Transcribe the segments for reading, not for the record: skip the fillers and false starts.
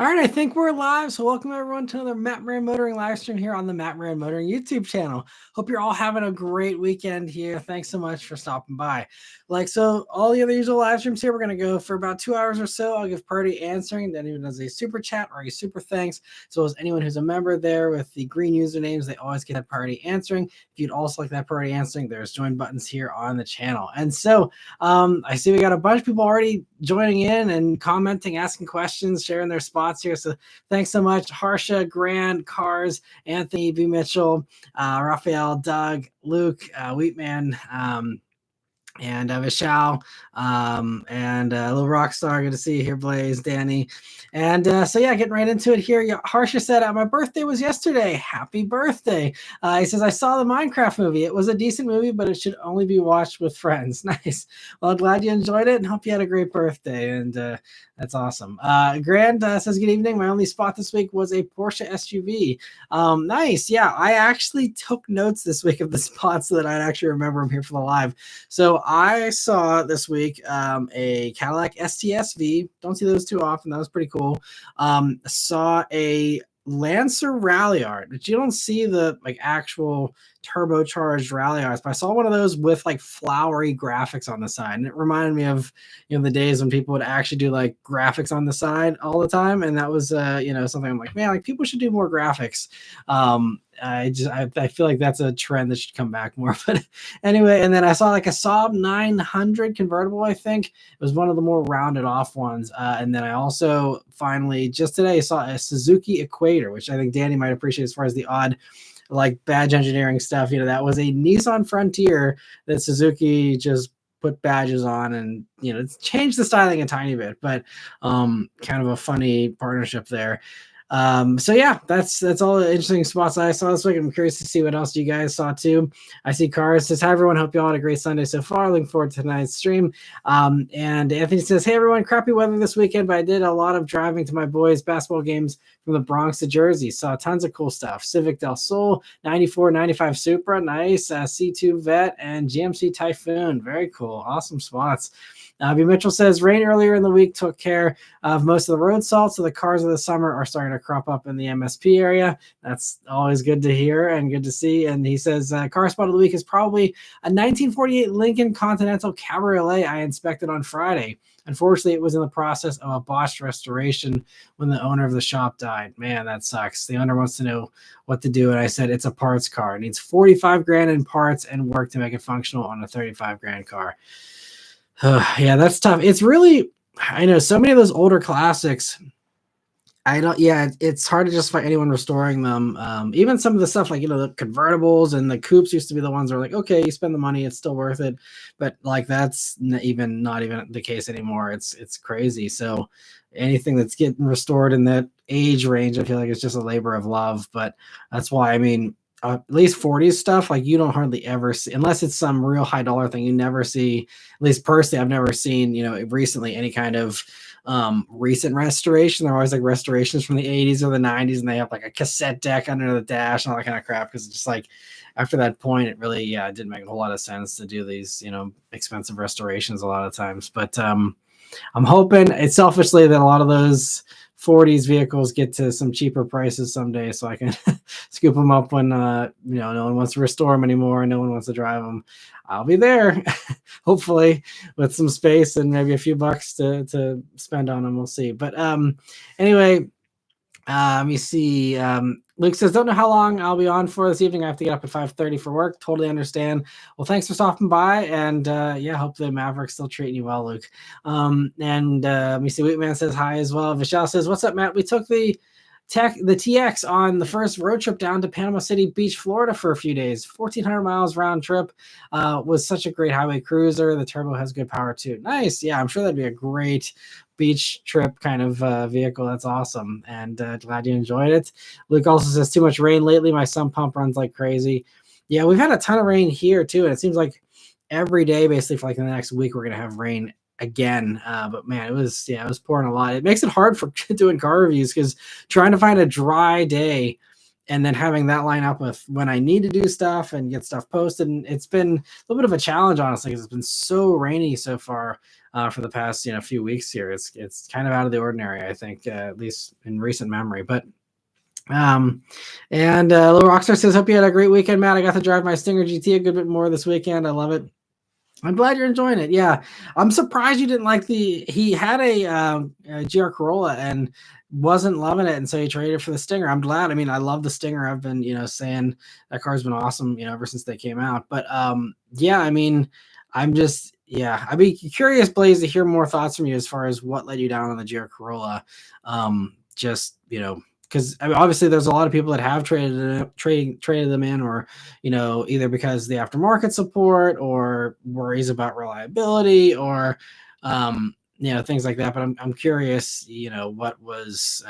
All right, I think we're live. So welcome everyone to another Matt Maran Motoring live stream here on the Matt Maran Motoring YouTube channel. Hope you're all having a great weekend here. Thanks so much for stopping by. So all the other usual live streams here, we're going to go for about 2 hours or so. I'll give priority answering. Then anyone does a super chat or a super thanks. So as anyone who's a member there with the green usernames, they always get that priority answering. If you'd also like that priority answering, there's join buttons here on the channel. And so I see we got a bunch of people already joining in and commenting, asking questions, sharing their spots here. So thanks so much, Harsha, Grant, Cars, Anthony, B. Mitchell, Raphael, Doug, Luke, Wheatman, and Vishal, and Little Rockstar. Good to see you here, Blaze, Danny. And so, yeah, getting right into it here. Harsha said, my birthday was yesterday. Happy birthday. He says, I saw the Minecraft movie. It was a decent movie, but it should only be watched with friends. Nice. Well, I'm glad you enjoyed it and hope you had a great birthday. And that's awesome. Grand says, good evening. My only spot this week was a Porsche SUV. Nice. Yeah, I actually took notes this week of the spots so that I'd actually remember them here for the live. So I saw this week a Cadillac STSV. Don't see those too often. That was pretty cool. Saw a Lancer Rallyart, but you don't see the actual turbocharged Rallyarts. But I saw one of those with flowery graphics on the side, and it reminded me of the days when people would actually do graphics on the side all the time, and that was something I'm like, man, people should do more graphics. I feel like that's a trend that should come back more. But anyway, and then I saw a Saab 900 convertible. I think it was one of the more rounded off ones. And then I also finally just today saw a Suzuki Equator, which I think Danny might appreciate as far as the odd badge engineering stuff. That was a Nissan Frontier that Suzuki just put badges on, and it's changed the styling a tiny bit, but kind of a funny partnership there. So yeah, that's all the interesting spots I saw this week. I'm curious to see what else you guys saw too. I see Cars says, hi everyone, hope you all had a great Sunday so far. Looking forward to tonight's stream. And Anthony says, hey everyone, crappy weather this weekend, but I did a lot of driving to my boys' basketball games from the Bronx to Jersey. Saw tons of cool stuff. Civic Del Sol, 94, 95 Supra, nice. C2 Vet and GMC Typhoon, very cool. Awesome spots. B. Mitchell says, rain earlier in the week took care of most of the road salt, so the cars of the summer are starting to crop up in the MSP area. That's always good to hear and good to see. And he says, car spot of the week is probably a 1948 Lincoln Continental Cabriolet I inspected on Friday. Unfortunately, it was in the process of a botched restoration when the owner of the shop died. Man, that sucks. The owner wants to know what to do, and I said, it's a parts car. It needs 45 grand in parts and work to make it functional on a 35 grand car. Yeah, that's tough. It's really, I know so many of those older classics. It's hard to justify anyone restoring them. Even some of the stuff the convertibles and the coupes used to be the ones that are okay, you spend the money, it's still worth it. But that's not even the case anymore. It's crazy. So anything that's getting restored in that age range, I feel like it's just a labor of love. But that's why, at least 40s stuff, you don't hardly ever see, unless it's some real high dollar thing, you never see, at least personally, I've never seen, recently any kind of recent restoration. They're always restorations from the 80s or the 90s, and they have a cassette deck under the dash and all that kind of crap. Because it's just after that point, it really, it didn't make a whole lot of sense to do these, expensive restorations a lot of times. But I'm hoping it's selfishly that a lot of those 40s vehicles get to some cheaper prices someday, so I can scoop them up when no one wants to restore them anymore and no one wants to drive them. I'll be there, hopefully, with some space and maybe a few bucks to spend on them. We'll see. But anyway, let me see. Luke says, don't know how long I'll be on for this evening. I have to get up at 5:30 for work. Totally understand. Well, thanks for stopping by. And hopefully Maverick's still treating you well, Luke. Let me see. Wheatman says hi as well. Vishal says, what's up, Matt? We took the TX on the first road trip down to Panama City Beach, Florida for a few days. 1,400 miles round trip. Was such a great highway cruiser. The turbo has good power too. Nice. Yeah, I'm sure that'd be a great beach trip kind of vehicle. That's awesome. And glad you enjoyed it. Luke also says, too much rain lately. My sump pump runs like crazy. Yeah, we've had a ton of rain here too. And it seems like every day, basically for the next week, we're going to have rain again. But man, it was pouring a lot. It makes it hard for doing car reviews because trying to find a dry day and then having that line up with when I need to do stuff and get stuff posted. And it's been a little bit of a challenge, honestly, because it's been so rainy so far for the past few weeks here. It's kind of out of the ordinary, I think, at least in recent memory. But Little Rockstar says, hope you had a great weekend, Matt. I got to drive my Stinger GT a good bit more this weekend. I love it. I'm glad you're enjoying it. Yeah, I'm surprised you didn't like he had a GR Corolla and wasn't loving it, and so he traded for the Stinger. I'm glad. I mean, I love the Stinger. I've been saying that car's been awesome ever since they came out. But yeah, I mean, I'd be curious, Blaze, to hear more thoughts from you as far as what led you down on the GR Corolla. Just because I mean, obviously there's a lot of people that have traded them in, or either because the aftermarket support or worries about reliability or things like that. But I'm curious, what was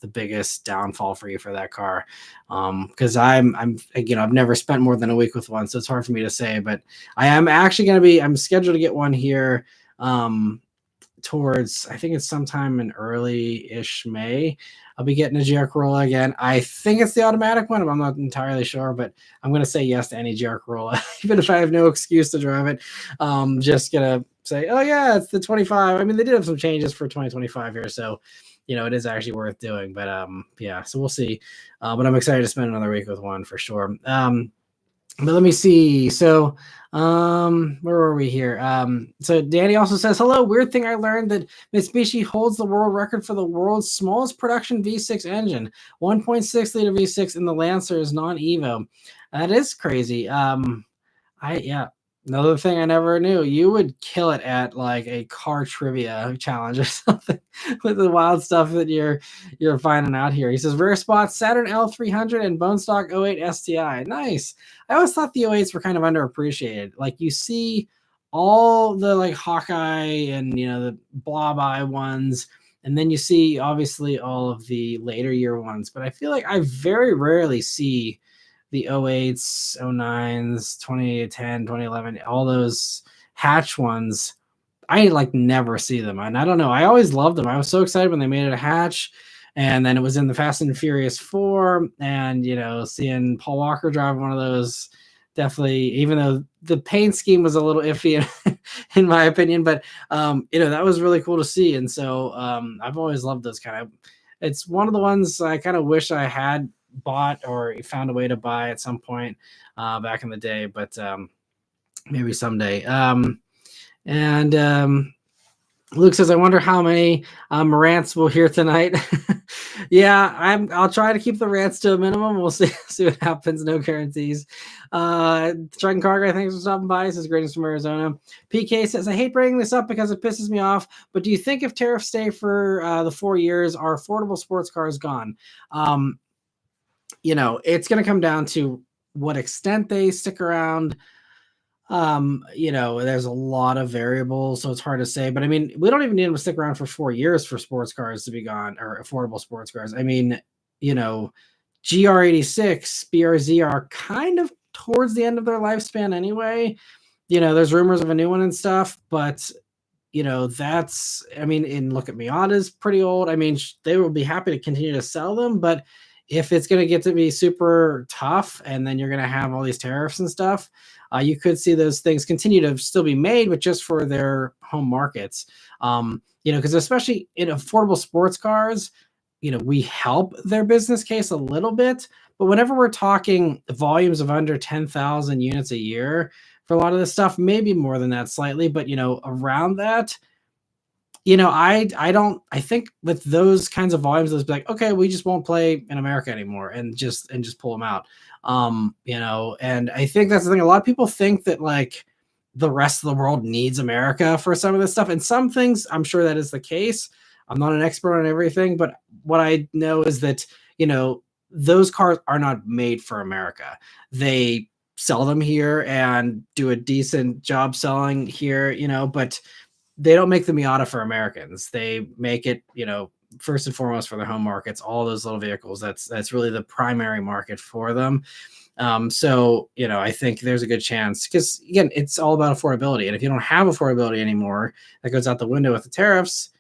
the biggest downfall for you for that car? Because I'm I've never spent more than a week with one, so it's hard for me to say. But I am actually I'm scheduled to get one here. Towards, I think it's sometime in early-ish May. I'll be getting a GR Corolla again. I think it's the automatic one. I'm not entirely sure, but I'm going to say yes to any GR Corolla, even if I have no excuse to drive it. Just going to say, oh yeah, it's the 25. I mean, they did have some changes for 2025 here, so it is actually worth doing. But yeah, so we'll see. But I'm excited to spend another week with one for sure. But let me see. So, where were we here? So Danny also says, hello. Weird thing I learned that Mitsubishi holds the world record for the world's smallest production V6 engine, 1.6 liter V6 in the Lancer's non-Evo. That is crazy. Another thing I never knew, you would kill it at like a car trivia challenge or something with the wild stuff that you're finding out here. He says, rare spots, Saturn L300 and Bone Stock 08 STI. Nice. I always thought the 08s were kind of underappreciated. Like you see all the like Hawkeye and the Blob Eye ones, and then you see obviously all of the later year ones. But I feel like I very rarely see the 08s, 09s, 2010, 2011, all those hatch ones. I like never see them. And I don't know. I always loved them. I was so excited when they made it a hatch. And then it was in the Fast and Furious 4. And, seeing Paul Walker drive one of those, definitely, even though the paint scheme was a little iffy in my opinion, but, that was really cool to see. And so I've always loved those kind of, it's one of the ones I kind of wish I had bought or found a way to buy at some point back in the day, but maybe someday. Luke says, I wonder how many rants we'll hear tonight. Yeah, I'll try to keep the rants to a minimum. We'll see what happens. No guarantees. Dragon Cargo, thanks for stopping by. This is greetings from Arizona. PK says, I hate bringing this up because it pisses me off, but do you think if tariffs stay for the 4 years, are affordable sports cars gone? It's going to come down to what extent they stick around. There's a lot of variables, so it's hard to say. But I mean, we don't even need them to stick around for 4 years for sports cars to be gone, or affordable sports cars. I mean, GR86, BRZ are kind of towards the end of their lifespan anyway. There's rumors of a new one and stuff, but that's, I mean, and look at Miata's pretty old. I mean, they will be happy to continue to sell them, but if it's going to get to be super tough and then you're going to have all these tariffs and stuff, you could see those things continue to still be made, but just for their home markets. Because especially in affordable sports cars, we help their business case a little bit, but whenever we're talking volumes of under 10,000 units a year for a lot of this stuff, maybe more than that slightly, but around that, I think with those kinds of volumes, those be like, okay, we just won't play in America anymore and just pull them out. And I think that's the thing. A lot of people think that like the rest of the world needs America for some of this stuff. And some things, I'm sure that is the case. I'm not an expert on everything, but what I know is that, those cars are not made for America. They sell them here and do a decent job selling here, but they don't make the Miata for Americans. They make it, first and foremost for their home markets, all those little vehicles. That's really the primary market for them. So, I think there's a good chance because again, it's all about affordability. And if you don't have affordability anymore, that goes out the window with the tariffs.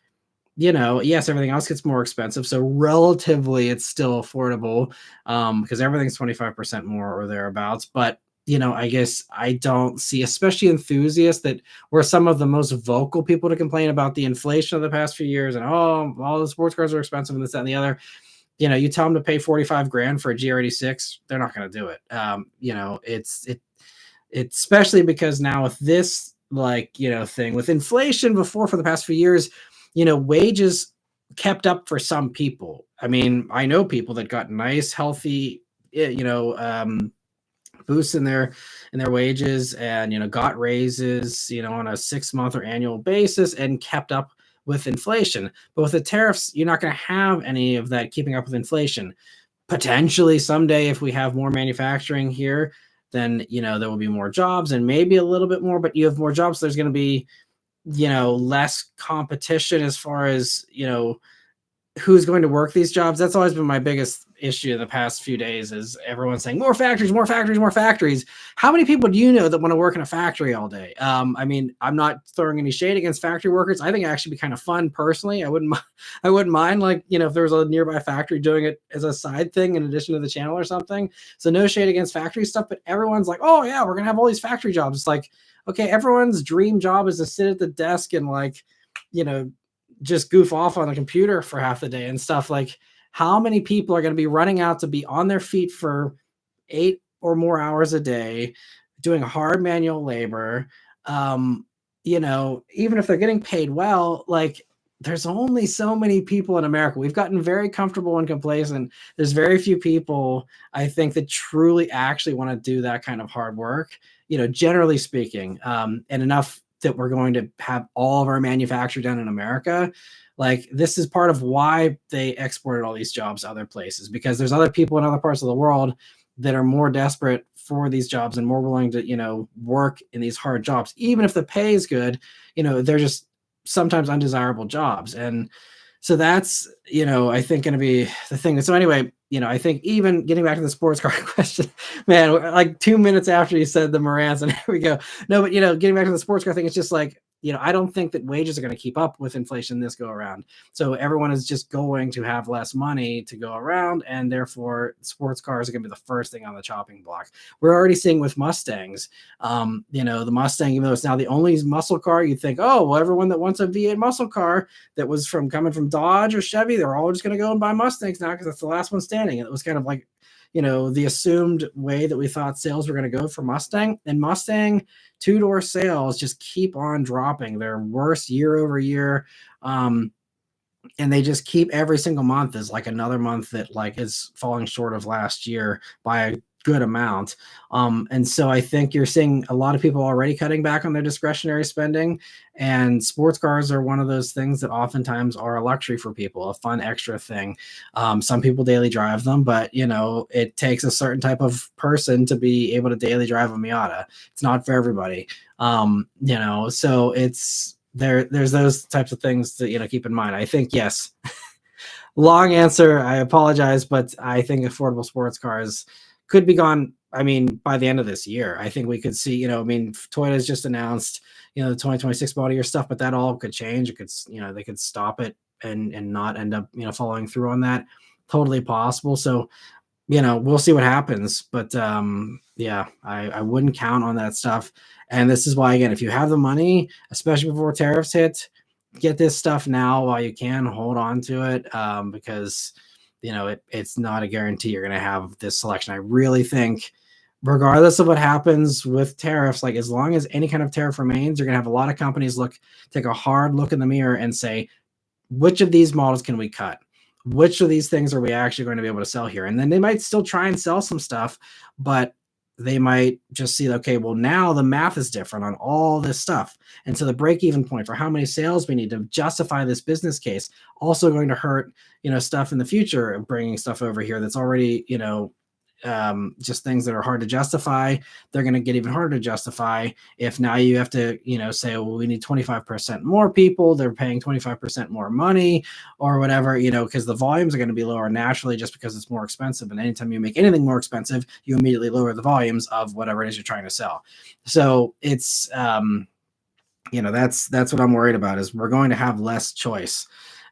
yes, everything else gets more expensive. So relatively, it's still affordable because everything's 25% more or thereabouts. But, I guess I don't see, especially enthusiasts that were some of the most vocal people to complain about the inflation of the past few years and, oh, all the sports cars are expensive and this, that, and the other. You tell them to pay 45 grand for a GR86, they're not going to do it. It's especially because now with this thing with inflation before for the past few years, wages kept up for some people. I mean, I know people that got nice, healthy, eh, you know, boosts in their wages and got raises on a 6 month or annual basis and kept up with inflation. But with the tariffs, you're not going to have any of that keeping up with inflation. Potentially someday, if we have more manufacturing here, then there will be more jobs and maybe a little bit more. But you have more jobs, so there's going to be less competition as far as who's going to work these jobs. That's always been my biggest issue in the past few days is everyone saying more factories, more factories, more factories. How many people do you know that want to work in a factory all day? I mean, I'm not throwing any shade against factory workers. I think it actually be kind of fun personally. I wouldn't mind if there was a nearby factory doing it as a side thing in addition to the channel or something. So no shade against factory stuff, but everyone's like, oh yeah, we're going to have all these factory jobs. It's like, okay, everyone's dream job is to sit at the desk and you know, just goof off on the computer for half the day and stuff. Like, how many people are going to be running out to be on their feet for 8 or more hours a day doing hard manual labor? Even if they're getting paid well, there's only so many people in America. We've gotten very comfortable and complacent. There's very few people, I think, that truly actually want to do that kind of hard work, generally speaking, and enough that we're going to have all of our manufacture done in America. Like, this is part of why they exported all these jobs to other places, because there's other people in other parts of the world that are more desperate for these jobs and more willing to, work in these hard jobs. Even if the pay is good, they're just sometimes undesirable jobs. And so that's, I think going to be the thing. So anyway, I think even getting back to the sports car question, man, like 2 minutes after you said the Marans, and here we go. No, but getting back to the sports car thing, it's just like, I don't think that wages are going to keep up with inflation this go around. So everyone is just going to have less money to go around, and therefore sports cars are going to be the first thing on the chopping block. We're already seeing with Mustangs. The Mustang, even though it's now the only muscle car, you think, oh, well, everyone that wants a V8 muscle car that was coming from Dodge or Chevy, they're all just going to go and buy Mustangs now because that's the last one standing. And it was kind of like, the assumed way that we thought sales were going to go for Mustang. And Mustang two-door sales just keep on dropping. They're worse year over year. And they just keep, every single month is like another month that is falling short of last year by a good amount. And so I think you're seeing a lot of people already cutting back on their discretionary spending, and sports cars are one of those things that oftentimes are a luxury for people, a fun extra thing. Some people daily drive them, but it takes a certain type of person to be able to daily drive a Miata. It's not for everybody. So it's there's those types of things to keep in mind. I think, yes. Long answer, I apologize, but I think affordable sports cars could be gone, I mean, by the end of this year. I think we could see, Toyota's just announced, the 2026 model year stuff, but that all could change. It could, they could stop it and not end up, following through on that. Totally possible. So, we'll see what happens. But yeah, I wouldn't count on that stuff. And this is why, again, if you have the money, especially before tariffs hit, get this stuff now while you can. Hold on to it, because it's not a guarantee you're going to have this selection. I really think, regardless of what happens with tariffs, as long as any kind of tariff remains, you're going to have a lot of companies take a hard look in the mirror and say, which of these models can we cut? Which of these things are we actually going to be able to sell here? And then they might still try and sell some stuff, but they might just see, okay, well, now the math is different on all this stuff. And so the break-even point for how many sales we need to justify this business case also going to hurt, stuff in the future of bringing stuff over here that's already, just things that are hard to justify. They're going to get even harder to justify if now you have to, say, well, we need 25% more people. They're paying 25% more money or whatever, because the volumes are going to be lower naturally just because it's more expensive. And anytime you make anything more expensive, you immediately lower the volumes of whatever it is you're trying to sell. So it's, that's what I'm worried about, is we're going to have less choice.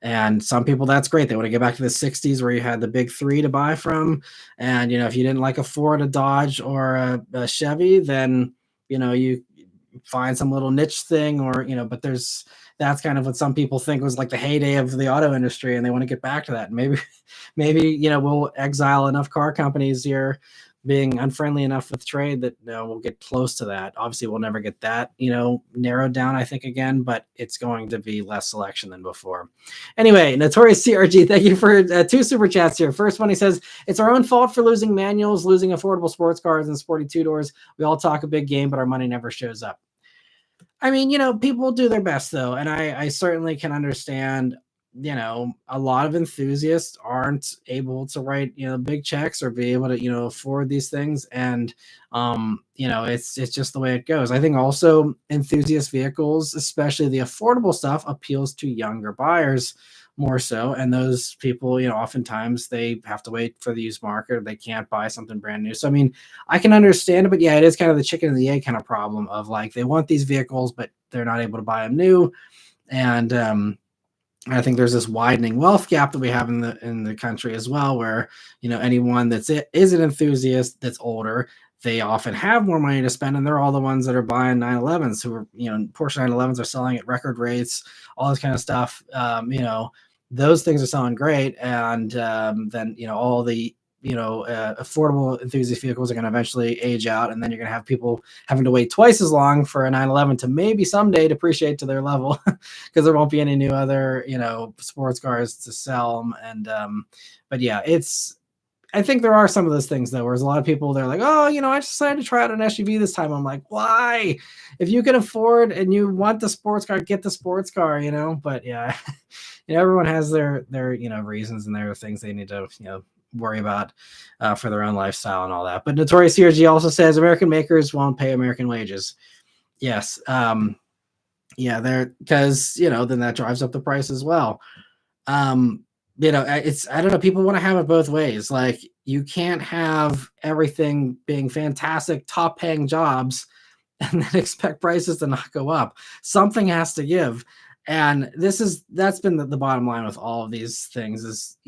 And some people, that's great. They want to get back to the 60s where you had the big three to buy from. And, if you didn't like a Ford, a Dodge, or a Chevy, then, you find some little niche thing, or, but that's kind of what some people think was like the heyday of the auto industry. And they want to get back to that. And maybe, we'll exile enough car companies here being unfriendly enough with trade that we'll get close to that. Obviously, we'll never get that, narrowed down, I think, again, but it's going to be less selection than before. Anyway, Notorious CRG, thank you for 2 super chats here. First one, he says, it's our own fault for losing manuals, losing affordable sports cars and sporty two-doors. We all talk a big game, but our money never shows up. I mean, people do their best though. And I certainly can understand, a lot of enthusiasts aren't able to write, big checks or be able to, afford these things. And, it's just the way it goes. I think also enthusiast vehicles, especially the affordable stuff, appeals to younger buyers more so. And those people, oftentimes they have to wait for the used market, or they can't buy something brand new. So, I mean, I can understand it, but yeah, it is kind of the chicken and the egg kind of problem of like, they want these vehicles, but they're not able to buy them new. And, I think there's this widening wealth gap that we have in the country as well, where, anyone is an enthusiast that's older, they often have more money to spend, and they're all the ones that are buying 911s, who are, Porsche 911s are selling at record rates, all this kind of stuff. Those things are selling great. And then, all the, affordable enthusiast vehicles are going to eventually age out. And then you're going to have people having to wait twice as long for a 911 to maybe someday depreciate to their level, because there won't be any new other, sports cars to sell. And, but yeah, I think there are some of those things though, where there's a lot of people, they're like, oh, I just decided to try out an SUV this time. I'm like, why? If you can afford and you want the sports car, get the sports car, but yeah, everyone has their, reasons, and their things they need to, worry about for their own lifestyle and all that. But Notorious CRG also says American makers won't pay American wages. Yes. Yeah, because, then that drives up the price as well. I don't know, people want to have it both ways. Like, you can't have everything being fantastic, top paying jobs and then expect prices to not go up. Something has to give. And that's been the bottom line with all of these things is,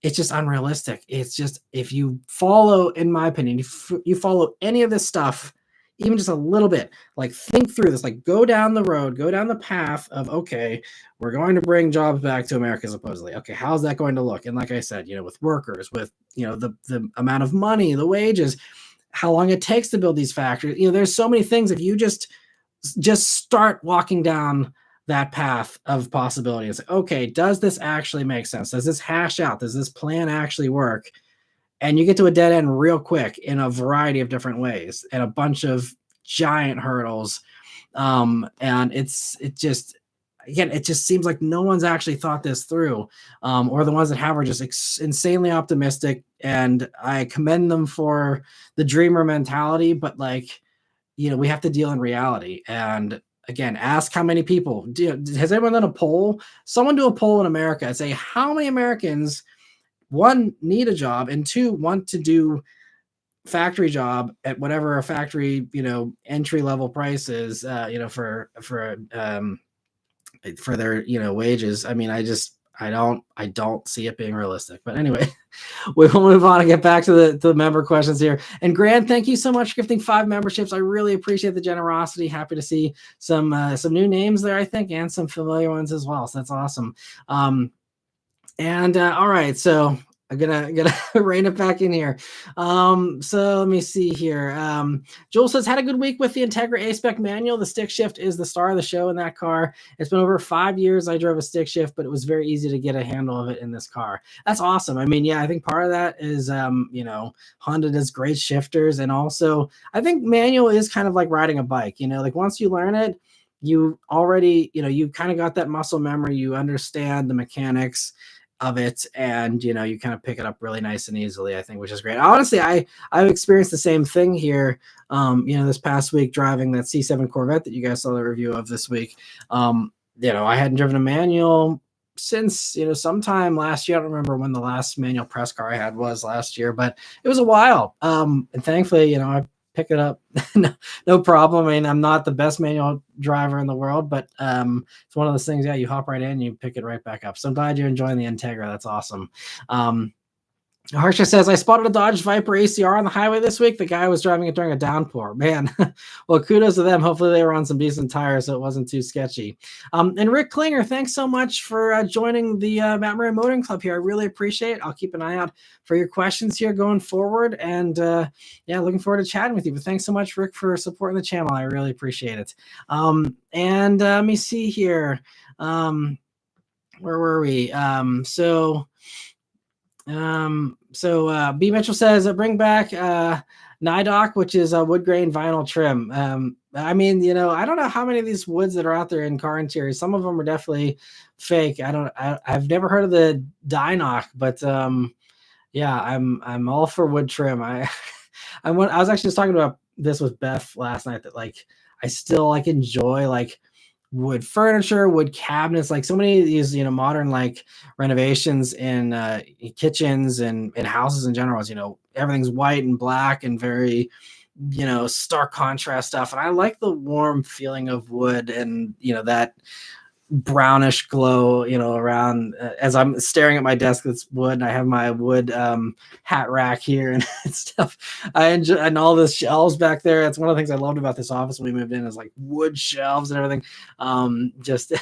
it's just unrealistic. It's just, if you follow, in my opinion, if you follow any of this stuff, even just a little bit, like, think through this, like, go down the road, go down the path of, okay, we're going to bring jobs back to America, supposedly. Okay, how's that going to look? And like I said, with workers, with, the amount of money, the wages, how long it takes to build these factories. There's so many things. If you just start walking down that path of possibility and say, okay, does this actually make sense? Does this hash out? Does this plan actually work? And you get to a dead end real quick in a variety of different ways and a bunch of giant hurdles. And it just seems like no one's actually thought this through, or the ones that have are just insanely optimistic. And I commend them for the dreamer mentality, but like, we have to deal in reality. And again, ask how many people has anyone done a poll? Someone do a poll in America and say, how many Americans, one, need a job, and two, want to do factory job at whatever a factory, entry level price is, for their, wages. I mean, I don't see it being realistic. But anyway, we will move on and get back to the member questions here. And Grant, thank you so much for gifting 5 memberships. I really appreciate the generosity. Happy to see some new names there, I think, and some familiar ones as well. So that's awesome. All right, so I'm gonna rein it back in here. So let me see here. Joel says, had a good week with the Integra A-Spec manual. The stick shift is the star of the show in that car. It's been over 5 years I drove a stick shift, but it was very easy to get a handle of it in this car. That's awesome. I mean, yeah, I think part of that is, Honda does great shifters. And also I think manual is kind of like riding a bike, like once you learn it, you already, you kind of got that muscle memory, you understand the mechanics of it, and you kind of pick it up really nice and easily, I think, which is great. Honestly, I've experienced the same thing here, this past week driving that C7 Corvette that you guys saw the review of this week. I hadn't driven a manual since sometime last year. I don't remember when the last manual press car I had was last year, but it was a while. And thankfully, pick it up. No problem. I mean, I'm not the best manual driver in the world, but it's one of those things. Yeah, you hop right in, you pick it right back up. So I'm glad you're enjoying the Integra. That's awesome. Harsha says, I spotted a Dodge Viper ACR on the highway this week. The guy was driving it during a downpour. Man, well, kudos to them. Hopefully they were on some decent tires so it wasn't too sketchy. And Rick Klinger, thanks so much for joining the Matt Maran Motoring Club here. I really appreciate it. I'll keep an eye out for your questions here going forward. And yeah, looking forward to chatting with you. But thanks so much, Rick, for supporting the channel. I really appreciate it. And let me see here. Where were we? B Mitchell says bring back Nidoc, which is a wood grain vinyl trim. I mean, you know, I don't know how many of these woods that are out there in car interiors. Some of them are definitely fake. I've never heard of the Dinoc, but yeah, I'm all for wood trim. I was actually just talking about this with Beth last night, that like I still like enjoy like wood furniture, wood cabinets, like so many of these, you know, modern like renovations in kitchens and in houses in general. Is, you know, everything's white and black and very, you know, stark contrast stuff. And I like the warm feeling of wood and, you know, that brownish glow, you know, around as I'm staring at my desk that's wood, and I have my wood hat rack here and stuff. I enjoy, and all the shelves back there. That's one of the things I loved about this office when we moved in, is like wood shelves and everything. Just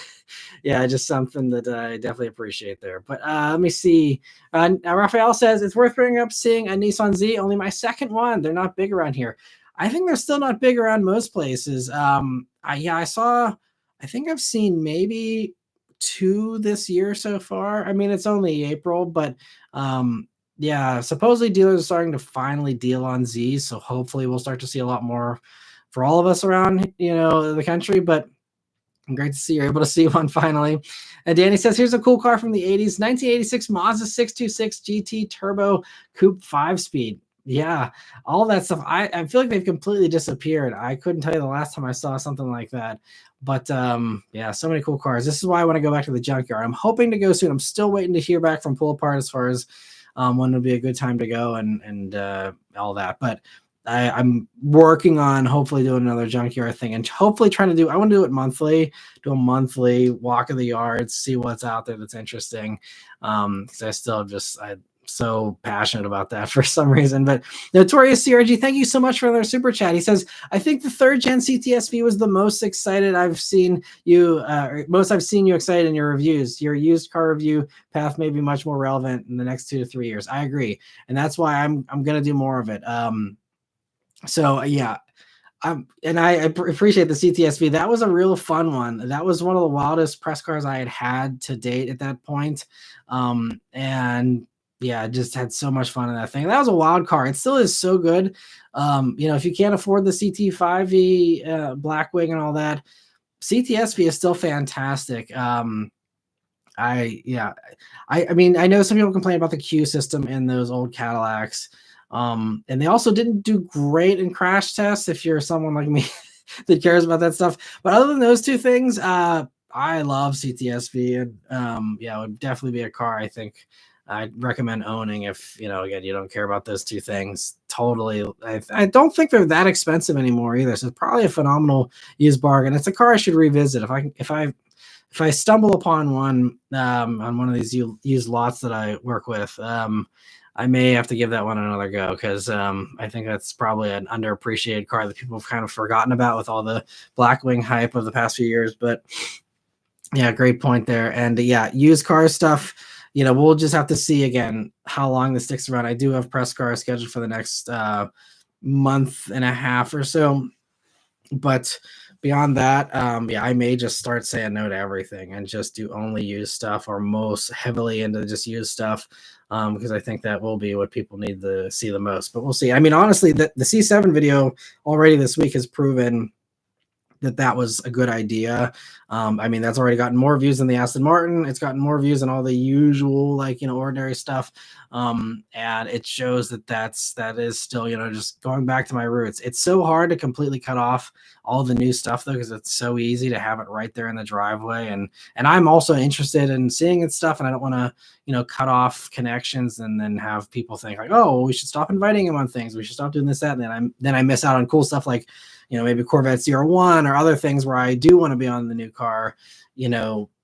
yeah, just something that I definitely appreciate there. But let me see. Raphael says it's worth bringing up seeing a Nissan Z, only my second one. They're not big around here. I think they're still not big around most places. I think I've seen maybe 2 this year so far. I mean, it's only April, but yeah, supposedly dealers are starting to finally deal on Zs. So hopefully we'll start to see a lot more for all of us around, you know, the country. But great to see you're able to see one finally. And Danny says, here's a cool car from the 80s, 1986 Mazda 626 GT Turbo Coupe 5-speed. Yeah, all that stuff. I feel like they've completely disappeared. I couldn't tell you the last time I saw something like that. But yeah, so many cool cars. This is why I want to go back to the junkyard. I'm hoping to go soon. I'm still waiting to hear back from Pull Apart as far as when would be a good time to go and all that. But I'm working on hopefully doing another junkyard thing and hopefully trying to I want to do it monthly, do a monthly walk of the yards, see what's out there that's interesting. Because I still I'm so passionate about that for some reason. But Notorious CRG, thank you so much for their super chat. He says, I think the 3rd gen CTSV was the most excited I've seen you, excited in your reviews. Your used car review path may be much more relevant in the next 2 to 3 years. I agree. And that's why I'm going to do more of it. So yeah, and I appreciate the CTSV. That was a real fun one. That was one of the wildest press cars I had to date at that point. And yeah, just had so much fun in that thing. That was a wild car. It still is so good. You know, if you can't afford the CT5V, Blackwing and all that, CTSV is still fantastic. I mean, I know some people complain about the Q system in those old Cadillacs. And they also didn't do great in crash tests if you're someone like me that cares about that stuff. But other than those 2 things, I love CTSV, and yeah, it would definitely be a car I think I'd recommend owning if, you know, again, you don't care about those 2 things. Totally. I don't think they're that expensive anymore either. So it's probably a phenomenal used bargain. It's a car I should revisit if I stumble upon one on one of these used lots that I work with. I may have to give that one another go because I think that's probably an underappreciated car that people have kind of forgotten about with all the Blackwing hype of the past few years. But yeah, great point there. And yeah, used car stuff, you know, we'll just have to see again how long this sticks around. I do have press cars scheduled for the next month and a half or so. But beyond that, yeah, I may just start saying no to everything and just do only used stuff, or most heavily into just used stuff, because I think that will be what people need to see the most. But we'll see. I mean, honestly, the C7 video already this week has proven that was a good idea. I mean, that's already gotten more views than the Aston Martin. It's gotten more views than all the usual, like, ordinary stuff. And it shows that that is still, just going back to my roots. It's so hard to completely cut off all the new stuff though, because it's so easy to have it right there in the driveway. And I'm also interested in seeing it stuff, and I don't want to, cut off connections and then have people think like, oh, well, we should stop inviting him on things. We should stop doing this, that, and then I miss out on cool stuff like, maybe Corvette CR1 or other things where I do want to be on the new car,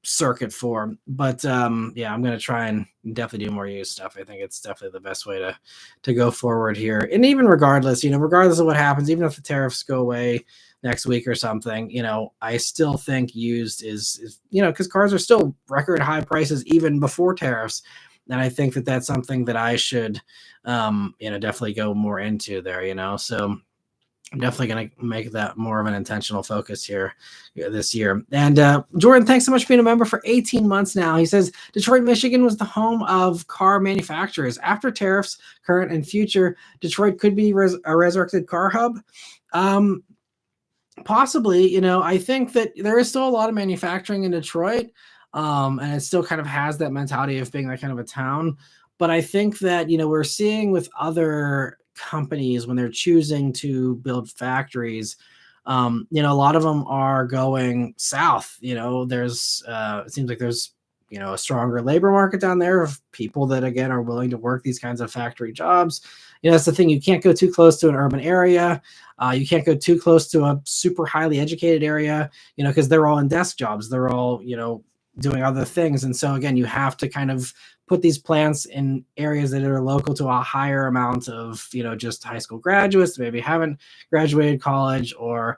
circuit for. But yeah, I'm going to try and definitely do more used stuff. I think it's definitely the best way to go forward here. And even regardless of what happens, even if the tariffs go away next week or something, I still think used is because cars are still record high prices even before tariffs. And I think that that's something that I should, definitely go more into there, so I'm definitely going to make that more of an intentional focus here this year. And Jordan, thanks so much for being a member for 18 months now. He says, Detroit, Michigan was the home of car manufacturers. After tariffs, current and future, Detroit could be a resurrected car hub. Possibly, I think that there is still a lot of manufacturing in Detroit. And it still kind of has that mentality of being that kind of a town. But I think that, we're seeing with other companies when they're choosing to build factories, a lot of them are going south. There's it seems like there's a stronger labor market down there of people that again are willing to work these kinds of factory jobs. That's the thing, you can't go too close to an urban area. You can't go too close to a super highly educated area, because they're all in desk jobs. They're all doing other things. And so again, you have to kind of put these plants in areas that are local to a higher amount of, just high school graduates, maybe haven't graduated college, or,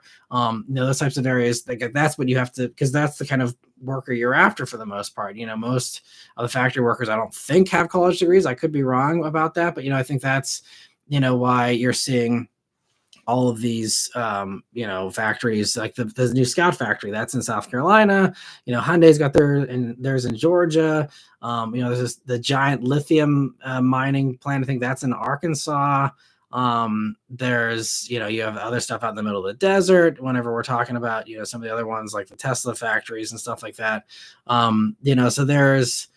those types of areas. That's what you have to, because that's the kind of worker you're after for the most part. Most of the factory workers, I don't think have college degrees. I could be wrong about that, but, I think that's, why you're seeing all of these, factories like the new Scout factory that's in South Carolina. Hyundai's got theirs in Georgia. There's the giant lithium mining plant. I think that's in Arkansas. There's, you have other stuff out in the middle of the desert whenever we're talking about, some of the other ones like the Tesla factories and stuff like that. So there's,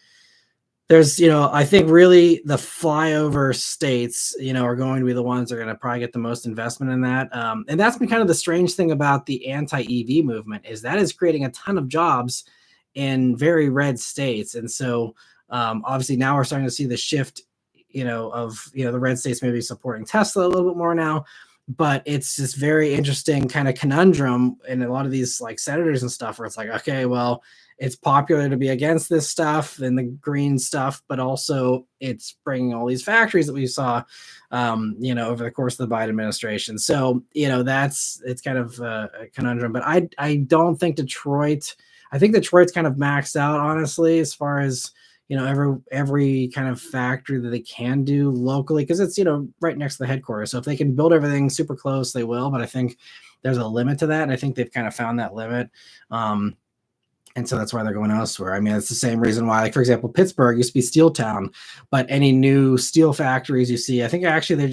I think really the flyover states, are going to be the ones that are going to probably get the most investment in that. And that's been kind of the strange thing about the anti-EV movement is that is creating a ton of jobs in very red states. And so obviously now we're starting to see the shift, of, the red states maybe supporting Tesla a little bit more now. But it's this very interesting kind of conundrum in a lot of these like senators and stuff where it's like, okay, well, it's popular to be against this stuff and the green stuff, but also it's bringing all these factories that we saw, over the course of the Biden administration. So, it's kind of a conundrum, but I don't think I think Detroit's kind of maxed out, honestly, as far as, every kind of factory that they can do locally, because it's, right next to the headquarters. So if they can build everything super close, they will, but I think there's a limit to that. And I think they've kind of found that limit. And so that's why they're going elsewhere. I mean, it's the same reason why, like, for example, Pittsburgh used to be steel town, but any new steel factories you see, I think Hyundai,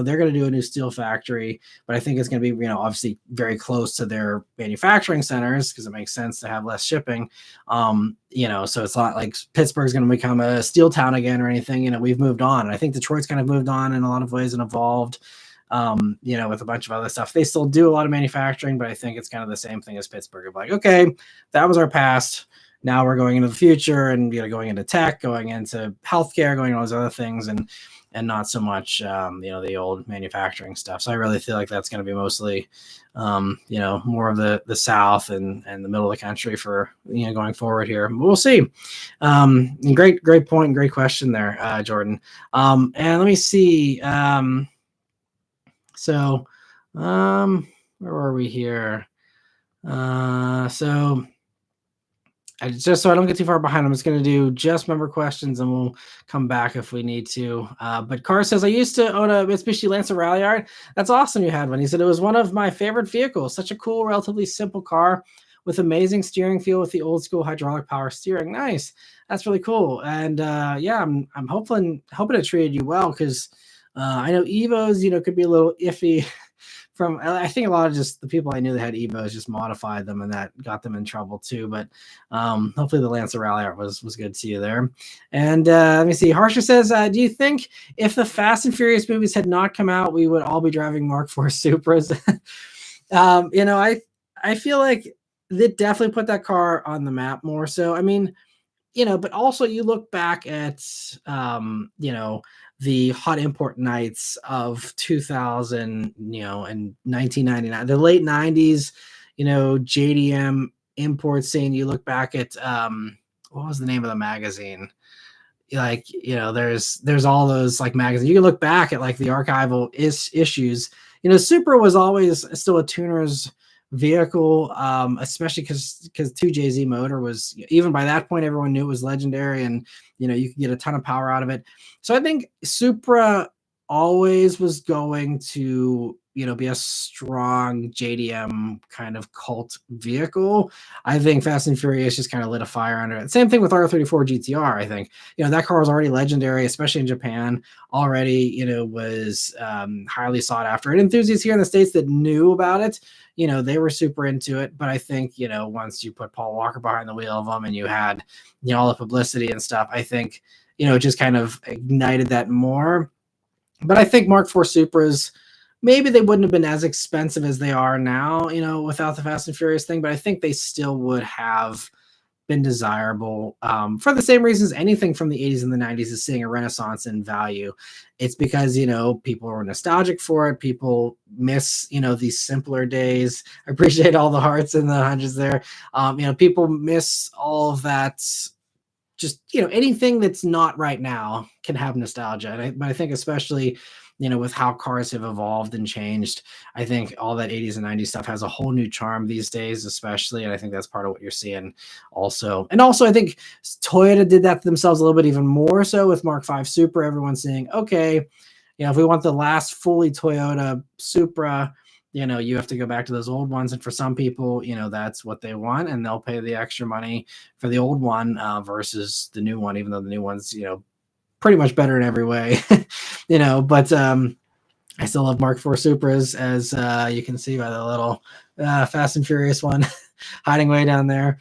they're going to do a new steel factory, but I think it's going to be, obviously very close to their manufacturing centers because it makes sense to have less shipping. So it's not like Pittsburgh's going to become a steel town again or anything. We've moved on. And I think Detroit's kind of moved on in a lot of ways and evolved. With a bunch of other stuff. They still do a lot of manufacturing, but I think it's kind of the same thing as Pittsburgh of like, okay, that was our past. Now we're going into the future and, going into tech, going into healthcare, going into all those other things and not so much, the old manufacturing stuff. So I really feel like that's going to be mostly, more of the South and the middle of the country for, going forward here. We'll see. Great point and great question there, Jordan. And let me see. So, where were we here? So just so I don't get too far behind, I'm just going to do just member questions and we'll come back if we need to. But Carr says, I used to own a Mitsubishi Lancer Ralliart. That's awesome you had one. He said, it was one of my favorite vehicles. Such a cool, relatively simple car with amazing steering feel with the old school hydraulic power steering. Nice. That's really cool. And I'm hoping it treated you well because I know Evos, could be a little iffy from, I think a lot of just the people I knew that had Evos just modified them, and that got them in trouble too. But hopefully the Lancer Rally art was good to you there. And let me see. Harsher says, do you think if the Fast and Furious movies had not come out, we would all be driving Mark IV Supras? I feel like they definitely put that car on the map more. So, I mean, but also you look back at, the hot import nights of 2000, and 1999, the late 90s, JDM import scene. You look back at, what was the name of the magazine? Like, there's all those like magazines. You can look back at like the archival issues. Supra was always still a tuner's vehicle, especially because 2JZ motor was, even by that point everyone knew it was legendary, and you could get a ton of power out of it. So I think Supra always was going to be a strong JDM kind of cult vehicle. I think Fast and Furious just kind of lit a fire under it. Same thing with R34 GTR. I think that car was already legendary, especially in Japan. Already was highly sought after, and enthusiasts here in the States that knew about it, they were super into it. But I think once you put Paul Walker behind the wheel of them and you had all the publicity and stuff, I think it just kind of ignited that more. But I think Mark IV Supras, maybe they wouldn't have been as expensive as they are now, without the Fast and Furious thing, but I think they still would have been desirable, for the same reasons anything from the 80s and the 90s is seeing a renaissance in value. It's because, people are nostalgic for it. People miss, these simpler days. I appreciate all the hearts in the hundreds there. People miss all of that. Just, anything that's not right now can have nostalgia. But I think especially, with how cars have evolved and changed, I think all that 80s and 90s stuff has a whole new charm these days, especially. And I think that's part of what you're seeing also. And also, I think Toyota did that to themselves a little bit even more so with Mark V Supra. Everyone's saying, okay, if we want the last fully Toyota Supra, you have to go back to those old ones. And for some people, that's what they want, and they'll pay the extra money for the old one versus the new one, even though the new one's, pretty much better in every way, but I still love Mark IV Supras, as you can see by the little Fast and Furious one hiding way down there.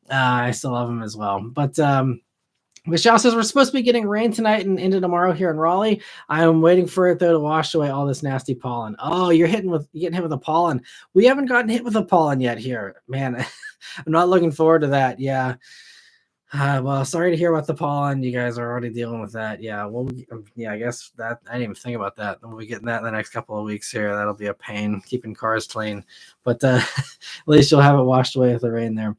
I still love them as well. But Michelle says we're supposed to be getting rain tonight and into tomorrow here in Raleigh. I'm waiting for it though to wash away all this nasty pollen. Oh, you're getting hit with the pollen. We haven't gotten hit with the pollen yet here, man. I'm not looking forward to that. Yeah. Well, sorry to hear about the pollen. You guys are already dealing with that. Yeah. Well, I guess that I didn't even think about that. We'll be getting that in the next couple of weeks here. That'll be a pain keeping cars clean, but at least you'll have it washed away with the rain there.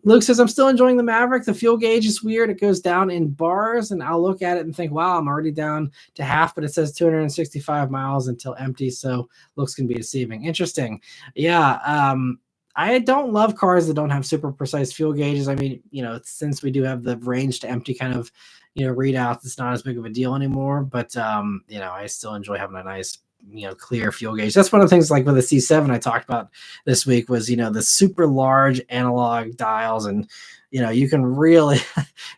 Luke says, I'm still enjoying the Maverick. The fuel gauge is weird. It goes down in bars, and I'll look at it and think, wow, I'm already down to half, but it says 265 miles until empty. So looks can be deceiving. Interesting. Yeah. I don't love cars that don't have super precise fuel gauges. I mean, since we do have the range to empty kind of, readouts, it's not as big of a deal anymore. But, I still enjoy having a nice, clear fuel gauge. That's one of the things like with the C7 I talked about this week was, the super large analog dials. And, you can really,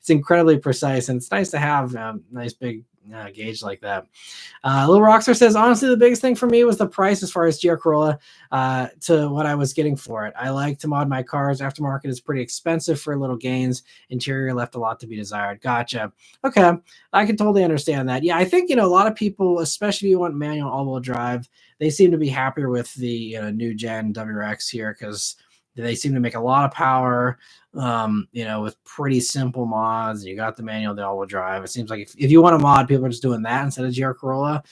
it's incredibly precise. And it's nice to have a nice big gauge like that. Little Rockstar says, honestly, the biggest thing for me was the price as far as GR Corolla to what I was getting for it. I like to mod my cars. Aftermarket is pretty expensive for little gains. Interior left a lot to be desired. Gotcha. Okay. I can totally understand that. Yeah, I think, a lot of people, especially if you want manual all-wheel drive, they seem to be happier with the new gen WRX here because they seem to make a lot of power, with pretty simple mods. You got the manual, the all-wheel drive. It seems like if you want to mod, people are just doing that instead of GR Corolla.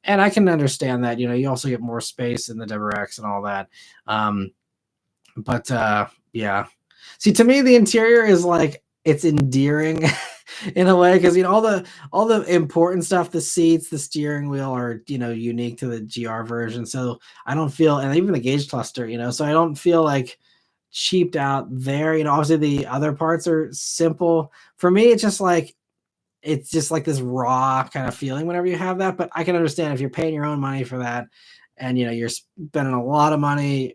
And I can understand that. You also get more space in the WRX and all that. Yeah. See, to me, the interior is like, it's endearing in a way because all the important stuff, the seats, the steering wheel are unique to the GR version. So I don't feel, and even the gauge cluster, so I don't feel like cheaped out there. Obviously the other parts are simple. For me, it's just like this raw kind of feeling whenever you have that. But I can understand if you're paying your own money for that, and you're spending a lot of money,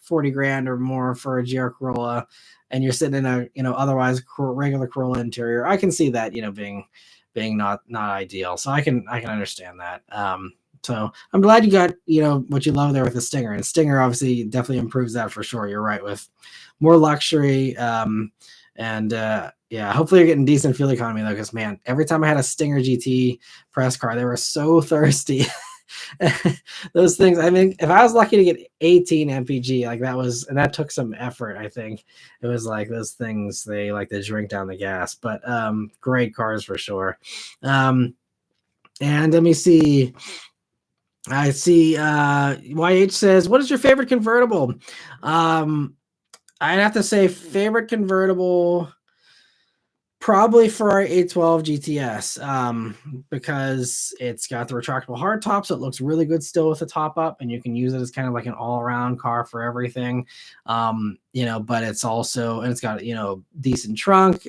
40 grand or more for a GR Corolla, and you're sitting in a otherwise regular Corolla interior. I can see that being not ideal. So I can understand that. So I'm glad you got, what you love there with the Stinger. And Stinger obviously definitely improves that for sure. You're right, with more luxury. And yeah, hopefully you're getting decent fuel economy though, because man, every time I had a Stinger GT press car, they were so thirsty. Those things. I mean, if I was lucky to get 18 mpg, like that took some effort. I think it was like those things, they like to drink down the gas. But great cars for sure. And let me see. I see YH says, what is your favorite convertible? I'd have to say favorite convertible, probably Ferrari 812 GTS, because it's got the retractable hardtop, so it looks really good still with the top up, and you can use it as kind of like an all-around car for everything. But it's also, and it's got, decent trunk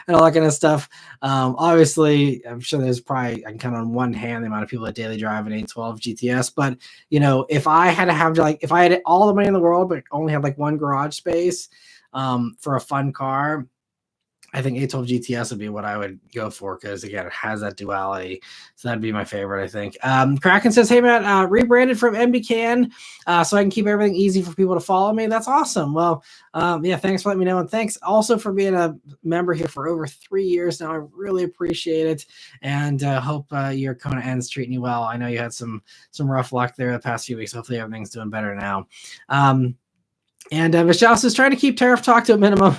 and all that kind of stuff. Obviously, I'm sure there's probably, I can count on one hand the amount of people that daily drive an 812 GTS, but if I had to have, like, if I had all the money in the world but only had like one garage space for a fun car, I think 812 GTS would be what I would go for, because again, it has that duality. So that'd be my favorite, I think. Kraken says, hey man, rebranded from MBCan so I can keep everything easy for people to follow me. That's awesome. Well, yeah, thanks for letting me know. And thanks also for being a member here for over 3 years now. I really appreciate it. And hope your Kona ends treating you well. I know you had some rough luck there the past few weeks. Hopefully everything's doing better now. And Michelle says, trying to keep tariff talk to a minimum.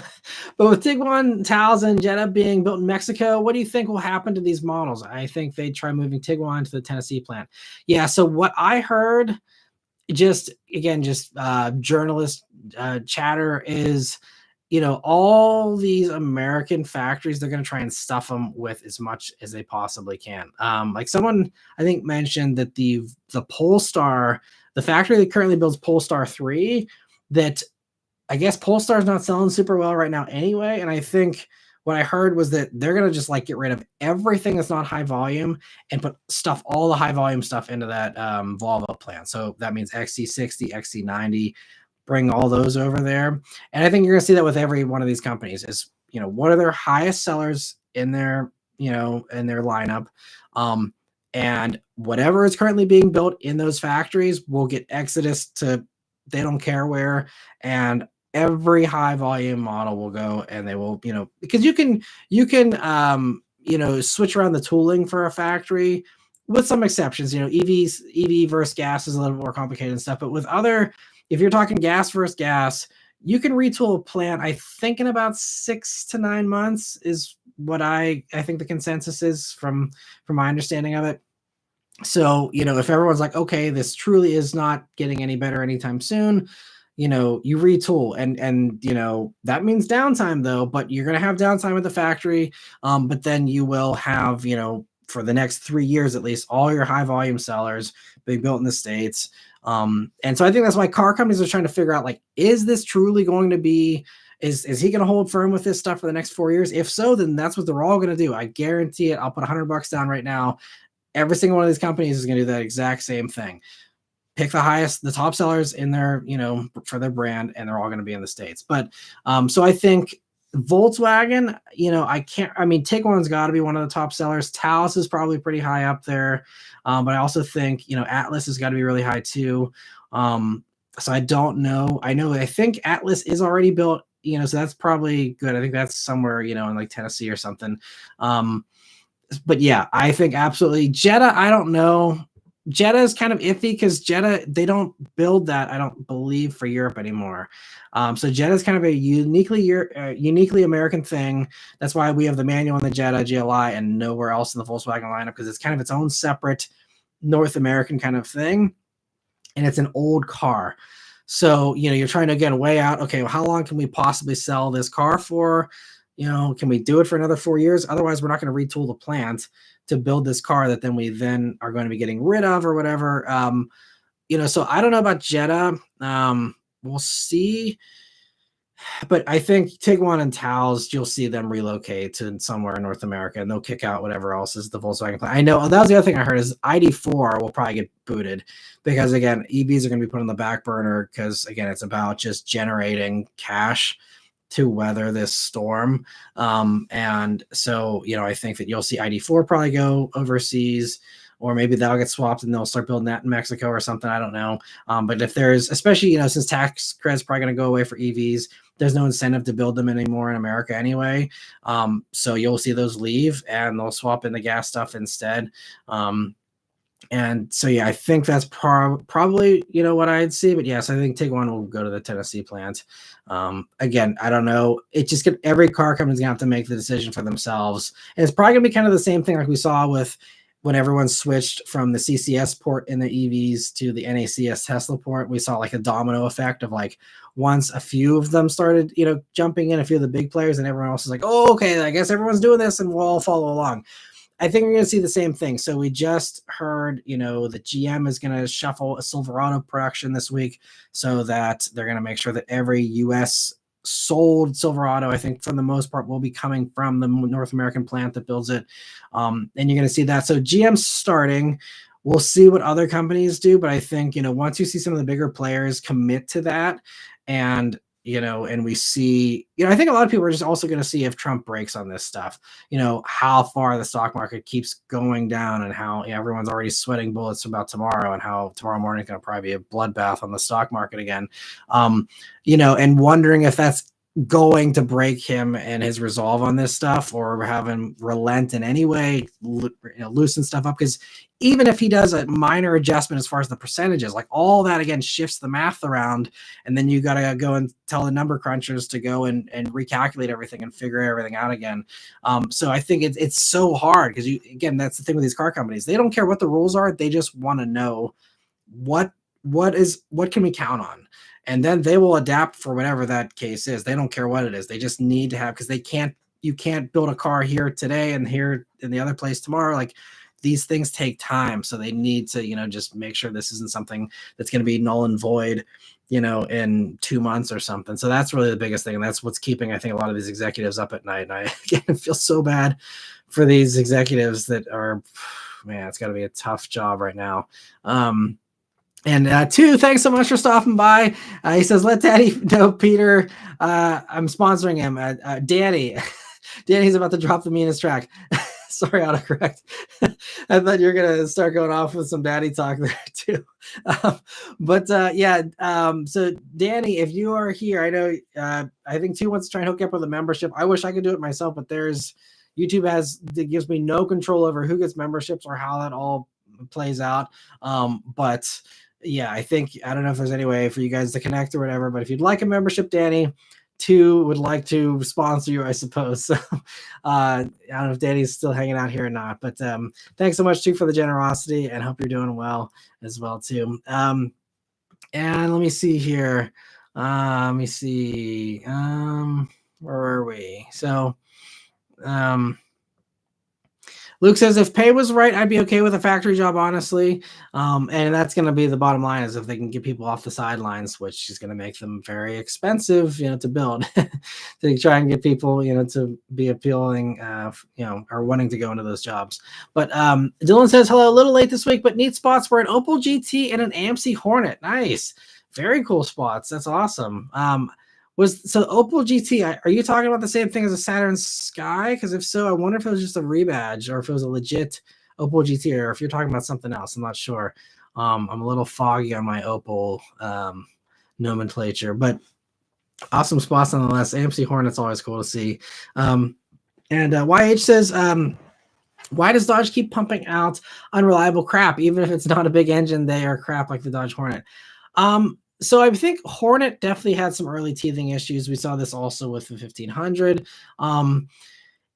But with Tiguan, Taos, and Jetta being built in Mexico, what do you think will happen to these models? I think they try moving Tiguan to the Tennessee plant. Yeah, so what I heard, just journalist chatter, is, all these American factories, they're going to try and stuff them with as much as they possibly can. Like someone, I think, mentioned that the Polestar, the factory that currently builds Polestar 3, that I guess Polestar's not selling super well right now anyway. And I think what I heard was that they're going to just like get rid of everything that's not high volume and put all the high volume stuff into that Volvo plant. So that means XC60, XC90, bring all those over there. And I think you're going to see that with every one of these companies is, what are their highest sellers in their, in their lineup. And whatever is currently being built in those factories will get exodus to, they don't care where, and every high volume model will go, and they will, because you can switch around the tooling for a factory with some exceptions. EV versus gas is a little more complicated and stuff, but with other, if you're talking gas versus gas, you can retool a plant, I think, in about 6 to 9 months is what I think the consensus is from my understanding of it. So, if everyone's like, okay, this truly is not getting any better anytime soon, you retool, and that means downtime though, but you're going to have downtime at the factory. But then you will have, for the next 3 years, at least, all your high volume sellers being built in the States. And so I think that's why car companies are trying to figure out, like, is this truly going to be, is he going to hold firm with this stuff for the next 4 years? If so, then that's what they're all going to do. I guarantee it. I'll put $100 down right now. Every single one of these companies is going to do that exact same thing. Pick the top sellers in their, for their brand, and they're all going to be in the States. But so I think Volkswagen, Tiguan's got to be one of the top sellers. Taos is probably pretty high up there. But I also think, Atlas has got to be really high too. So I don't know. I think Atlas is already built, so that's probably good. I think that's somewhere, in like Tennessee or something. But yeah, I think absolutely. Jetta, I don't know. Jetta is kind of iffy because Jetta, they don't build that, I don't believe, for Europe anymore. So Jetta is kind of a uniquely American thing. That's why we have the manual on the Jetta GLI and nowhere else in the Volkswagen lineup, because it's kind of its own separate North American kind of thing. And it's an old car. So, you're trying to, again, weigh out, okay, well, how long can we possibly sell this car for? Can we do it for another 4 years? Otherwise, we're not going to retool the plant to build this car that then we are going to be getting rid of or whatever. So I don't know about Jetta. We'll see. But I think Tiguan and Taos, you'll see them relocate to somewhere in North America, and they'll kick out whatever else is the Volkswagen plant. I know that was the other thing I heard is ID4 will probably get booted because, again, EVs are going to be put on the back burner because, again, it's about just generating cash to weather this storm. And so, I think that you'll see ID4 probably go overseas. or maybe that'll get swapped and they'll start building that in Mexico or something. I don't know. But if there's, especially, since tax credits probably going to go away for EVs, there's no incentive to build them anymore in America anyway. So you'll see those leave and they'll swap in the gas stuff instead. And so, yeah, I think that's probably, what I'd see. But yes, I think Tiguan will go to the Tennessee plant. Again, I don't know. It just every car company's gonna have to make the decision for themselves. And it's probably gonna be kind of the same thing like we saw with when everyone switched from the CCS port in the EVs to the NACS Tesla port. We saw like a domino effect of like once a few of them started, jumping in, a few of the big players, and everyone else is like, oh, okay, I guess everyone's doing this and we'll all follow along. I think we're going to see the same thing. So we just heard, that GM is going to shuffle a Silverado production this week so that they're going to make sure that every U.S. sold Silverado, I think for the most part, will be coming from the North American plant that builds it. And you're going to see that. So GM's starting. We'll see what other companies do. But I think, once you see some of the bigger players commit to that and and we see, I think a lot of people are just also going to see if Trump breaks on this stuff, how far the stock market keeps going down and how everyone's already sweating bullets about tomorrow and how tomorrow morning is going to probably be a bloodbath on the stock market again. And wondering if that's going to break him and his resolve on this stuff or have him relent in any way, loosen stuff up. Because even if he does a minor adjustment as far as the percentages, like all that again shifts the math around, and then you got to go and tell the number crunchers to go and recalculate everything and figure everything out again. So I think it's so hard because again, that's the thing with these car companies. They don't care what the rules are. They just want to know what can we count on. And then they will adapt for whatever that case is. They don't care what it is. They just need to have, because you can't build a car here today and here in the other place tomorrow. Like these things take time. So they need to, just make sure this isn't something that's going to be null and void, in 2 months or something. So that's really the biggest thing. And that's what's keeping, I think, a lot of these executives up at night. And I again, feel so bad for these executives that are, man, it's got to be a tough job right now. And two, thanks so much for stopping by. He says, let Daddy know, Peter, I'm sponsoring him. Danny. Danny's about to drop the meanest track. Sorry, autocorrect. I thought you were going to start going off with some daddy talk there too. So Danny, if you are here, I know, I think Two wants to try and hook up with a membership. I wish I could do it myself, but YouTube gives me no control over who gets memberships or how that all plays out. But yeah, I don't know if there's any way for you guys to connect or whatever, but if you'd like a membership, Danny, Two would like to sponsor you, I suppose. So I don't know if Danny's still hanging out here or not, but thanks so much, Two, for the generosity, and hope you're doing well as well, too. And let me see here. Where were we? So Luke says, if pay was right, I'd be okay with a factory job, honestly. And that's going to be the bottom line, is if they can get people off the sidelines, which is going to make them very expensive, to build, to try and get people, to be appealing, or wanting to go into those jobs. But Dylan says, hello, a little late this week, but neat spots were an Opel GT and an AMC Hornet. Nice. Very cool spots. That's awesome. So Opel GT, are you talking about the same thing as a Saturn Sky? Because if so, I wonder if it was just a rebadge or if it was a legit Opel GT, or if you're talking about something else. I'm not sure. I'm a little foggy on my Opel nomenclature, but awesome spots nonetheless. AMC Hornet's always cool to see. And YH says, why does Dodge keep pumping out unreliable crap? Even if it's not a big engine, they are crap like the Dodge Hornet. So I think Hornet definitely had some early teething issues. We saw this also with the 1500.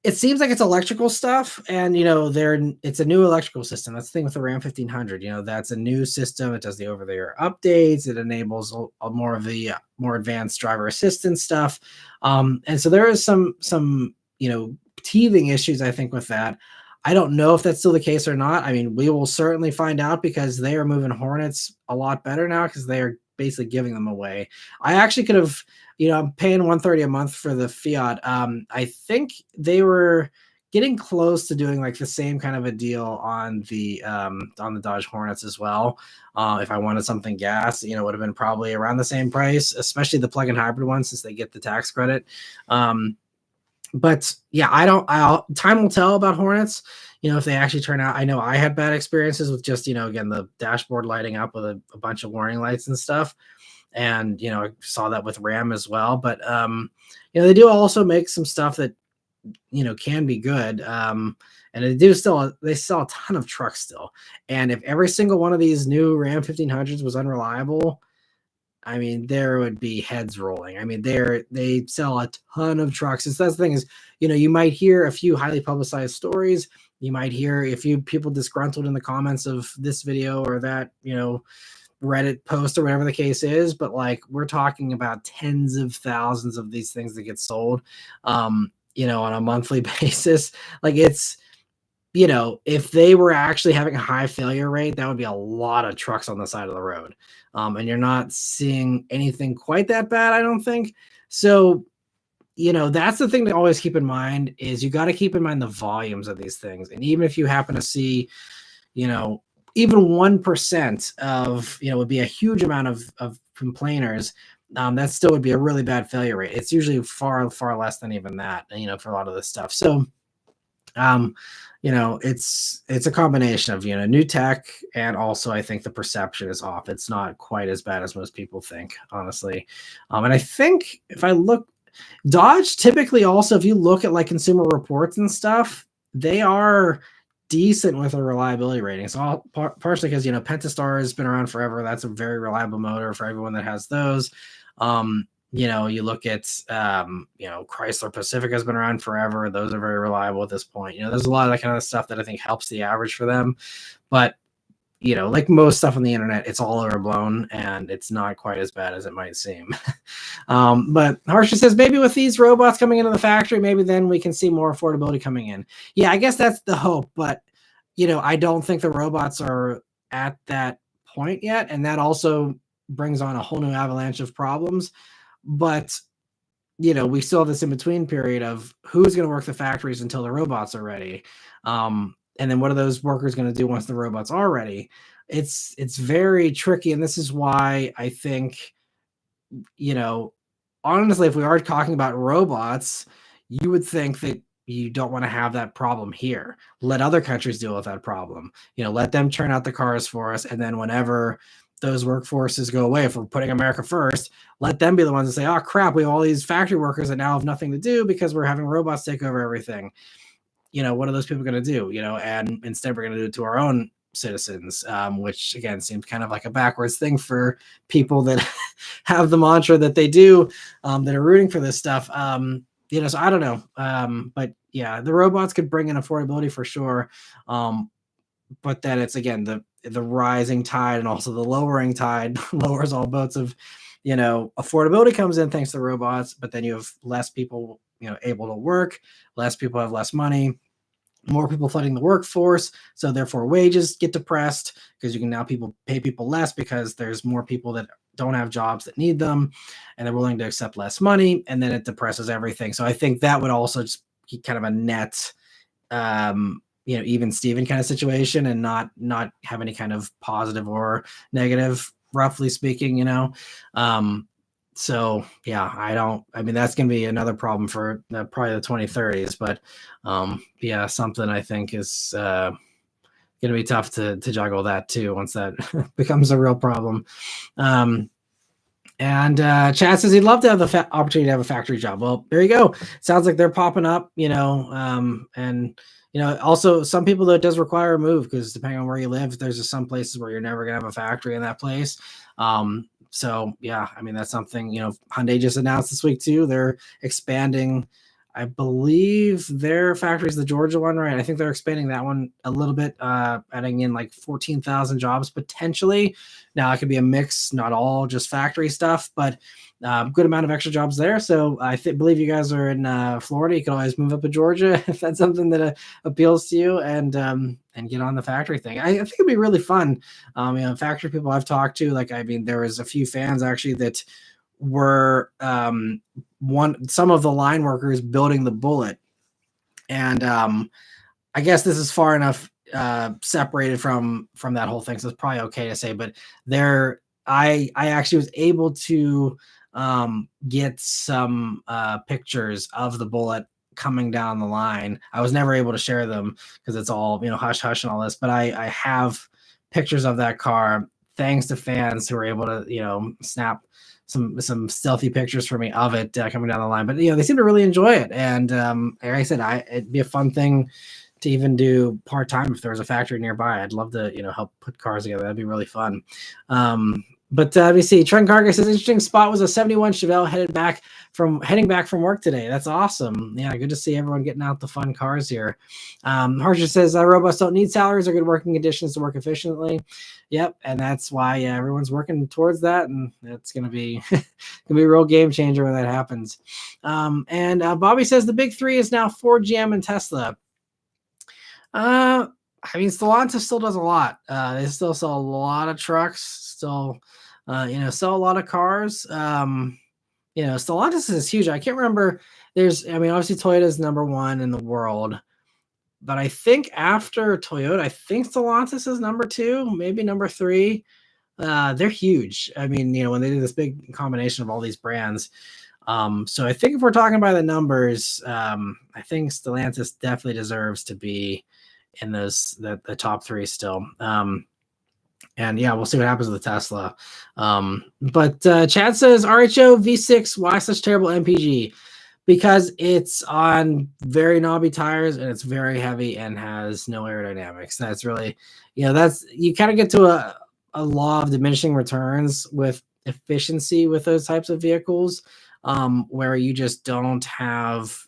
It seems like it's electrical stuff, and it's a new electrical system. That's the thing with the Ram 1500. That's a new system. It does the over-the-air updates. It enables more of the more advanced driver assistance stuff, and so there is some teething issues, I think, with that. I don't know if that's still the case or not. I mean, we will certainly find out, because they are moving Hornets a lot better now, because they are basically giving them away. I actually could have, I'm paying $130 a month for the Fiat. I think they were getting close to doing like the same kind of a deal on the Dodge Hornets as well. If I wanted something gas, it would have been probably around the same price, especially the plug-in hybrid one, since they get the tax credit. But yeah, time will tell about Hornets. if they actually turn out. I know I had bad experiences with just, again, the dashboard lighting up with a bunch of warning lights and stuff. And, I saw that with RAM as well. But, they do also make some stuff that, can be good. And they sell a ton of trucks still. And if every single one of these new Ram 1500s was unreliable, I mean, there would be heads rolling. I mean, they sell a ton of trucks. That's the thing is, you might hear a few highly publicized stories. You might hear a few people disgruntled in the comments of this video or that, Reddit post or whatever the case is. But like, we're talking about tens of thousands of these things that get sold, on a monthly basis. Like it's, if they were actually having a high failure rate, that would be a lot of trucks on the side of the road. And you're not seeing anything quite that bad, I don't think. So, that's the thing to always keep in mind is you got to keep in mind the volumes of these things. And even if you happen to see, even 1% of, would be a huge amount of complainers. That still would be a really bad failure rate. It's usually far, far less than even that, for a lot of this stuff. So, it's a combination of, new tech, and also I think the perception is off. It's not quite as bad as most people think, honestly. And I think if I look, Dodge typically also, if you look at like Consumer Reports and stuff, they are decent with a reliability rating. So partially because, Pentastar has been around forever. That's a very reliable motor for everyone that has those. You look at, Chrysler Pacific has been around forever. Those are very reliable at this point. There's a lot of that kind of stuff that I think helps the average for them. But, like most stuff on the internet, it's all overblown and it's not quite as bad as it might seem. But Harsha says, maybe with these robots coming into the factory, maybe then we can see more affordability coming in. Yeah, I guess that's the hope. But, I don't think the robots are at that point yet. And that also brings on a whole new avalanche of problems. But, we still have this in-between period of who's going to work the factories until the robots are ready. And then what are those workers going to do once the robots are ready? It's very tricky. And this is why I think, honestly, if we are talking about robots, you would think that you don't want to have that problem here. Let other countries deal with that problem. Let them turn out the cars for us. And then whenever those workforces go away, if we're putting America first, let them be the ones that say, oh crap, we have all these factory workers that now have nothing to do because we're having robots take over everything. What are those people going to do? And instead we're going to do it to our own citizens, which again seems kind of like a backwards thing for people that have the mantra that they do, that are rooting for this stuff. So I don't know. But yeah, the robots could bring in affordability for sure. But then it's again the rising tide and also the lowering tide lowers all boats of, affordability comes in thanks to robots, but then you have less people, able to work, less people have less money, more people flooding the workforce. So therefore wages get depressed because you can now pay people less because there's more people that don't have jobs that need them and they're willing to accept less money. And then it depresses everything. So I think that would also just be kind of a net, even Steven kind of situation and not have any kind of positive or negative, roughly speaking, so yeah, I mean, that's going to be another problem for probably the 2030s, but yeah, something I think is going to be tough to juggle that too, once that becomes a real problem. And Chad says he'd love to have the opportunity to have a factory job. Well, there you go. Sounds like they're popping up, and also some people, though, it does require a move because depending on where you live, there's just some places where you're never going to have a factory in that place. So yeah, I mean, that's something, Hyundai just announced this week too. They're expanding, I believe their factory is the Georgia one, right? I think they're expanding that one a little bit, adding in like 14,000 jobs potentially. Now it could be a mix, not all just factory stuff, but good amount of extra jobs there. So I believe you guys are in Florida. You can always move up to Georgia if that's something that appeals to you, and get on the factory thing. I think it'd be really fun. Factory people I've talked to, there was a few fans actually that were some of the line workers building the Bullet, and I guess this is far enough separated from that whole thing, so it's probably okay to say, but I actually was able to get some pictures of the Bullet coming down the line. I was never able to share them because it's all, hush hush and all this, but I have pictures of that car thanks to fans who were able to, snap some stealthy pictures for me of it coming down the line. But they seem to really enjoy it, and like I said, it'd be a fun thing to even do part-time if there was a factory nearby. I'd love to help put cars together. That'd be really fun. But let me see. Trent Carger says interesting spot was a 71 Chevelle heading back from work today. That's awesome. Yeah, good to see everyone getting out the fun cars here. Harsher says robots don't need salaries or good working conditions to work efficiently. Yep, and that's why everyone's working towards that, and it's gonna be a real game changer when that happens. And Bobby says the big three is now Ford, GM, and Tesla. I mean, Stellantis still does a lot. They still sell a lot of trucks, still, sell a lot of cars. Stellantis is huge. I can't remember. Obviously Toyota's number one in the world, but I think after Toyota, I think Stellantis is number two, maybe number three. They're huge. I mean, when they do this big combination of all these brands. So I think if we're talking by the numbers, I think Stellantis definitely deserves to be in the top three still. And yeah, we'll see what happens with the Tesla. But Chad says RHO V6, why such terrible MPG? Because it's on very knobby tires and it's very heavy and has no aerodynamics. That's really, that's, you kind of get to a law of diminishing returns with efficiency with those types of vehicles, where you just don't have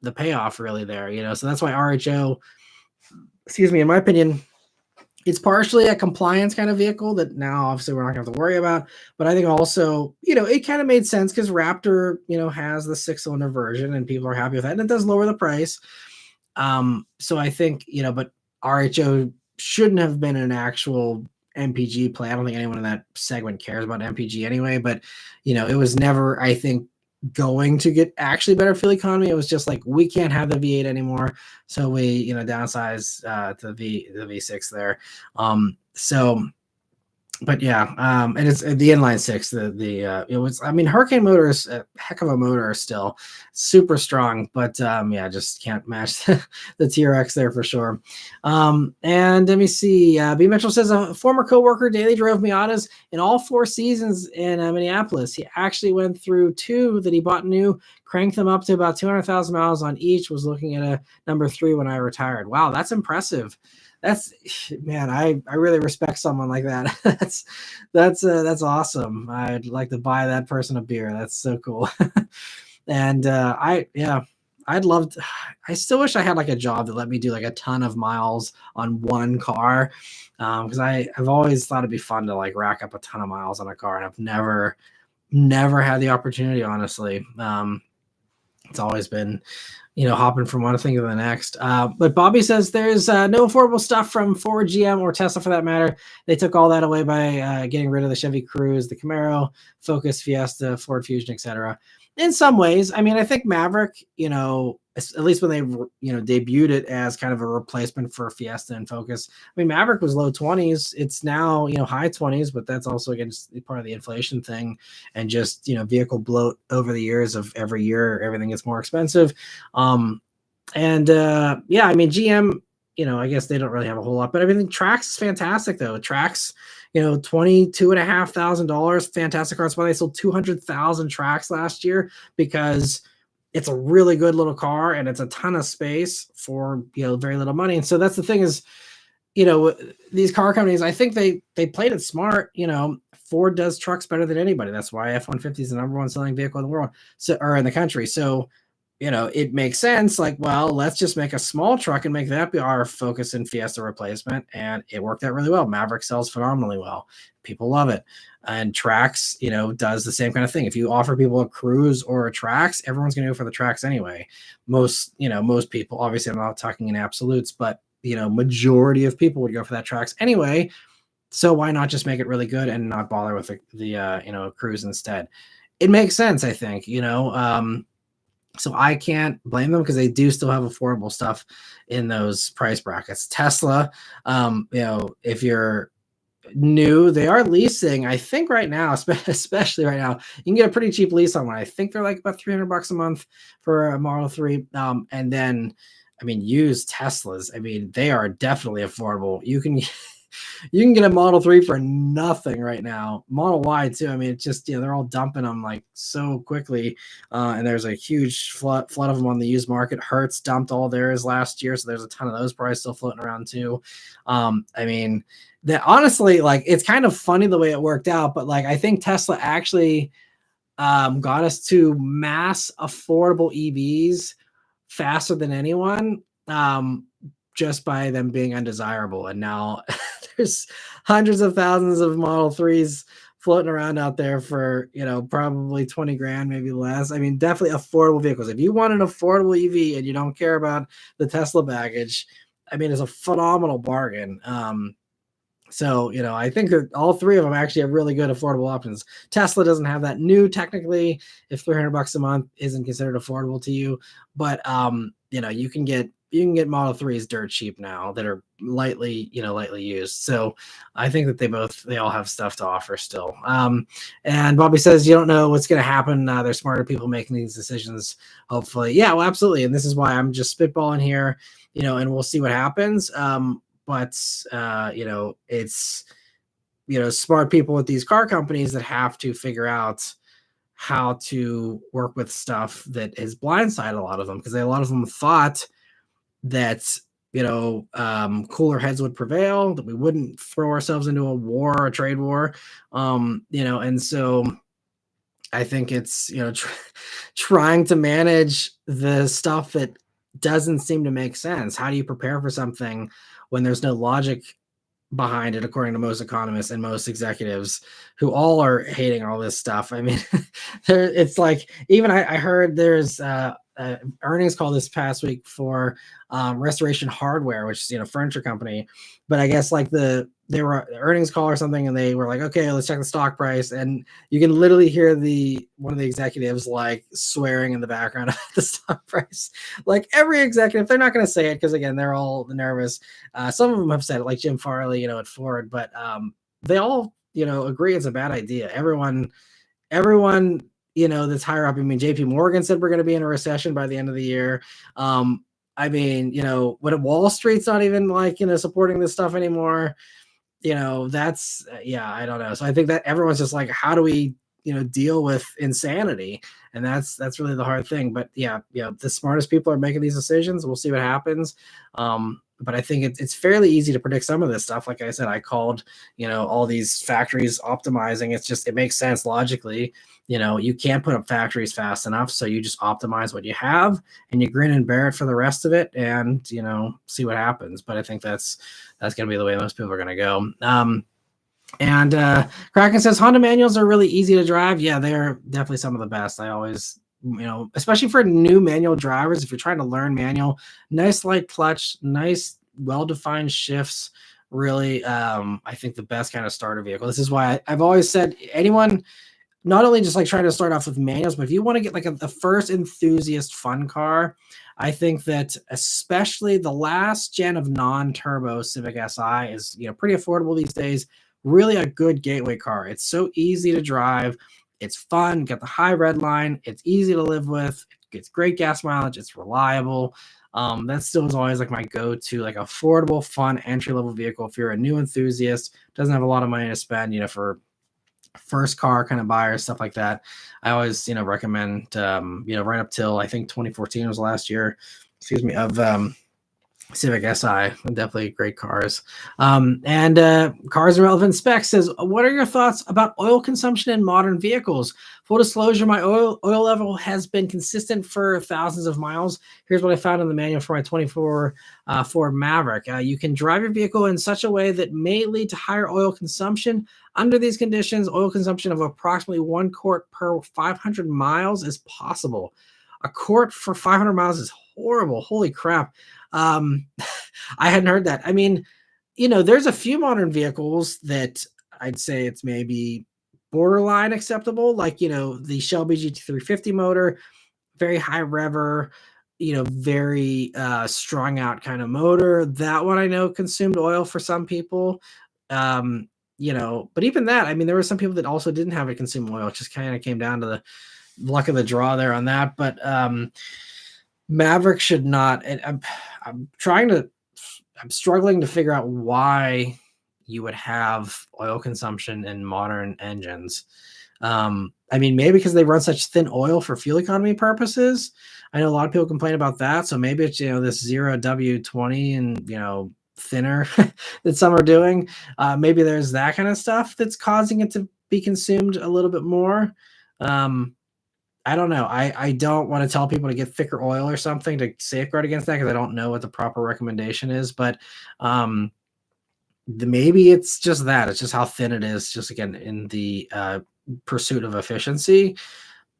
the payoff really there, so that's why RHO, in my opinion, it's partially a compliance kind of vehicle that now obviously we're not going to have to worry about. But I think also, it kind of made sense because Raptor, has the 6-cylinder version and people are happy with that. And it does lower the price. So I think, but RHO shouldn't have been an actual MPG play. I don't think anyone in that segment cares about MPG anyway. But, it was never, I think, going to get actually better fuel economy. It was just like, we can't have the V8 anymore, so we downsize to the V6 there. But yeah, and it's the inline six. Hurricane motor is a heck of a motor still, super strong. But just can't match the TRX there for sure. And let me see. B Mitchell says a former coworker daily drove Miatas in all 4 seasons in Minneapolis. He actually went through 2 that he bought new, cranked them up to about 200,000 miles on each. Was looking at a number 3 when I retired. Wow, that's impressive. I really respect someone like that. That's awesome. I'd like to buy that person a beer. That's so cool. And I still wish I had like a job that let me do like a ton of miles on one car. Because I've always thought it'd be fun to like rack up a ton of miles on a car, and I've never had the opportunity, honestly. It's always been, hopping from one thing to the next. But Bobby says there's no affordable stuff from Ford, GM, or Tesla for that matter. They took all that away by getting rid of the Chevy Cruze, the Camaro, Focus, Fiesta, Ford Fusion, etc. In some ways, I think Maverick, at least when they, debuted it as kind of a replacement for Fiesta and Focus. Maverick was low 20s. It's now, high 20s, but that's also against part of the inflation thing and just, vehicle bloat over the years of every year, everything gets more expensive. GM, I guess they don't really have a whole lot, but I think Trax is fantastic though. Trax, $22,500, fantastic car. That's why they sold 200,000 Trax last year, because it's a really good little car and it's a ton of space for, very little money. And so that's the thing is, these car companies, I think they played it smart. Ford does trucks better than anybody. That's why F-150 is the number 1 selling vehicle in the world, or in the country. So, it makes sense. Like, well, let's just make a small truck and make that be our Focus and Fiesta replacement. And it worked out really well. Maverick sells phenomenally well. People love it. And Trax, does the same kind of thing. If you offer people a Cruze or a Trax, everyone's going to go for the Trax anyway. Most people, obviously I'm not talking in absolutes, but, majority of people would go for that Trax anyway. So why not just make it really good and not bother with the Cruze instead? It makes sense, I think, so I can't blame them because they do still have affordable stuff in those price brackets. Tesla, if you're new. They are leasing, I think right now, especially right now, you can get a pretty cheap lease on one. I think they're like about $300 a month for a Model 3. And then, I mean, used Teslas, I mean, they are definitely affordable. You can get a Model 3 for nothing right now. Model Y too. I mean, it's just, they're all dumping them like so quickly. And there's a huge flood of them on the used market. Hertz dumped all theirs last year, so there's a ton of those probably still floating around too. I mean, that honestly, like, it's kind of funny the way it worked out, but like, I think Tesla actually got us to mass affordable EVs faster than anyone, just by them being undesirable. And now there's hundreds of thousands of Model 3s floating around out there for, probably 20 grand, maybe less. I mean, definitely affordable vehicles. If you want an affordable EV and you don't care about the Tesla baggage, I mean, it's a phenomenal bargain. So, I think that all three of them actually have really good affordable options. Tesla doesn't have that new technically, if $300 a month isn't considered affordable to you, but you can get Model 3s dirt cheap now that are lightly used. So I think that they all have stuff to offer still. And Bobby says you don't know what's going to happen. There's smarter people making these decisions, hopefully. Yeah, well, absolutely. And this is why I'm just spitballing here, and we'll see what happens. But it's smart people with these car companies that have to figure out how to work with stuff that has blindsided a lot of them, because a lot of them thought that cooler heads would prevail, that we wouldn't throw ourselves into a trade war, and so I think it's trying to manage the stuff that doesn't seem to make sense. How do you prepare for something when there's no logic behind it, according to most economists and most executives, who all are hating all this stuff? I mean, it's like, even I heard there's earnings call this past week for Restoration Hardware, which is furniture company, but I guess like they were earnings call or something, and they were like, okay, let's check the stock price, and you can literally hear one of the executives like swearing in the background of the stock price. Like, every executive, they're not going to say it because, again, they're all nervous. Some of them have said it, like Jim Farley, at Ford, but they all agree it's a bad idea. Everyone that's higher up. I mean, JP Morgan said we're going to be in a recession by the end of the year. I mean, when Wall Street's not even like, supporting this stuff anymore, that's, I don't know. So I think that everyone's just like, how do we, deal with insanity? And that's really the hard thing. But the smartest people are making these decisions. We'll see what happens. But I think it's fairly easy to predict some of this stuff. Like I said, I called, all these factories optimizing. It makes sense logically. You can't put up factories fast enough. So you just optimize what you have and you grin and bear it for the rest of it, and, see what happens. But I think that's going to be the way most people are going to go. And Kraken says Honda manuals are really easy to drive. Yeah, they're definitely some of the best. I always, especially for new manual drivers, if you're trying to learn manual, nice light clutch, nice well-defined shifts. Really, I think the best kind of starter vehicle. This is why I've always said anyone, not only just like trying to start off with manuals, but if you want to get like the first enthusiast fun car, I think that especially the last gen of non-turbo Civic Si is pretty affordable these days. Really a good gateway car. It's so easy to drive. It's fun. Got the high red line. It's easy to live with. It gets great gas mileage. It's reliable. That still is always like my go-to, like affordable, fun entry-level vehicle. If you're a new enthusiast, doesn't have a lot of money to spend, for first car kind of buyers, stuff like that, I always, recommend, right up till I think 2014 was the last year, of Civic Si. Definitely great cars. And Cars and Relevant Specs says, what are your thoughts about oil consumption in modern vehicles? Full disclosure, my oil level has been consistent for thousands of miles. Here's what I found in the manual for my 24 Ford Maverick. You can drive your vehicle in such a way that may lead to higher oil consumption. Under these conditions, oil consumption of approximately 1 quart per 500 miles is possible. A quart for 500 miles is horrible. Holy crap. I hadn't heard that. I mean, there's a few modern vehicles that I'd say it's maybe borderline acceptable, like, the Shelby GT350 motor, very high rever, very strung out kind of motor. That one I know consumed oil for some people. but even that, I mean, there were some people that also didn't have it consume oil. It just kind of came down to the luck of the draw there on that. But Maverick should not. And I'm trying to, I'm struggling to figure out why you would have oil consumption in modern engines. I mean, maybe because they run such thin oil for fuel economy purposes. I know a lot of people complain about that. So maybe it's, this zero W20 and, thinner that some are doing. Maybe there's that kind of stuff that's causing it to be consumed a little bit more. I don't know. I don't want to tell people to get thicker oil or something to safeguard against that because I don't know what the proper recommendation is. But maybe it's just that. It's just how thin it is, just again, in the pursuit of efficiency.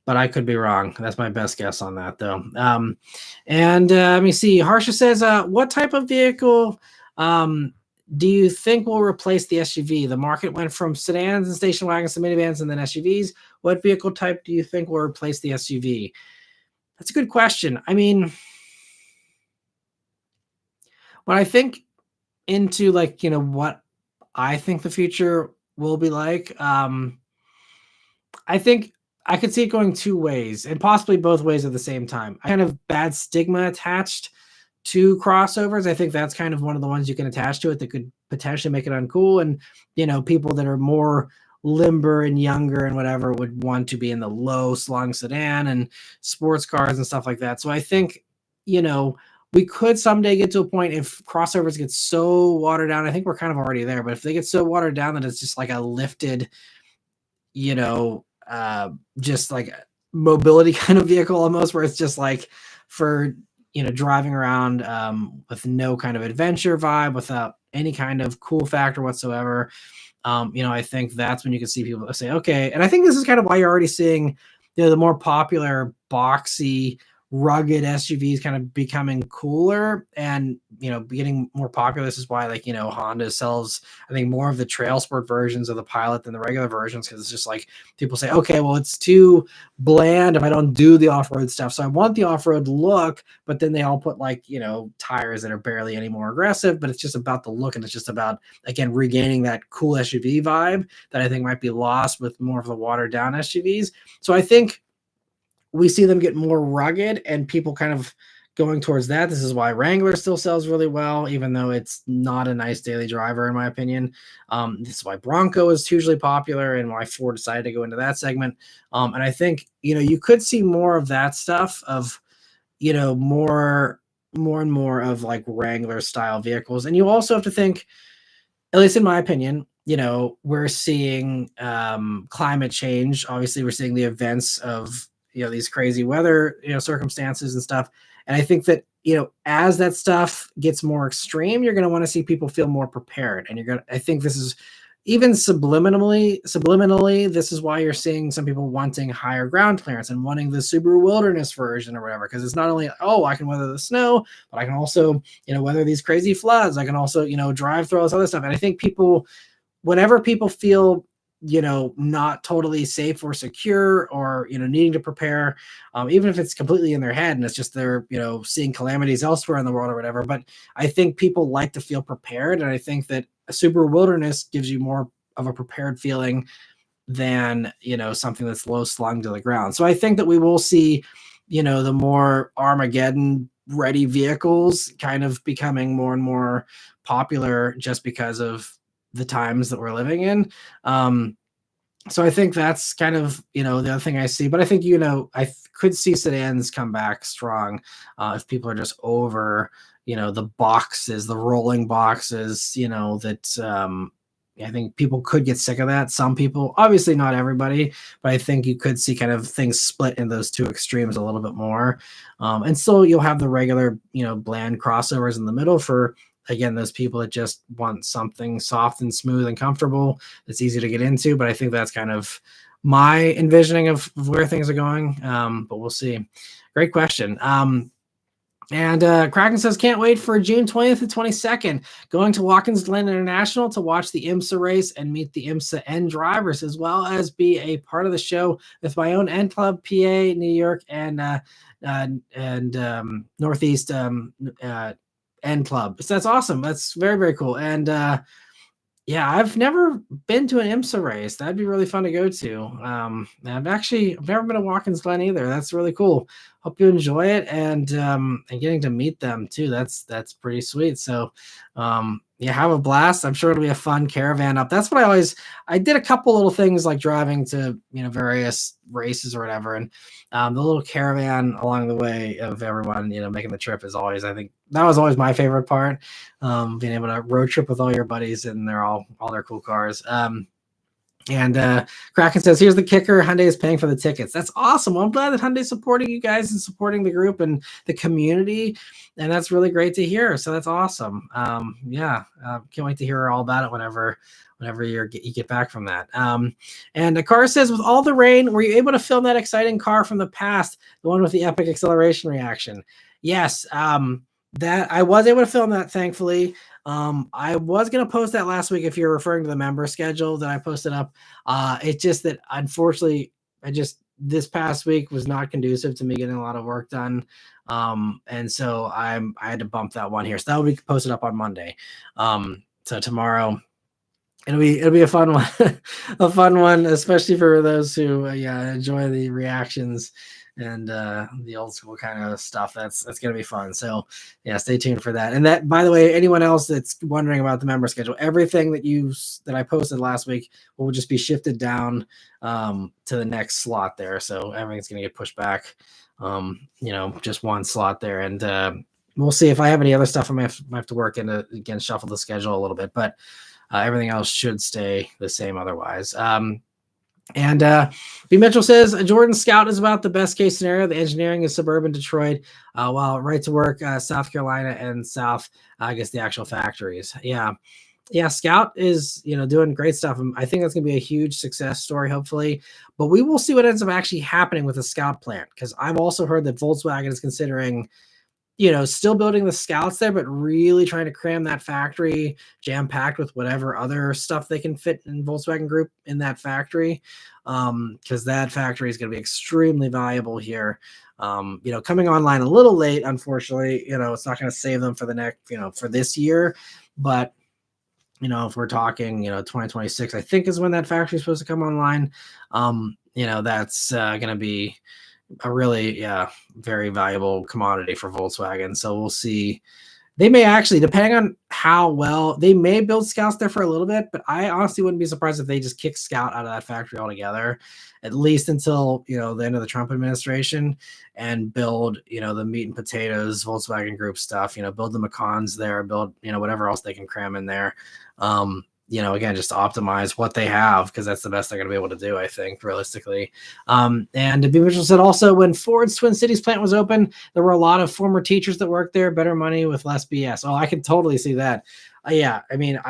But I could be wrong. That's my best guess on that, though. And let me see. Harsha says, what type of vehicle do you think will replace the SUV? The market went from sedans and station wagons to minivans and then SUVs. What vehicle type do you think will replace the SUV? That's a good question. I mean, when I think into what I think the future will be like, I think I could see it going two ways and possibly both ways at the same time. I kind of bad stigma attached to crossovers. I think that's kind of one of the ones you can attach to it that could potentially make it uncool. And, people that are more limber and younger and whatever would want to be in the low slung sedan and sports cars and stuff like that. So I think, we could someday get to a point if crossovers get so watered down. I think we're kind of already there, but if they get so watered down that it's just like a lifted, just like a mobility kind of vehicle almost, where it's just like for, driving around with no kind of adventure vibe, without any kind of cool factor whatsoever. I think that's when you can see people say, okay. And I think this is kind of why you're already seeing, the more popular boxy rugged SUVs kind of becoming cooler and, getting more popular. This is why Honda sells, I think, more of the trail sport versions of the Pilot than the regular versions. Cause it's just like people say, okay, well, it's too bland if I don't do the off-road stuff. So I want the off-road look, but then they all put tires that are barely any more aggressive, but it's just about the look. And it's just about, again, regaining that cool SUV vibe that I think might be lost with more of the watered down SUVs. So I think we see them get more rugged and people kind of going towards that. This is why Wrangler still sells really well, even though it's not a nice daily driver, in my opinion. This is why Bronco is hugely popular and why Ford decided to go into that segment. And I think, you could see more of that stuff of, more and more of like Wrangler style vehicles. And you also have to think, at least in my opinion, we're seeing climate change. Obviously, we're seeing the events of, these crazy weather, circumstances and stuff. And I think that, as that stuff gets more extreme, you're going to want to see people feel more prepared. And I think this is even subliminally, this is why you're seeing some people wanting higher ground clearance and wanting the Subaru Wilderness version or whatever. Cause it's not only, oh, I can weather the snow, but I can also, weather these crazy floods. I can also, drive through all this other stuff. And I think whenever people feel, not totally safe or secure or, needing to prepare, even if it's completely in their head and it's just they're, seeing calamities elsewhere in the world or whatever. But I think people like to feel prepared. And I think that a Subaru Wilderness gives you more of a prepared feeling than, something that's low slung to the ground. So I think that we will see, the more Armageddon ready vehicles kind of becoming more and more popular just because of the times that we're living in. So I think that's kind of, the other thing I see, but I think, could see sedans come back strong if people are just over, the boxes, the rolling boxes, that I think people could get sick of that. Some people, obviously not everybody, but I think you could see kind of things split in those two extremes a little bit more. And still you'll have the regular, bland crossovers in the middle for, again, those people that just want something soft and smooth and comfortable that's easy to get into. But I think that's kind of my envisioning of where things are going. But we'll see. Great question. And Kraken says, can't wait for June 20th and 22nd. Going to Watkins Glen International to watch the IMSA race and meet the IMSA N drivers, as well as be a part of the show with my own N Club, PA, New York, and Northeast N Club. So that's awesome. That's very, very cool. And Yeah, I've never been to an IMSA race. That'd be really fun to go to. I've never been to Watkins Glen either. That's really cool. Hope you enjoy it, and getting to meet them too. That's pretty sweet. So, yeah, have a blast. I'm sure it'll be a fun caravan up. That's what I did a couple little things like driving to various races or whatever, and the little caravan along the way of everyone making the trip is always, I think that was always my favorite part, being able to road trip with all your buddies and they're all their cool cars. And Kraken says, "Here's the kicker: Hyundai is paying for the tickets." That's awesome. Well, I'm glad that Hyundai's supporting you guys and supporting the group and the community, and that's really great to hear. So that's awesome. Yeah, can't wait to hear all about it whenever you get back from that. And the car says, "With all the rain, were you able to film that exciting car from the past, the one with the epic acceleration reaction?" Yes, that I was able to film that, thankfully. I was gonna post that last week if you're referring to the member schedule that I posted up. It's just that unfortunately, this past week was not conducive to me getting a lot of work done. And so I had to bump that one here. So that will be posted up on Monday. So tomorrow it'll be a fun one, a fun one, especially for those who yeah, enjoy the reactions and the old school kind of stuff. That's gonna be fun. So yeah, stay tuned for that. And that, by the way, anyone else that's wondering about the member schedule, everything that I posted last week will just be shifted down to the next slot there. So everything's gonna get pushed back. Just one slot there, and we'll see if I have any other stuff. I might have to work into again, shuffle the schedule a little bit, but everything else should stay the same otherwise. And B. Mitchell says Jordan Scout is about the best case scenario. The engineering is suburban Detroit, while right to work South Carolina and South, I guess the actual factories. Yeah, Scout is doing great stuff. I think that's going to be a huge success story, hopefully. But we will see what ends up actually happening with the Scout plant, because I've also heard that Volkswagen is considering still building the Scouts there, but really trying to cram that factory jam packed with whatever other stuff they can fit in Volkswagen Group in that factory. Because that factory is going to be extremely valuable here. Coming online a little late, unfortunately, it's not going to save them for the next, for this year. But, if we're talking, 2026, I think is when that factory is supposed to come online. That's going to be a really, very valuable commodity for Volkswagen. So we'll see. They may actually, depending on how well, they may build Scouts there for a little bit, but I honestly wouldn't be surprised if they just kick Scout out of that factory altogether, at least until, the end of the Trump administration, and build, the meat and potatoes Volkswagen Group stuff, build the Macans there, build, whatever else they can cram in there. Again, just to optimize what they have, because that's the best they're going to be able to do, I think, realistically. And B. Mitchell said also, when Ford's Twin Cities plant was open, there were a lot of former teachers that worked there, better money with less BS. Oh, I can totally see that. Yeah, I mean,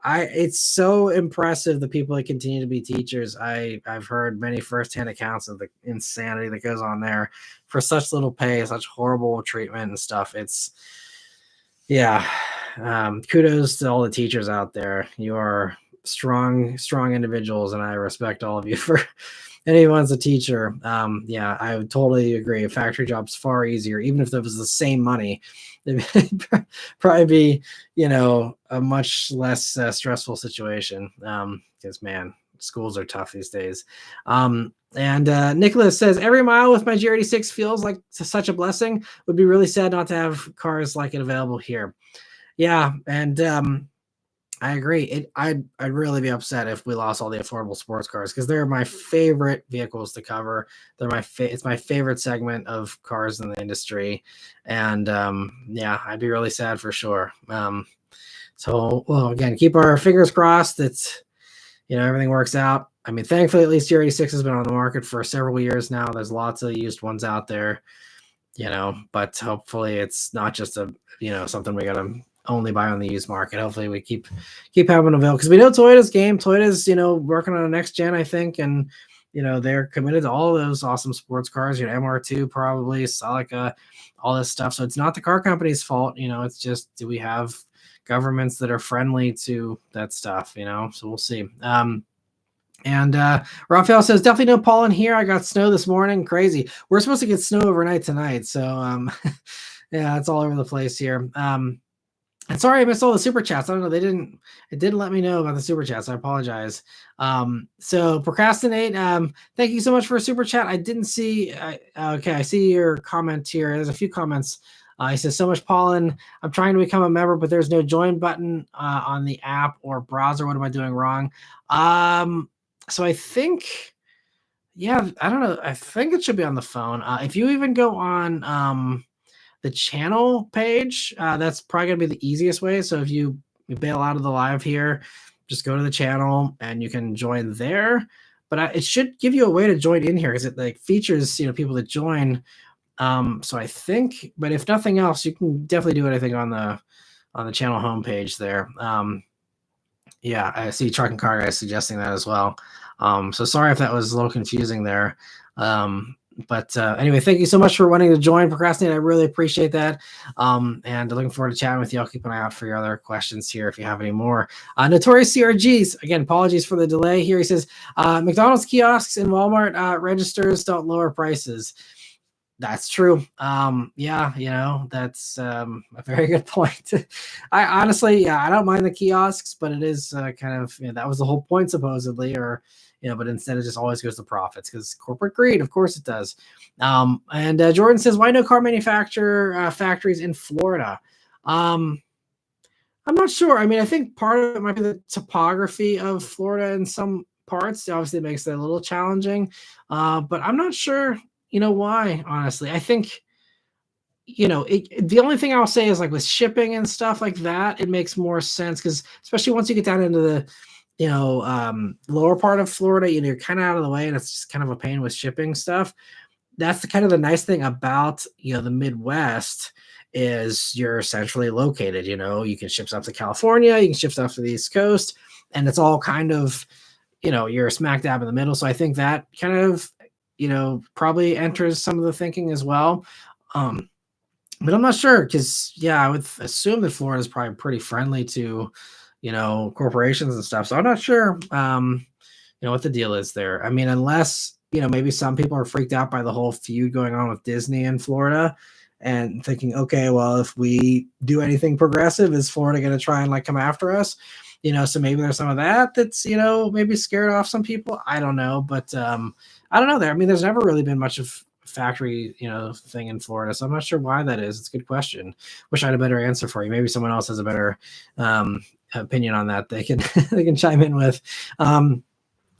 it's so impressive, the people that continue to be teachers. I've heard many firsthand accounts of the insanity that goes on there for such little pay, such horrible treatment and stuff. Yeah. Kudos to all the teachers out there. You are strong individuals, and I respect all of you for anyone's a teacher. Yeah, I would totally agree. A factory job's far easier, even if it was the same money. It'd probably be, a much less stressful situation. Because man, schools are tough these days. And Nicholas says, every mile with my G86 feels like such a blessing. Would be really sad not to have cars like it available here. Yeah, and I agree. I'd really be upset if we lost all the affordable sports cars, because they're my favorite vehicles to cover. They're it's my favorite segment of cars in the industry, and yeah, I'd be really sad for sure. So, well, again, keep our fingers crossed that everything works out. I mean, thankfully, at least G86 has been on the market for several years now. There's lots of used ones out there, but hopefully it's not just something we gotta only buy on the used market. Hopefully we keep having available, because we know Toyota's game. Toyota's working on a next gen, I think, and they're committed to all those awesome sports cars. MR2 probably, Celica, all this stuff. So it's not the car company's fault. It's just, do we have governments that are friendly to that stuff? So we'll see. And Raphael says, definitely no pollen here. I got snow this morning. Crazy. We're supposed to get snow overnight tonight. So yeah, it's all over the place here. And sorry I missed all the super chats. I don't know. It didn't let me know about the super chats. I apologize. So procrastinate. Thank you so much for a super chat. I didn't see, okay, I see your comment here. There's a few comments. He says, so much pollen. I'm trying to become a member, but there's no join button on the app or browser. What am I doing wrong? So I think, yeah, I don't know. I think it should be on the phone. If you even go on, the channel page, that's probably gonna be the easiest way. So if you bail out of the live here, just go to the channel and you can join there. But it should give you a way to join in here because it like features people that join. So I think, but if nothing else, you can definitely do it. I think on the channel homepage there. Yeah, I see Truck and Car Guy suggesting that as well. So sorry if that was a little confusing there. But anyway, thank you so much for wanting to join Procrastinate. I really appreciate that. And looking forward to chatting with you. I'll keep an eye out for your other questions here if you have any more. Notorious CRGs, again, apologies for the delay here. He says, McDonald's kiosks and Walmart registers don't lower prices. That's true. Yeah, that's a very good point. I honestly, yeah, I don't mind the kiosks, but it is kind of, that was the whole point supposedly, or, but instead it just always goes to profits because corporate greed, of course it does. And Jordan says, why no car manufacturer factories in Florida? I'm not sure. I mean, I think part of it might be the topography of Florida in some parts. Obviously, it makes it a little challenging, but I'm not sure why, honestly. I think, the only thing I'll say is like with shipping and stuff like that, it makes more sense because especially once you get down into the, lower part of Florida, you're kind of out of the way and it's just kind of a pain with shipping stuff. That's the kind of the nice thing about, the Midwest is you're centrally located, you can ship stuff to California, you can ship stuff to the East Coast, and it's all kind of, you're smack dab in the middle. So I think that kind of, probably enters some of the thinking as well. But I'm not sure because, yeah, I would assume that Florida is probably pretty friendly to, corporations and stuff. So I'm not sure, what the deal is there. I mean, unless, maybe some people are freaked out by the whole feud going on with Disney in Florida and thinking, okay, well, if we do anything progressive, is Florida going to try and like come after us? So maybe there's some of that that's, maybe scared off some people. I don't know. But I don't know there. I mean, there's never really been much of factory, thing in Florida. So I'm not sure why that is. It's a good question. Wish I had a better answer for you. Maybe someone else has a better opinion on that. They can they can chime in with.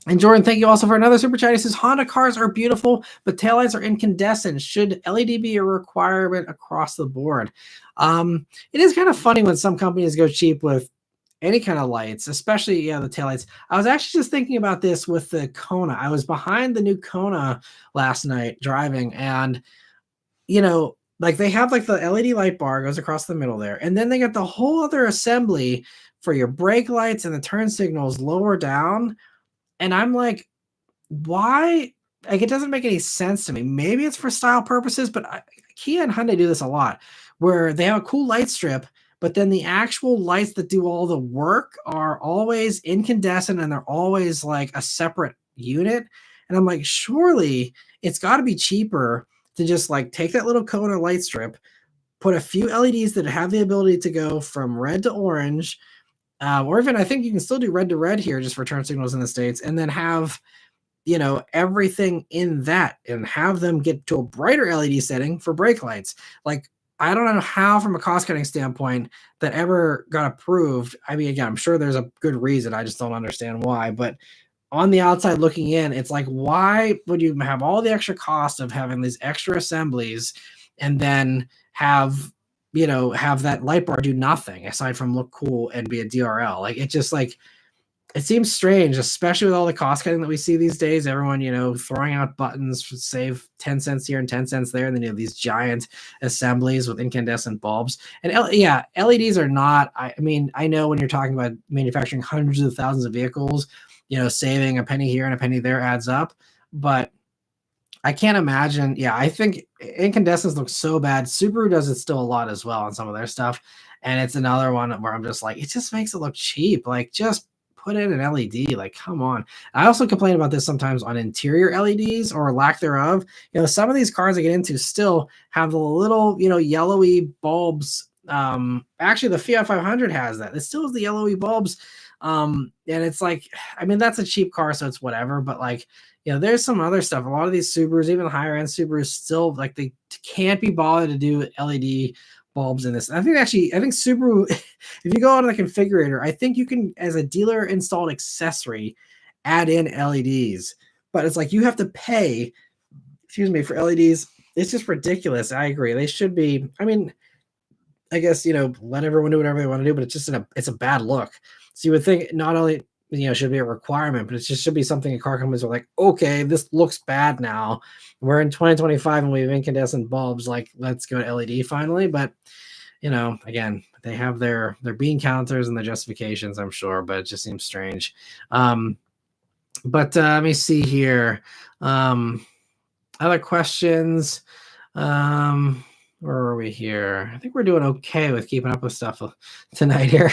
And Jordan, thank you also for another super chat. He says, Honda cars are beautiful, but taillights are incandescent. Should LED be a requirement across the board? It is kind of funny when some companies go cheap with any kind of lights, especially the taillights. I was actually just thinking about this with the Kona. I was behind the new Kona last night driving, and like they have like the LED light bar goes across the middle there, and then they got the whole other assembly for your brake lights and the turn signals lower down. And I'm like, why? Like, it doesn't make any sense to me. Maybe it's for style purposes, but Kia and Hyundai do this a lot, where they have a cool light strip, but then the actual lights that do all the work are always incandescent and they're always like a separate unit. And I'm like, surely it's got to be cheaper to just like take that little Kona light strip, put a few LEDs that have the ability to go from red to orange, or even I think you can still do red to red here just for turn signals in the States, and then have everything in that and have them get to a brighter LED setting for brake lights. Like, I don't know how, from a cost cutting standpoint, that ever got approved. I mean, again, I'm sure there's a good reason. I just don't understand why. But on the outside looking in, it's like, why would you have all the extra cost of having these extra assemblies and then have that light bar do nothing aside from look cool and be a DRL? Like, it just like, it seems strange, especially with all the cost cutting that we see these days. Everyone, throwing out buttons to save 10 cents here and 10 cents there. And then you have these giant assemblies with incandescent bulbs. And LEDs are not, I mean, I know when you're talking about manufacturing hundreds of thousands of vehicles, saving a penny here and a penny there adds up. But I can't imagine. Yeah, I think incandescence looks so bad. Subaru does it still a lot as well on some of their stuff. And it's another one where I'm just like, it just makes it look cheap. Like, just put in an LED. Like, come on. I also complain about this sometimes on interior LEDs or lack thereof. Some of these cars I get into still have the little, yellowy bulbs Actually, the Fiat 500 has that. It still has the LOE bulbs. And it's like, I mean, that's a cheap car, so it's whatever. But like, there's some other stuff. A lot of these Subarus, even the higher end Subarus, still like they can't be bothered to do LED bulbs in this. I think Subaru, if you go on the configurator, I think you can, as a dealer installed accessory, add in LEDs. But it's like you have to pay, for LEDs. It's just ridiculous. I agree. They should be. I mean, I guess, let everyone do whatever they want to do, but it's a bad look. So you would think not only, should be a requirement, but it just should be something car companies are like, okay, this looks bad now. We're in 2025 and we have incandescent bulbs. Like, let's go to LED finally. But, again, they have their bean counters and their justifications, I'm sure, but it just seems strange. But let me see here. Other questions. Where are we here? I think we're doing okay with keeping up with stuff tonight here.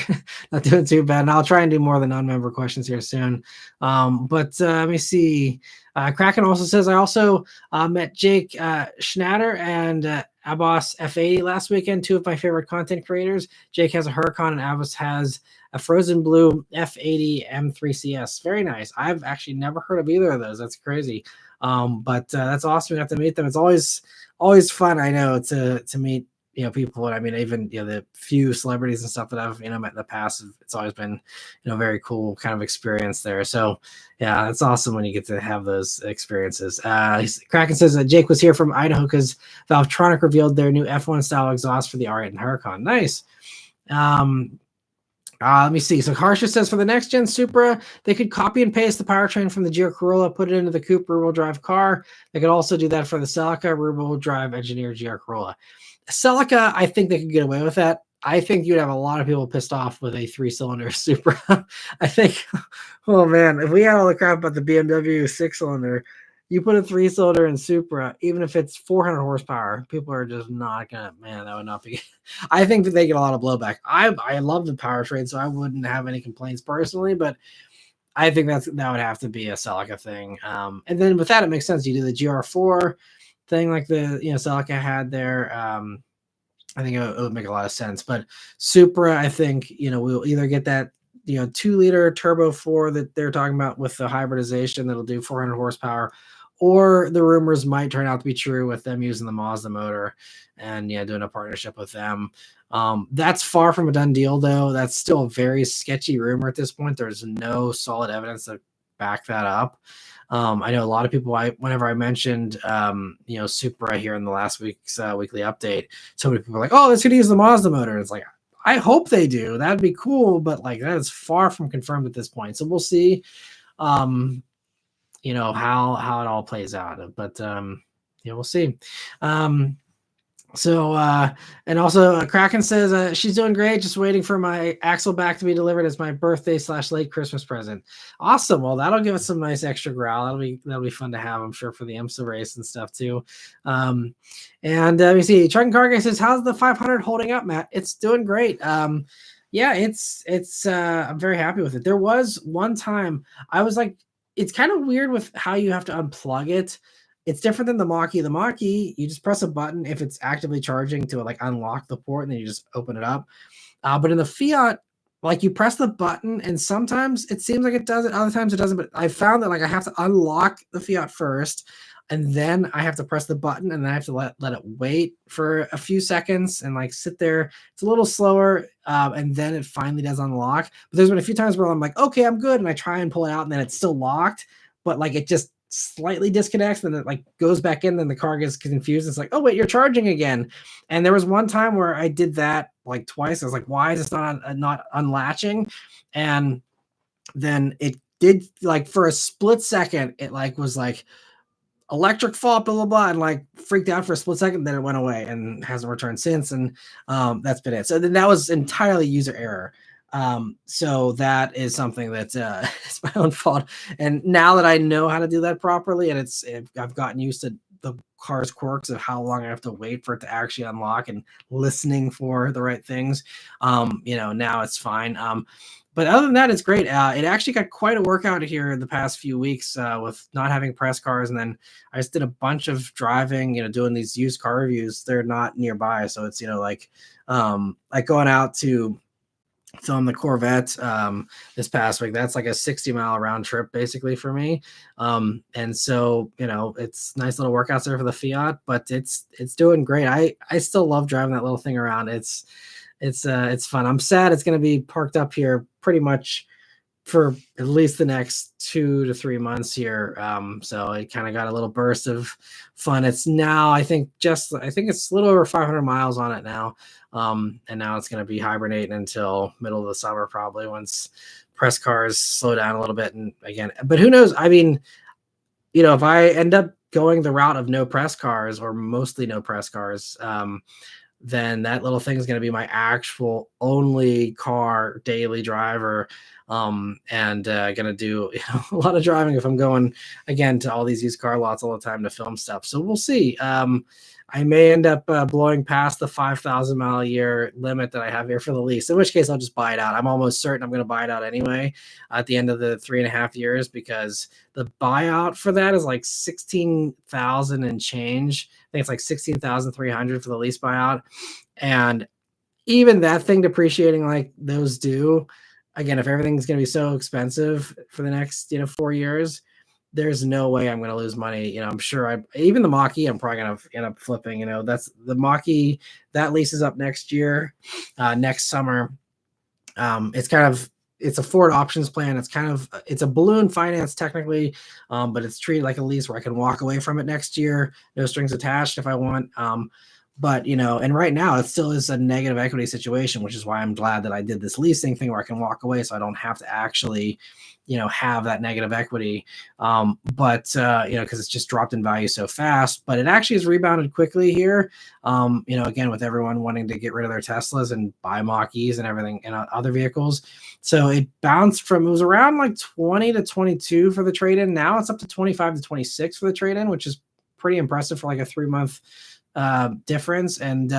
Not doing too bad. And I'll try and do more of the non-member questions here soon. But let me see. Kraken also says, I also met Jake Schnatter and Abbas F80 last weekend, two of my favorite content creators. Jake has a Huracan and Abbas has a Frozen Blue F80 M3CS. Very nice. I've actually never heard of either of those. That's crazy. But that's awesome. We have to meet them. It's always fun, I know, to meet people. And I mean, even the few celebrities and stuff that I've met in the past, it's always been very cool kind of experience there. So yeah, it's awesome when you get to have those experiences. Kraken says that Jake was here from Idaho because Valvetronic revealed their new F1 style exhaust for the R8 and Huracan. Nice. Let me see. So Harsha says for the next gen Supra, they could copy and paste the powertrain from the Geo Corolla, put it into the coupe rear-wheel drive car. They could also do that for the Celica rear-wheel drive engineered Geo Corolla. Celica, I think they could get away with that. I think you'd have a lot of people pissed off with a 3-cylinder Supra. I think, oh man, if we had all the crap about the BMW 6-cylinder, you put a 3-cylinder in Supra, even if it's 400 horsepower, people are just not gonna. Man, that would not be. I think that they get a lot of blowback. I love the powertrain, so I wouldn't have any complaints personally, but I think that would have to be a Celica thing. And then with that, it makes sense. You do the GR4 thing like the Celica had there. I think it would make a lot of sense. But Supra, I think we'll either get that 2-liter turbo 4 that they're talking about with the hybridization that'll do 400 horsepower, or the rumors might turn out to be true with them using the Mazda motor and doing a partnership with them. That's far from a done deal, though. That's still a very sketchy rumor at this point. There's no solid evidence to back that up. I know a lot of people, whenever I mentioned Supra here in the last week's weekly update, so many people are like, oh, it's going to use the Mazda motor. It's like, I hope they do. That'd be cool, but like that is far from confirmed at this point. So we'll see how it all plays out. But we'll see. And also Kraken says she's doing great, just waiting for my axle back to be delivered as my birthday / late Christmas present. Awesome. Well, that'll give us some nice extra growl. That'll be fun to have, I'm sure, for the IMSA race and stuff too. And we see Truck and Car Guy says, how's the 500 holding up, Matt? It's doing great. Yeah, it's I'm very happy with it. There was one time I was like, it's kind of weird with how you have to unplug it. It's different than the Mach-E. The Mach-E, you just press a button if it's actively charging to like unlock the port, and then you just open it up. But in the Fiat, like you press the button, and sometimes it seems like it does it, other times it doesn't. But I found that like I have to unlock the Fiat first, and then I have to press the button, and then I have to let it wait for a few seconds and like sit there. It's a little slower, and then it finally does unlock. But there's been a few times where I'm like, okay, I'm good, and I try and pull it out, and then it's still locked, but like it just slightly disconnects, and then it like goes back in, then the car gets confused. It's like, oh wait, you're charging again. And there was one time where I did that like twice. I was like, why is this not unlatching? And then it did, like for a split second, it like was like electric fault, blah blah blah, and like freaked out for a split second. Then it went away and hasn't returned since. And that's been it. So then that was entirely user error. So that is something that it's my own fault. And now that I know how to do that properly, and I've gotten used to the car's quirks of how long I have to wait for it to actually unlock and listening for the right things. Now it's fine. but other than that, it's great. It actually got quite a workout here in the past few weeks with not having press cars. And then I just did a bunch of driving, doing these used car reviews. They're not nearby. So it's, like going out to film the Corvette this past week. That's like a 60-mile round trip basically for me. And so, it's nice little workouts there for the Fiat, but it's doing great. I still love driving that little thing around. It's fun. I'm sad it's going to be parked up here pretty much for at least the next 2 to 3 months here. So it kind of got a little burst of fun. It's now, I think it's a little over 500 miles on it now. And now it's going to be hibernating until middle of the summer, probably, once press cars slow down a little bit. And again, but who knows? I mean, if I end up going the route of no press cars or mostly no press cars, then that little thing is going to be my actual only car daily driver. And gonna do a lot of driving if I'm going again to all these used car lots all the time to film stuff. So we'll see. I may end up blowing past the 5,000 mile a year limit that I have here for the lease, in which case I'll just buy it out. I'm almost certain I'm going to buy it out anyway at the end of the 3.5 years, because the buyout for that is like 16,000 and change. I think it's like 16,300 for the lease buyout. And even that thing depreciating like those do, again, if everything's going to be so expensive for the next, 4 years, there's no way I'm going to lose money. I'm sure even the Mach-E, I'm probably going to end up flipping. That's the Mach-E that lease is up next year, next summer. It's a Ford options plan. It's a balloon finance technically, but it's treated like a lease where I can walk away from it next year, no strings attached if I want. But, and right now it still is a negative equity situation, which is why I'm glad that I did this leasing thing where I can walk away so I don't have to actually, have that negative equity. Because it's just dropped in value so fast, but it actually has rebounded quickly here. Again, with everyone wanting to get rid of their Teslas and buy Mach-E's and everything and other vehicles. So it bounced it was around like 20 to 22 for the trade-in. Now it's up to 25 to 26 for the trade-in, which is pretty impressive for like a 3-month difference. And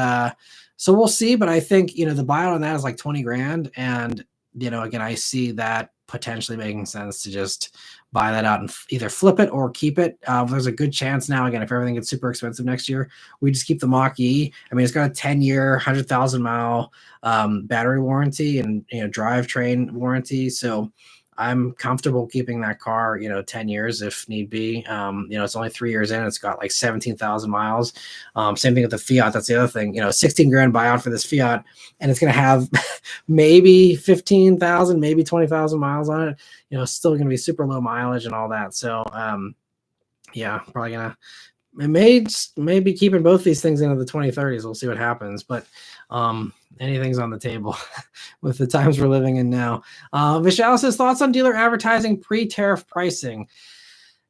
so we'll see, but I think the buyout on that is like 20 grand, and again, I see that potentially making sense to just buy that out and either flip it or keep it. There's a good chance now, again, if everything gets super expensive next year, we just keep the Mach-E. I mean, it's got a 10-year 100,000 mile battery warranty and drivetrain warranty, so I'm comfortable keeping that car, 10 years if need be. It's only 3 years in. It's got like 17,000 miles. Same thing with the Fiat. That's the other thing. 16 grand buyout for this Fiat, and it's going to have maybe 15,000, maybe 20,000 miles on it. Still going to be super low mileage and all that. So, probably going to. It may be keeping both these things into the 2030s. We'll see what happens, but anything's on the table with the times we're living in now. Vishal says, thoughts on dealer advertising pre-tariff pricing?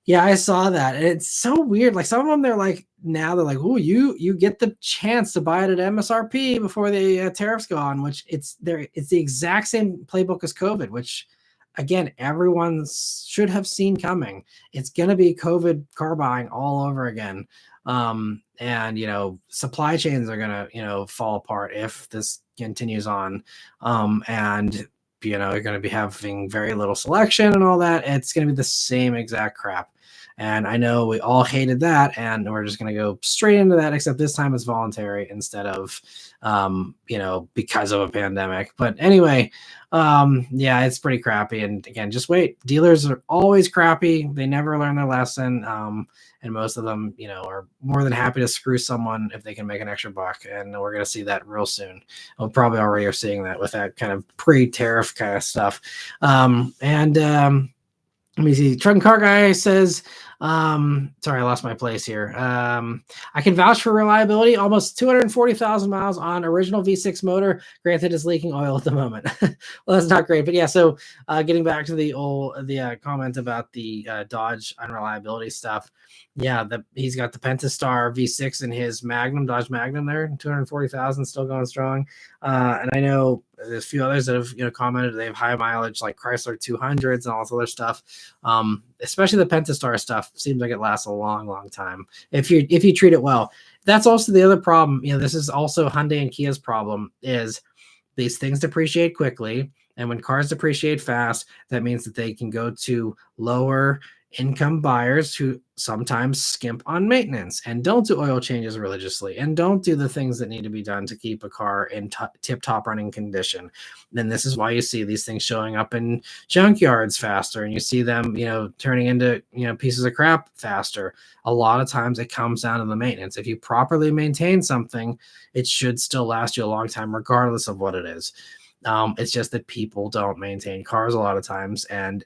Yeah, I saw that. And it's so weird. Like some of them, they're like, oh, you get the chance to buy it at MSRP before the tariffs go on, which it's the exact same playbook as COVID, which again, everyone should have seen coming. It's going to be COVID car buying all over again. And, supply chains are going to, fall apart if this continues on. And, you're going to be having very little selection and all that. It's going to be the same exact crap. And I know we all hated that, and we're just going to go straight into that, except this time it's voluntary instead of, because of a pandemic. But anyway, it's pretty crappy. And again, just wait. Dealers are always crappy. They never learn their lesson. And most of them, are more than happy to screw someone if they can make an extra buck. And we're going to see that real soon. We probably already are seeing that with that kind of pre-tariff kind of stuff. Let me see. Truck and Car Guy says, sorry, I lost my place here. I can vouch for reliability. Almost 240,000 miles on original V6 motor. Granted, it's leaking oil at the moment. Well, that's not great. But yeah, so getting back to the comment about the Dodge unreliability stuff. Yeah, he's got the Pentastar V6 in his Dodge Magnum there, 240,000, still going strong. And I know there's a few others that have commented they have high mileage like Chrysler 200s and all this other stuff. Especially the Pentastar stuff seems like it lasts a long, long time if you treat it well. That's also the other problem. This is also Hyundai and Kia's problem is these things depreciate quickly. And when cars depreciate fast, that means that they can go to lower income buyers who sometimes skimp on maintenance and don't do oil changes religiously and don't do the things that need to be done to keep a car in tip-top running condition. Then this is why you see these things showing up in junkyards faster, and you see them, turning into, pieces of crap faster. A lot of times it comes down to the maintenance. If you properly maintain something, it should still last you a long time, regardless of what it is. It's just that people don't maintain cars a lot of times, and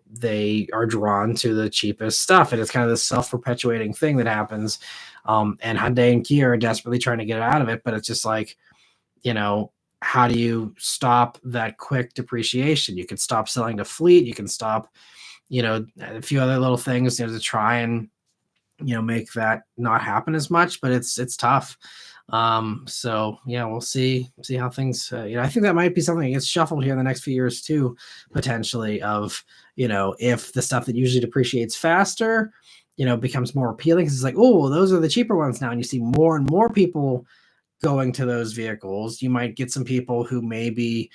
they are drawn to the cheapest stuff, and it's kind of this self-perpetuating thing that happens. And Hyundai and Kia are desperately trying to get out of it, but it's just like, how do you stop that quick depreciation? You can stop selling to fleet. You can stop, a few other little things, to try and make that not happen as much, but it's tough. So yeah, we'll see how things, I think that might be something that gets shuffled here in the next few years too, potentially, of, if the stuff that usually depreciates faster, becomes more appealing, because it's like, oh, those are the cheaper ones now. And you see more and more people going to those vehicles. You might get some people who maybe,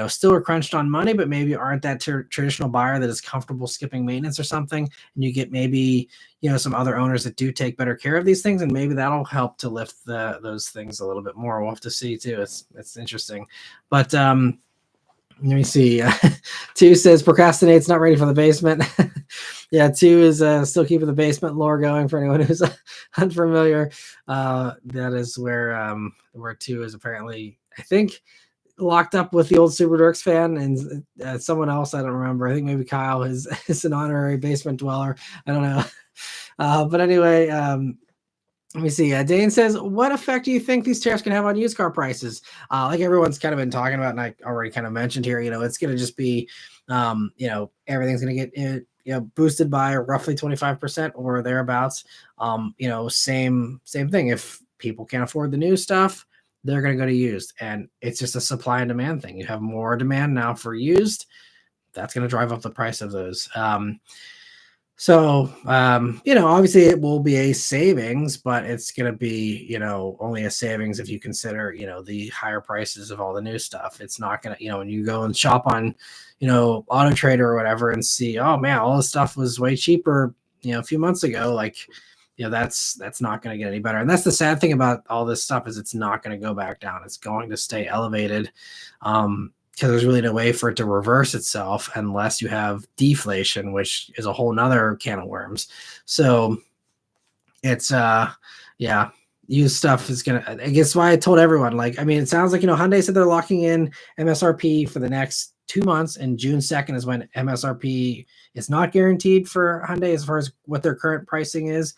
still are crunched on money, but maybe aren't that traditional buyer that is comfortable skipping maintenance or something. And you get maybe, some other owners that do take better care of these things, and maybe that'll help to lift those things a little bit more. We'll have to see too. It's interesting. But let me see. Two says procrastinate's not ready for the basement. Yeah, two is still keeping the basement lore going for anyone who's unfamiliar. That is where two is apparently, I think, locked up with the old Super Dorks fan and someone else. I don't remember. I think maybe Kyle is an honorary basement dweller. I don't know. But anyway, let me see. Dane says, what effect do you think these tariffs can have on used car prices? Like everyone's kind of been talking about, and I already kind of mentioned here, it's going to just be, everything's going to get, boosted by roughly 25% or thereabouts. Same thing. If people can't afford the new stuff, they're going to go to used, and it's just a supply and demand thing. You have more demand now for used. That's going to drive up the price of those. So, obviously it will be a savings, but it's going to be, only a savings if you consider, the higher prices of all the new stuff. It's not going to, when you go and shop on, Auto Trader or whatever and see, oh man, all this stuff was way cheaper, a few months ago, like, that's not going to get any better. And that's the sad thing about all this stuff, is it's not going to go back down. It's going to stay elevated. Because there's really no way for it to reverse itself unless you have deflation, which is a whole nother can of worms. So it's used stuff is gonna, I guess why I told everyone, it sounds like, Hyundai said they're locking in MSRP for the next 2 months, and June 2nd is when MSRP is not guaranteed for Hyundai as far as what their current pricing is.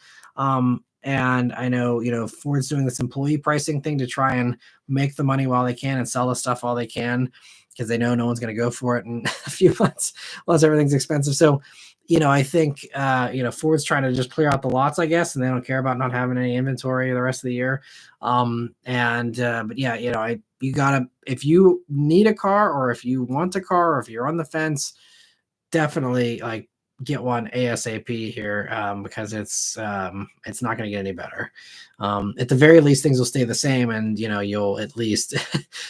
And I know, Ford's doing this employee pricing thing to try and make the money while they can and sell the stuff while they can, because they know no one's going to go for it in a few months unless everything's expensive. So, I think, Ford's trying to just clear out the lots, I guess, and they don't care about not having any inventory the rest of the year. But yeah, you gotta, if you need a car, or if you want a car, or if you're on the fence, definitely get one ASAP here, because it's not going to get any better. At the very least, things will stay the same, and you'll at least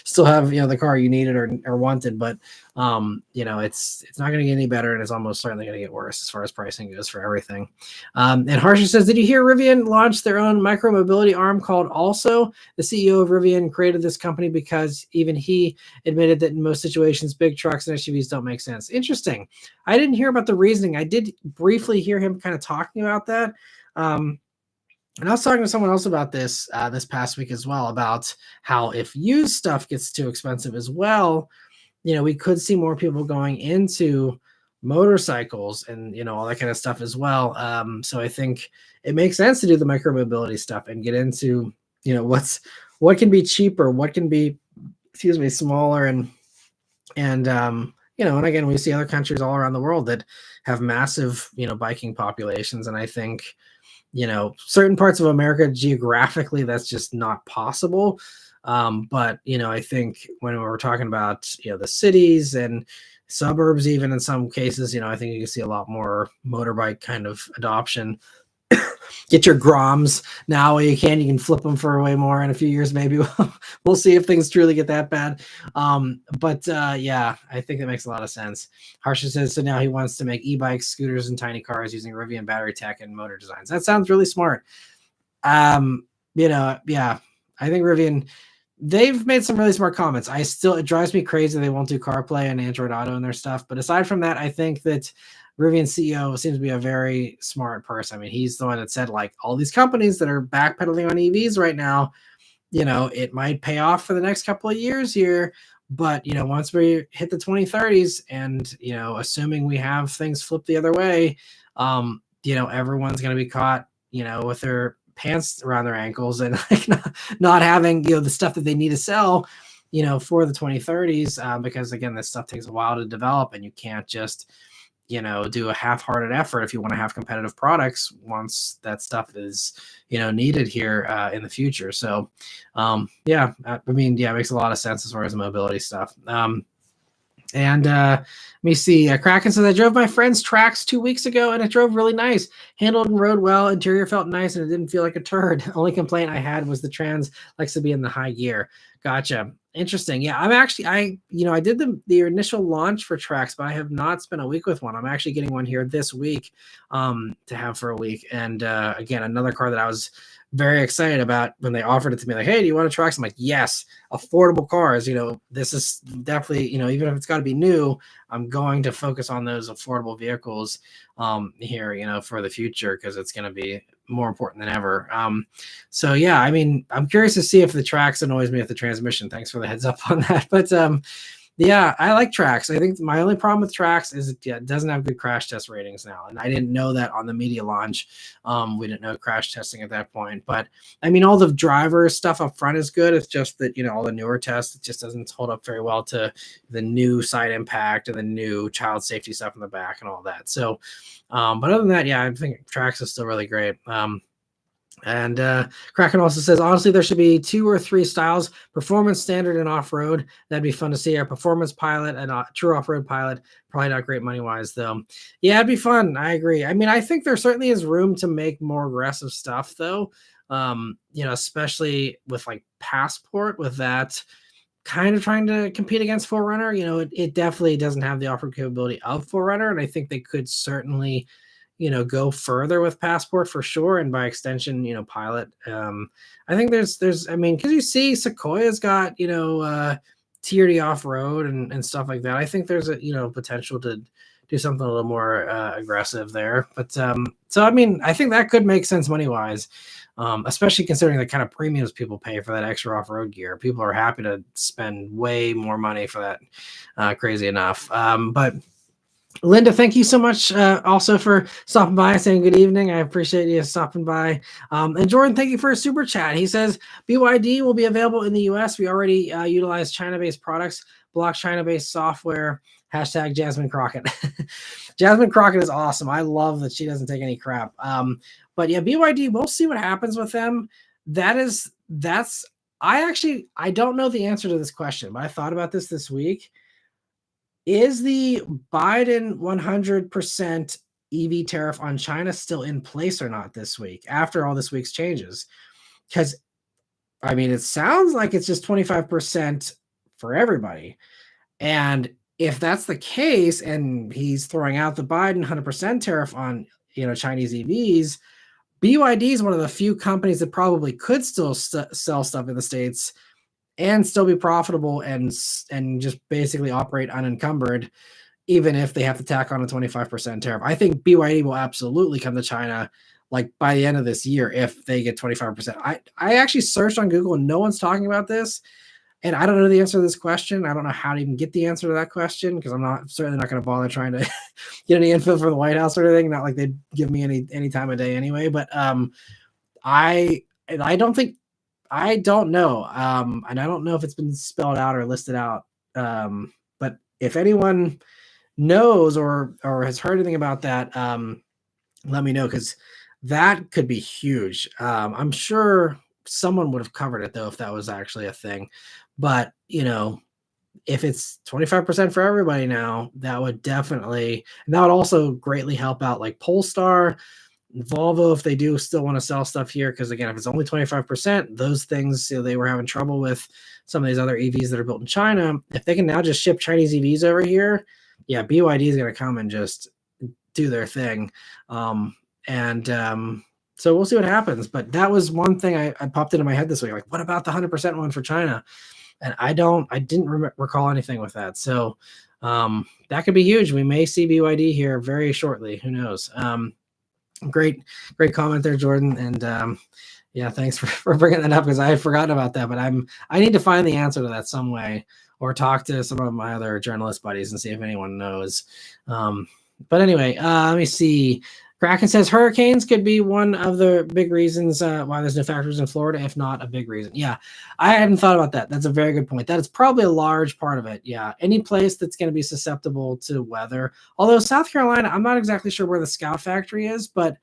still have the car you needed or wanted, but it's not going to get any better, and it's almost certainly going to get worse as far as pricing goes for everything. And Harsher says, did you hear Rivian launched their own micro-mobility arm called Also? The CEO of Rivian created this company because even he admitted that in most situations, big trucks and SUVs don't make sense. Interesting. I didn't hear about the reasoning. I did briefly hear him kind of talking about that. And I was talking to someone else about this this past week as well, about how if used stuff gets too expensive as well, we could see more people going into motorcycles and, all that kind of stuff as well. So I think it makes sense to do the micromobility stuff and get into, what can be cheaper, what can be, smaller, and and again, we see other countries all around the world that have massive, biking populations. And I think, certain parts of America geographically, that's just not possible. But, I think when we're talking about, the cities and suburbs, even in some cases, I think you can see a lot more motorbike kind of adoption. get your Groms now. You can flip them for way more in a few years. Maybe we'll see if things truly get that bad. But yeah, I think that makes a lot of sense. Harsha says, so now he wants to make e-bikes, scooters, and tiny cars using Rivian battery tech and motor designs. That sounds really smart. Yeah, I think Rivian, they've made some really smart comments. It drives me crazy they won't do CarPlay and Android Auto and their stuff. But aside from that, I think that Rivian CEO seems to be a very smart person. I mean, he's the one that said, like, all these companies that are backpedaling on EVs right now, it might pay off for the next couple of years here. But, once we hit the 2030s and, assuming we have things flip the other way, everyone's going to be caught, with their pants around their ankles and like not having, the stuff that they need to sell, for the 2030s, because again, this stuff takes a while to develop and you can't just, do a half-hearted effort if you want to have competitive products once that stuff is, needed here in the future. So, yeah, it makes a lot of sense as far as the mobility stuff. And let me see. Kraken says, I drove my friend's Trax 2 weeks ago and it drove really nice. Handled and rode well. Interior felt nice and it didn't feel like a turd. Only complaint I had was the trans likes to be in the high gear. Gotcha. Interesting. Yeah, I did the initial launch for Trax, but I have not spent a week with one. I'm actually getting one here this week to have for a week. And again, another car that I was very excited about when they offered it to me, like, hey, do you want a Trax? I'm like, yes, affordable cars. This is definitely, even if it's got to be new, I'm going to focus on those affordable vehicles here, for the future, because it's going to be more important than ever. So yeah, I'm curious to see if the Trax annoys me with the transmission. Thanks for the heads up on that. But yeah, I like Trax. I think my only problem with Trax is it doesn't have good crash test ratings now. And I didn't know that on the media launch. We didn't know crash testing at that point. But all the driver stuff up front is good. It's just that, all the newer tests, it just doesn't hold up very well to the new side impact and the new child safety stuff in the back and all that. So, but other than that, yeah, I think Trax is still really great. And Kraken also says, honestly, there should be 2 or 3 styles: performance, standard, and off-road. That'd be fun to see. A performance pilot and a true off-road pilot. Probably not great money-wise, though. Yeah, it'd be fun. I agree. I think there certainly is room to make more aggressive stuff, though. Especially with like Passport, with that kind of trying to compete against 4Runner. It definitely doesn't have the off-road capability of 4Runner, and I think they could certainly go further with Passport for sure, and by extension, Pilot. I think there's because you see Sequoia's got TRD off road and stuff like that. I think there's a potential to do something a little more aggressive there. But so I think that could make sense money wise, especially considering the kind of premiums people pay for that extra off road gear. People are happy to spend way more money for that. Crazy enough, but. Linda, thank you so much also for stopping by, saying good evening. I appreciate you stopping by. And Jordan, thank you for a super chat. He says, BYD will be available in the US. We already utilize China-based products, block China-based software, hashtag Jasmine Crockett. Jasmine Crockett is awesome. I love that she doesn't take any crap. But yeah, BYD, we'll see what happens with them. I don't know the answer to this question, but I thought about this week. Is the Biden 100% EV tariff on China still in place or not this week after all this week's changes? Because, it sounds like it's just 25% for everybody. And if that's the case, and he's throwing out the Biden 100% tariff on, Chinese EVs, BYD is one of the few companies that probably could still sell stuff in the States and still be profitable and just basically operate unencumbered, even if they have to tack on a 25% tariff. I think BYD will absolutely come to China like by the end of this year if they get 25%. I actually searched on Google and no one's talking about this. And I don't know the answer to this question. I don't know how to even get the answer to that question, because I'm certainly not going to bother trying to get any info from the White House or anything. Not like they'd give me any time of day anyway. But I don't know. And I don't know if it's been spelled out or listed out. But if anyone knows or has heard anything about that, let me know, because that could be huge. I'm sure someone would have covered it, though, if that was actually a thing. But, if it's 25% for everybody now, that would also greatly help out like Polestar. Volvo, if they do still want to sell stuff here, because again, if it's only 25%, those things, they were having trouble with some of these other EVs that are built in China. If they can now just ship Chinese EVs over here, yeah, BYD is going to come and just do their thing. And so we'll see what happens. But that was one thing I popped into my head this week. Like, what about the 100% one for China? And I didn't recall anything with that. So that could be huge. We may see BYD here very shortly. Who knows? Great comment there, Jordan. And yeah, thanks for bringing that up, because I had forgotten about that. But I need to find the answer to that some way, or talk to some of my other journalist buddies and see if anyone knows. But anyway, let me see. Kraken says hurricanes could be one of the big reasons why there's no factories in Florida, if not a big reason. Yeah, I hadn't thought about that. That's a very good point. That is probably a large part of it. Yeah, any place that's going to be susceptible to weather. Although South Carolina, I'm not exactly sure where the Scout factory is, but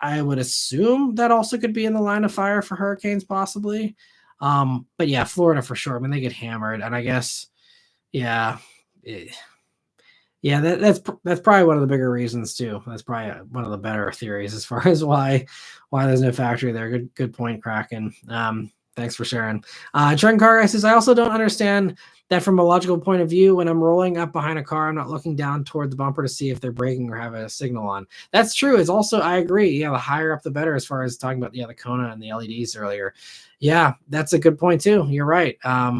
I would assume that also could be in the line of fire for hurricanes, possibly. But yeah, Florida for sure. I mean, they get hammered, and I guess, yeah. Yeah, that's probably one of the bigger reasons too. That's probably one of the better theories as far as why there's no factory there. Good point, Kraken. Thanks for sharing. Trent Carr says, I also don't understand that from a logical point of view. When I'm rolling up behind a car, I'm not looking down toward the bumper to see if they're braking or have a signal on. That's true. It's also, I agree. Yeah, the higher up the better, as far as talking about the Kona and the LEDs earlier. Yeah, that's a good point too. You're right.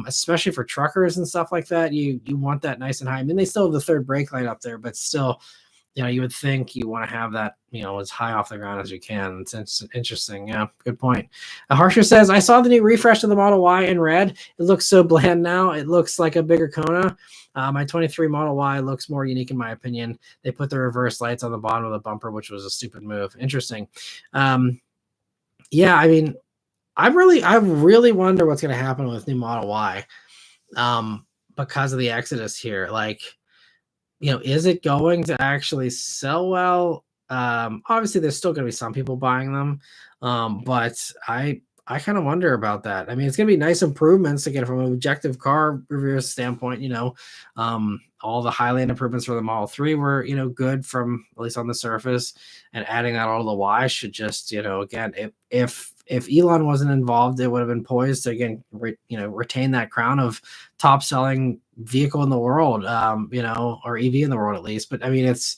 Especially for truckers and stuff like that, you want that nice and high. I mean, they still have the third brake light up there, but still, you would think you want to have that, as high off the ground as you can. It's interesting. Yeah, good point. Harsher says, I saw the new refresh of the Model Y in red. It looks so bland now. It looks like a bigger Kona. My 23 Model Y looks more unique in my opinion. They put the reverse lights on the bottom of the bumper, which was a stupid move. Interesting. Yeah, I mean, I really wonder what's going to happen with new Model Y because of the exodus here. Like, is it going to actually sell well? Obviously, there's still going to be some people buying them, but I kind of wonder about that. I mean, it's going to be nice improvements, again, from an objective car reviewer standpoint. All the Highland improvements for the Model 3 were, good from, at least on the surface, and adding that all to the Y should just, again, if Elon wasn't involved, it would have been poised to, again, retain that crown of top selling vehicle in the world, or EV in the world at least. But I mean, it's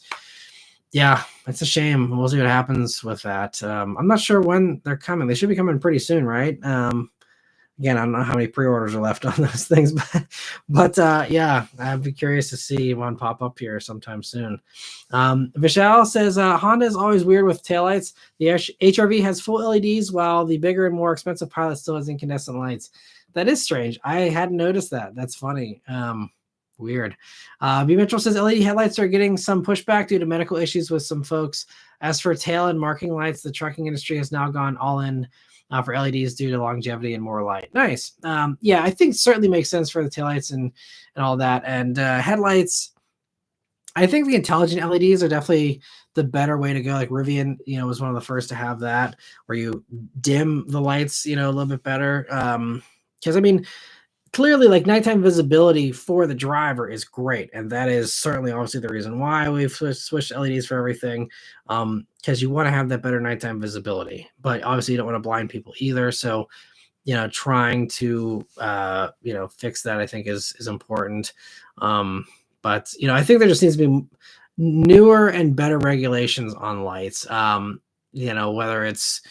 a shame. We'll see what happens with that. I'm not sure when they're coming. They should be coming pretty soon, right? Again, I don't know how many pre-orders are left on those things, but yeah, I'd be curious to see one pop up here sometime soon. Vishal says, Honda is always weird with taillights. The HRV has full LEDs, while the bigger and more expensive Pilot still has incandescent lights. That is strange. I hadn't noticed that. That's funny. Weird. B. Mitchell says LED headlights are getting some pushback due to medical issues with some folks. As for tail and marking lights, the trucking industry has now gone all in for LEDs due to longevity and more light. Nice. Yeah, I think certainly makes sense for the taillights and all that. And headlights, I think the intelligent LEDs are definitely the better way to go. Like Rivian, was one of the first to have that, where you dim the lights, a little bit better. Because I mean, clearly, like, nighttime visibility for the driver is great, and that is certainly obviously the reason why we've switched LEDs for everything, because you want to have that better nighttime visibility. But obviously, you don't want to blind people either. So, trying to fix that, I think, is important. But I think there just needs to be newer and better regulations on lights. Whether it's,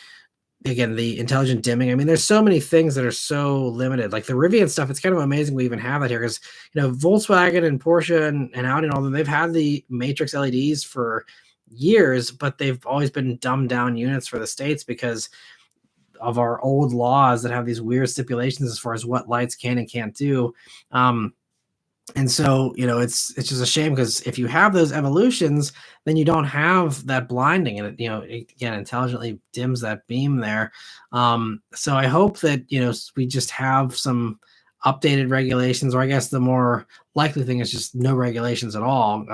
again, the intelligent dimming. I mean, there's so many things that are so limited. Like the Rivian stuff, it's kind of amazing we even have that here, because Volkswagen and Porsche and Audi and all of them, they've had the matrix LEDs for years, but they've always been dumbed down units for the States because of our old laws that have these weird stipulations as far as what lights can and can't do. And so, it's just a shame, because if you have those evolutions, then you don't have that blinding, and it again, intelligently dims that beam there. So I hope that, we just have some updated regulations, or I guess the more likely thing is just no regulations at all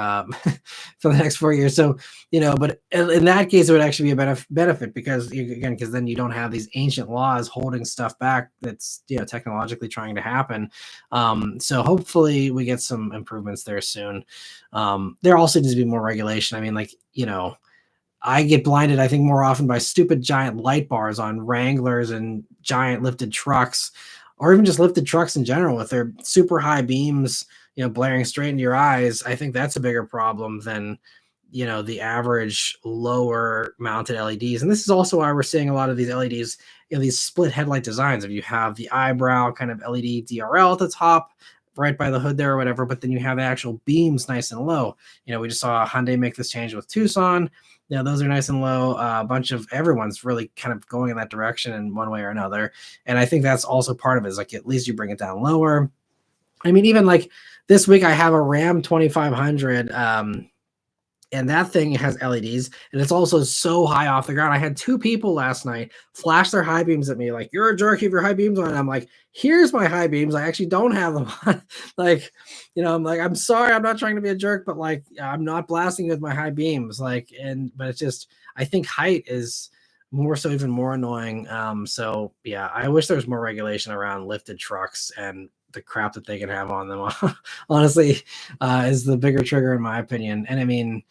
for the next 4 years. So, but in that case, it would actually be a benefit, because because then you don't have these ancient laws holding stuff back that's, technologically trying to happen. So hopefully we get some improvements there soon. There also needs to be more regulation. I mean, like, I get blinded, I think, more often by stupid giant light bars on Wranglers and giant lifted trucks, or even just lifted trucks in general with their super high beams, blaring straight into your eyes. I think that's a bigger problem than, the average lower mounted LEDs. And this is also why we're seeing a lot of these LEDs, these split headlight designs. If you have the eyebrow kind of LED DRL at the top, right by the hood there or whatever, but then you have the actual beams nice and low. We just saw Hyundai make this change with Tucson. Those are nice and low. A bunch of everyone's really kind of going in that direction in one way or another. And I think that's also part of it, is like, at least you bring it down lower. I mean, even like this week, I have a Ram 2500, and that thing has LEDs, and it's also so high off the ground. I had two people last night flash their high beams at me, like, "You're a jerk if your high beams on." And I'm like, "Here's my high beams. I actually don't have them on." Like, I'm like, "I'm sorry, I'm not trying to be a jerk, but like, I'm not blasting with my high beams." Like, but it's just, I think height is more so even more annoying. So yeah, I wish there was more regulation around lifted trucks and the crap that they can have on them. Honestly, is the bigger trigger in my opinion. And I mean,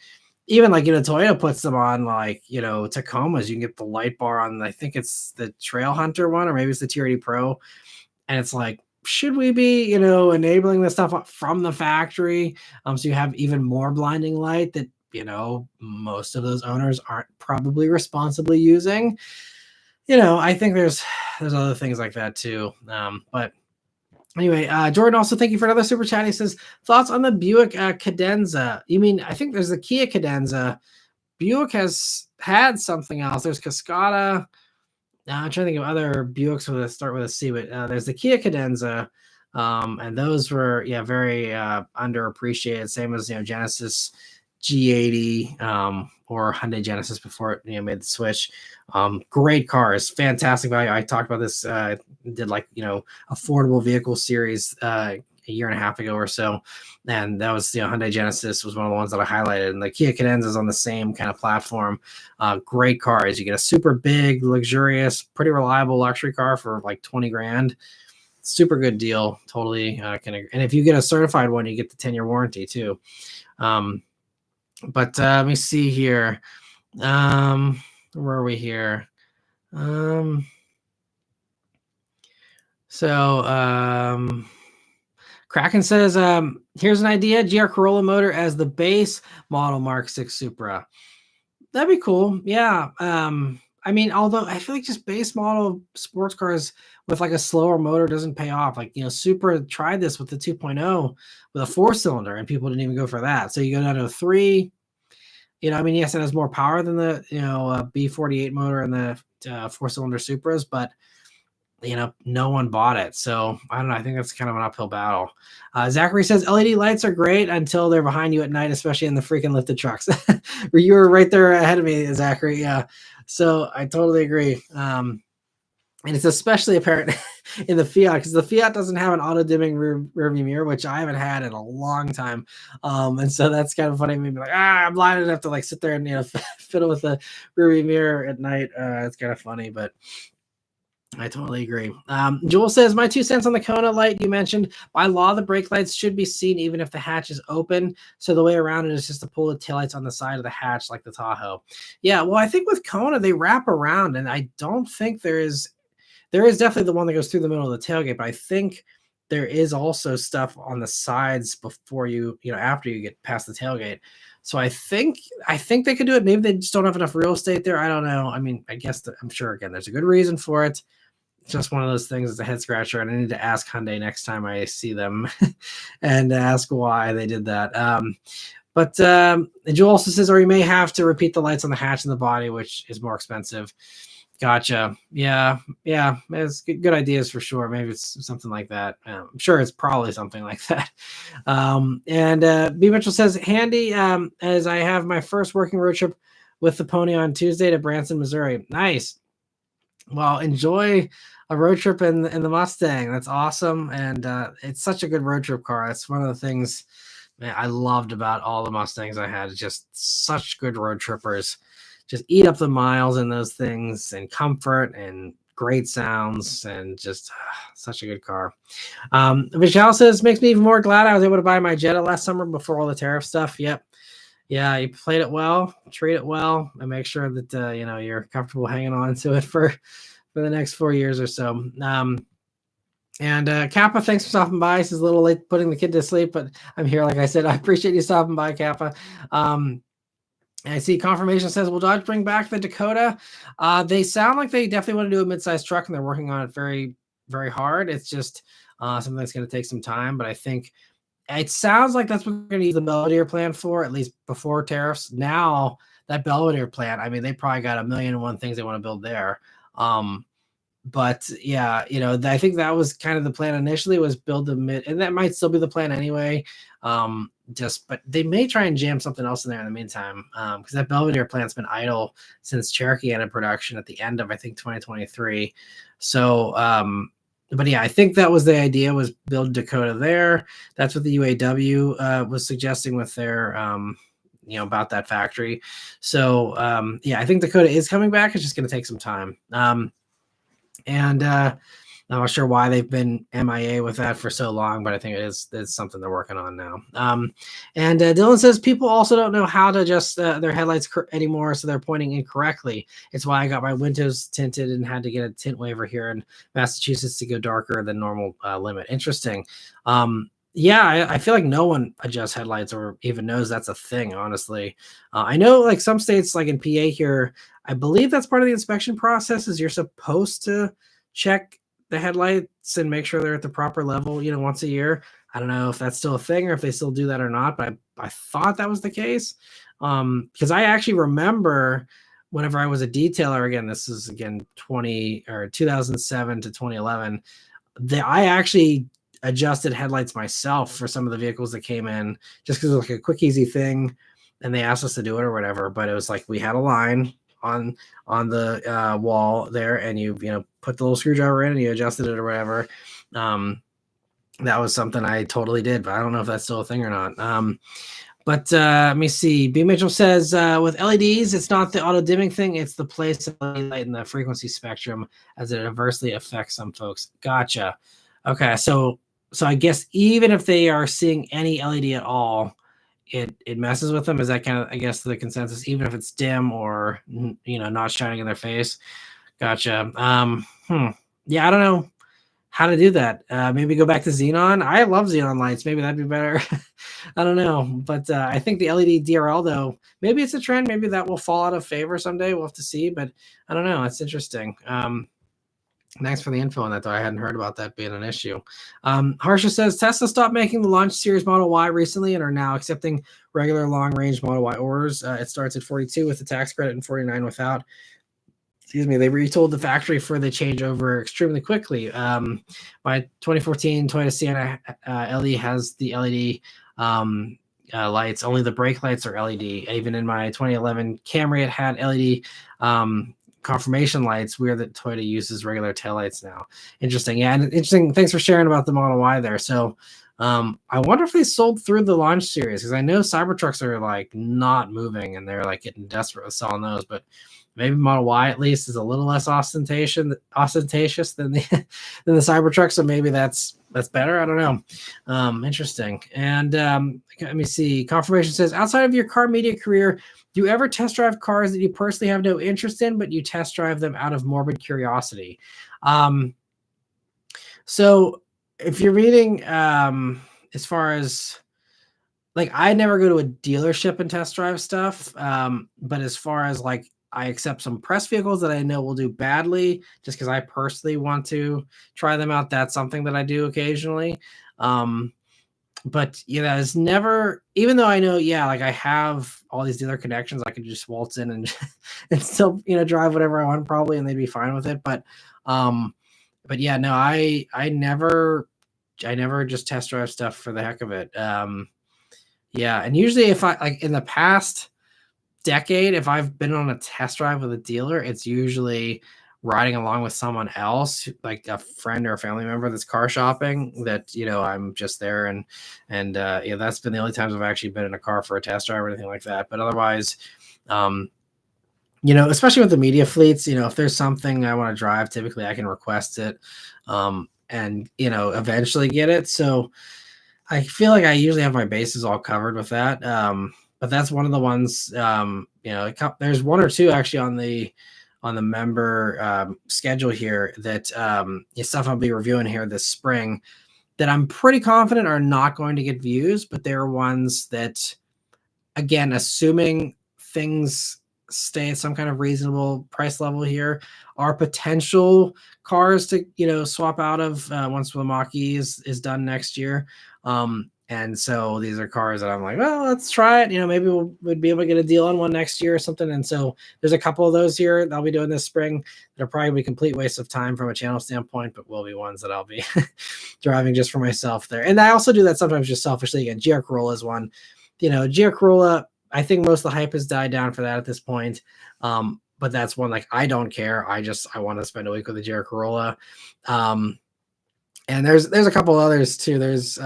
even like, Toyota puts them on, like, Tacomas. You can get the light bar on, I think it's the Trail Hunter one, or maybe it's the TRD Pro. And it's like, should we be, enabling this stuff from the factory? So you have even more blinding light that, most of those owners aren't probably responsibly using. I think there's other things like that too. But anyway, Jordan, also thank you for another super chat. He says, thoughts on the Buick Cadenza? You mean, I think there's the Kia Cadenza. Buick has had something else. There's Cascada. I'm trying to think of other Buicks with start with a C, but there's the Kia Cadenza. And those were, very underappreciated. Same as, Genesis G80 or Hyundai Genesis before it made the switch. Great cars, fantastic value. I talked about this, did like, affordable vehicle series a year and a half ago or so, and that was, Hyundai Genesis was one of the ones that I highlighted, and the Kia Cadenza is on the same kind of platform. Great cars. You get a super big, luxurious, pretty reliable luxury car for like 20 grand. Super good deal. Totally can agree. And if you get a certified one, you get the 10-year warranty too. But let me see here. Where are we here? Kraken says, here's an idea: GR Corolla motor as the base model Mark 6 Supra. That'd be cool. Yeah. I mean, although I feel like just base model sports cars with like a slower motor doesn't pay off. Like, Supra tried this with the 2.0 with a 4-cylinder, and people didn't even go for that. So you go down to a 3. I mean, yes, it has more power than the B48 motor and the 4-cylinder Supras, but no one bought it. So I don't know. I think that's kind of an uphill battle. Zachary says LED lights are great until they're behind you at night, especially in the freaking lifted trucks. You were right there ahead of me, Zachary. Yeah. So I totally agree. And it's especially apparent in the Fiat, because the Fiat doesn't have an auto dimming rear view mirror, which I haven't had in a long time. And so that's kind of funny. Maybe like, I'm blinded enough to like sit there and, fiddle with the rear view mirror at night. It's kind of funny, but I totally agree. Joel says, my 2 cents on the Kona light you mentioned. By law, the brake lights should be seen even if the hatch is open. So the way around it is just to pull the taillights on the side of the hatch like the Tahoe. Yeah, well, I think with Kona, they wrap around, and I don't think there is definitely the one that goes through the middle of the tailgate, but I think there is also stuff on the sides before after you get past the tailgate. So I think they could do it. Maybe they just don't have enough real estate there. I don't know. I mean, I guess I'm sure, again, there's a good reason for it. It's just one of those things. It's a head scratcher, and I need to ask Hyundai next time I see them and ask why they did that. But Joel also says, or you may have to repeat the lights on the hatch and the body, which is more expensive. Gotcha. Yeah. It's good ideas for sure. Maybe it's something like that. I'm sure it's probably something like that. And B. Mitchell says, handy as I have my first working road trip with the pony on Tuesday to Branson, Missouri. Nice. Well, enjoy a road trip in the Mustang. That's awesome. And it's such a good road trip car. It's one of the things, man, I loved about all the Mustangs I had. Just such good road trippers. Just eat up the miles in those things, and comfort and great sounds, and just such a good car. Vishal says, makes me even more glad I was able to buy my Jetta last summer before all the tariff stuff. Yep. Yeah, you played it well, treat it well, and make sure that you're comfortable hanging on to it for the next 4 years or so. And Kappa, thanks for stopping by. It's a little late putting the kid to sleep, but I'm here. Like I said, I appreciate you stopping by, Kappa. And I see confirmation says, will Dodge bring back the Dakota? They sound like they definitely want to do a mid-sized truck, and they're working on it very, very hard. It's just something that's going to take some time, but I think it sounds like that's what we're going to use the Belvedere plan for, at least before tariffs. Now, that Belvedere plan, I mean, they probably got a million and one things they want to build there. But yeah, I think that was kind of the plan initially, was build the mid, and that might still be the plan anyway. But they may try and jam something else in there in the meantime, because that Belvedere plant's been idle since Cherokee ended production at the end of, I think, 2023. So, but yeah, I think that was the idea, was build Dakota there. That's what the UAW was suggesting with their about that factory. So yeah, I think Dakota is coming back. It's just going to take some time. And I'm not sure why they've been MIA with that for so long, but I think it's something they're working on now. And Dylan says people also don't know how to adjust their headlights anymore, so they're pointing incorrectly. It's why I got my windows tinted and had to get a tint waiver here in Massachusetts to go darker than normal limit. Interesting. Yeah, I feel like no one adjusts headlights or even knows that's a thing, honestly. I know like some states, like in PA here, I believe that's part of the inspection process, is you're supposed to check the headlights and make sure they're at the proper level, once a year. I don't know if that's still a thing or if they still do that or not, but I thought that was the case. Because I actually remember whenever I was a detailer, again, this is 2007 to 2011, I actually adjusted headlights myself for some of the vehicles that came in, just because it was like a quick, easy thing, and they asked us to do it or whatever. But it was like we had a line on the wall there, and you put the little screwdriver in and you adjusted it or whatever. That was something I totally did, but I don't know if that's still a thing or not. But let me see. B. Mitchell says, with LEDs, it's not the auto dimming thing, it's the place of the light in the frequency spectrum, as it adversely affects some folks. Gotcha. Okay, so I guess even if they are seeing any LED at all, it messes with them. Is that kind of, I guess, the consensus, even if it's dim or not shining in their face? Gotcha. Yeah, I don't know how to do that. Maybe go back to xenon. I love xenon lights. Maybe that'd be better. I don't know, but I think the LED DRL, though, maybe it's a trend. Maybe that will fall out of favor someday. We'll have to see, but I don't know. It's interesting. Thanks for the info on that, though. I hadn't heard about that being an issue. Harsha says Tesla stopped making the launch series Model Y recently and are now accepting regular long-range Model Y orders. It starts at 42 with the tax credit and 49 without. Excuse me. They retooled the factory for the changeover extremely quickly. By 2014, Toyota Sienna LE has the LED lights. Only the brake lights are LED. Even in my 2011 Camry, it had LED confirmation lights. Weird that Toyota uses regular taillights now. Interesting. Yeah, and interesting. Thanks for sharing about the Model Y there. So I wonder if they sold through the launch series, because I know Cybertrucks are like not moving and they're like getting desperate with selling those, but maybe Model Y at least is a little less ostentatious than the Cybertruck. So maybe that's better. I don't know. Interesting. And let me see. Confirmation says, outside of your car media career, do you ever test drive cars that you personally have no interest in, but you test drive them out of morbid curiosity? So if you're reading, as far as like, I never go to a dealership and test drive stuff. But as far as like, I accept some press vehicles that I know will do badly just because I personally want to try them out. That's something that I do occasionally. But it's never, even though I know, like I have all these dealer connections, I could just waltz in and and still, drive whatever I want probably, and they'd be fine with it. But yeah, no, I never just test drive stuff for the heck of it. Yeah. And usually if I, like in the past decade, if I've been on a test drive with a dealer, it's usually riding along with someone else, like a friend or a family member that's car shopping, that I'm just there, and that's been the only times I've actually been in a car for a test drive or anything like that. But otherwise, especially with the media fleets, if there's something I want to drive, typically I can request it, and eventually get it. So I feel like I usually have my bases all covered with that. but that's one of the ones, there's one or two actually on the member schedule here that stuff I'll be reviewing here this spring that I'm pretty confident are not going to get views, but there are ones that, again, assuming things stay at some kind of reasonable price level here, are potential cars to swap out of once the Mach-E is done next year. And so these are cars that I'm like, well, let's try it. Maybe we'd be able to get a deal on one next year or something. And so there's a couple of those here that I'll be doing this spring that are probably a complete waste of time from a channel standpoint, but will be ones that I'll be driving just for myself there. And I also do that sometimes just selfishly. Again, GR Corolla is one. GR Corolla, I think most of the hype has died down for that at this point. But that's one, like, I don't care. I want to spend a week with a GR Corolla. And there's a couple others too. There's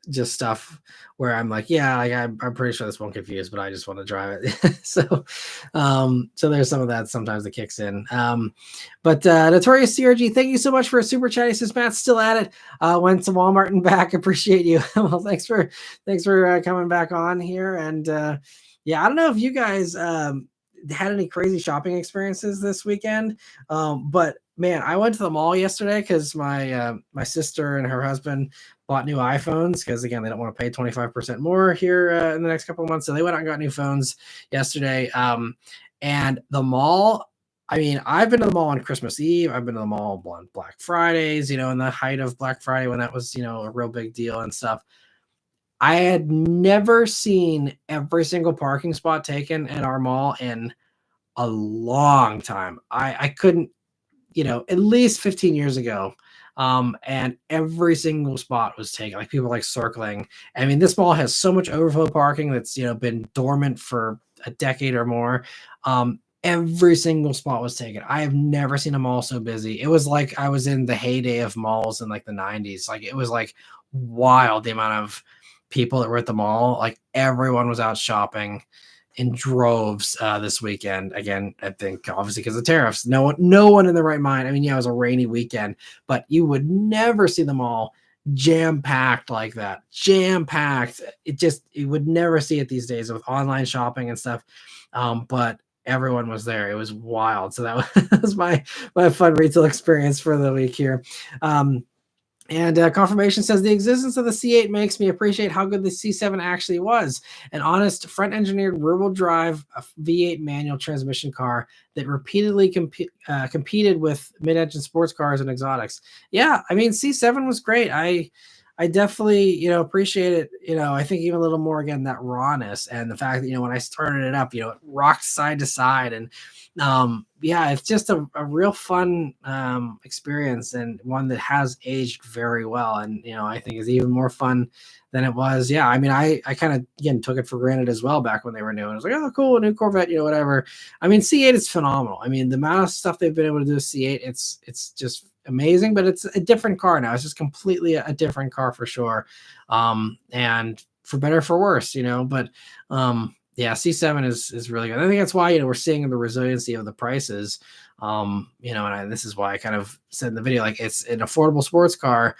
just stuff where I'm like, yeah, like I'm pretty sure this won't get views, but I just want to drive it. so there's some of that sometimes that kicks in. But Notorious CRG, thank you so much for a super chat. He says Matt's still at it. Went to Walmart and back. Appreciate you. Well, thanks for coming back on here. And yeah, I don't know if you guys had any crazy shopping experiences this weekend, but man, I went to the mall yesterday because my sister and her husband bought new iPhones because, again, they don't want to pay 25% more here in the next couple of months. So they went out and got new phones yesterday. And the mall, I mean, I've been to the mall on Christmas Eve. I've been to the mall on Black Fridays, in the height of Black Friday when that was, a real big deal and stuff. I had never seen every single parking spot taken at our mall in a long time. I couldn't, at least 15 years ago. And every single spot was taken. Like, people like circling. I mean, this mall has so much overflow parking that's, been dormant for a decade or more. Every single spot was taken. I have never seen a mall so busy. It was like I was in the heyday of malls in like the 90s. Like, it was like wild, the amount of people that were at the mall. Like, everyone was out shopping in droves this weekend. Again, I think obviously because of tariffs. No one in their right mind. I mean, yeah, it was a rainy weekend, but you would never see them all jam-packed like that. Jam-packed. You would never see it these days with online shopping and stuff. But everyone was there. It was wild. So that was my fun retail experience for the week here. And confirmation says the existence of the C8 makes me appreciate how good the C7 actually was. An honest, front-engineered rear-wheel drive V8 manual transmission car that repeatedly competed with mid-engine sports cars and exotics. Yeah, I mean, C7 was great. I definitely, appreciate it. I think even a little more, again, that rawness and the fact that, when I started it up, it rocked side to side. And yeah, it's just a real fun experience, and one that has aged very well. And, I think is even more fun than it was. Yeah. I mean, I kind of, again, took it for granted as well back when they were new. And I was like, oh, cool, a new Corvette, whatever. I mean, C8 is phenomenal. I mean, the amount of stuff they've been able to do with C8, it's just amazing, but it's a different car now. It's just completely a different car for sure. And for better or for worse, but yeah, C7 is really good. I think that's why, we're seeing the resiliency of the prices. And this is why I kind of said in the video, like, it's an affordable sports car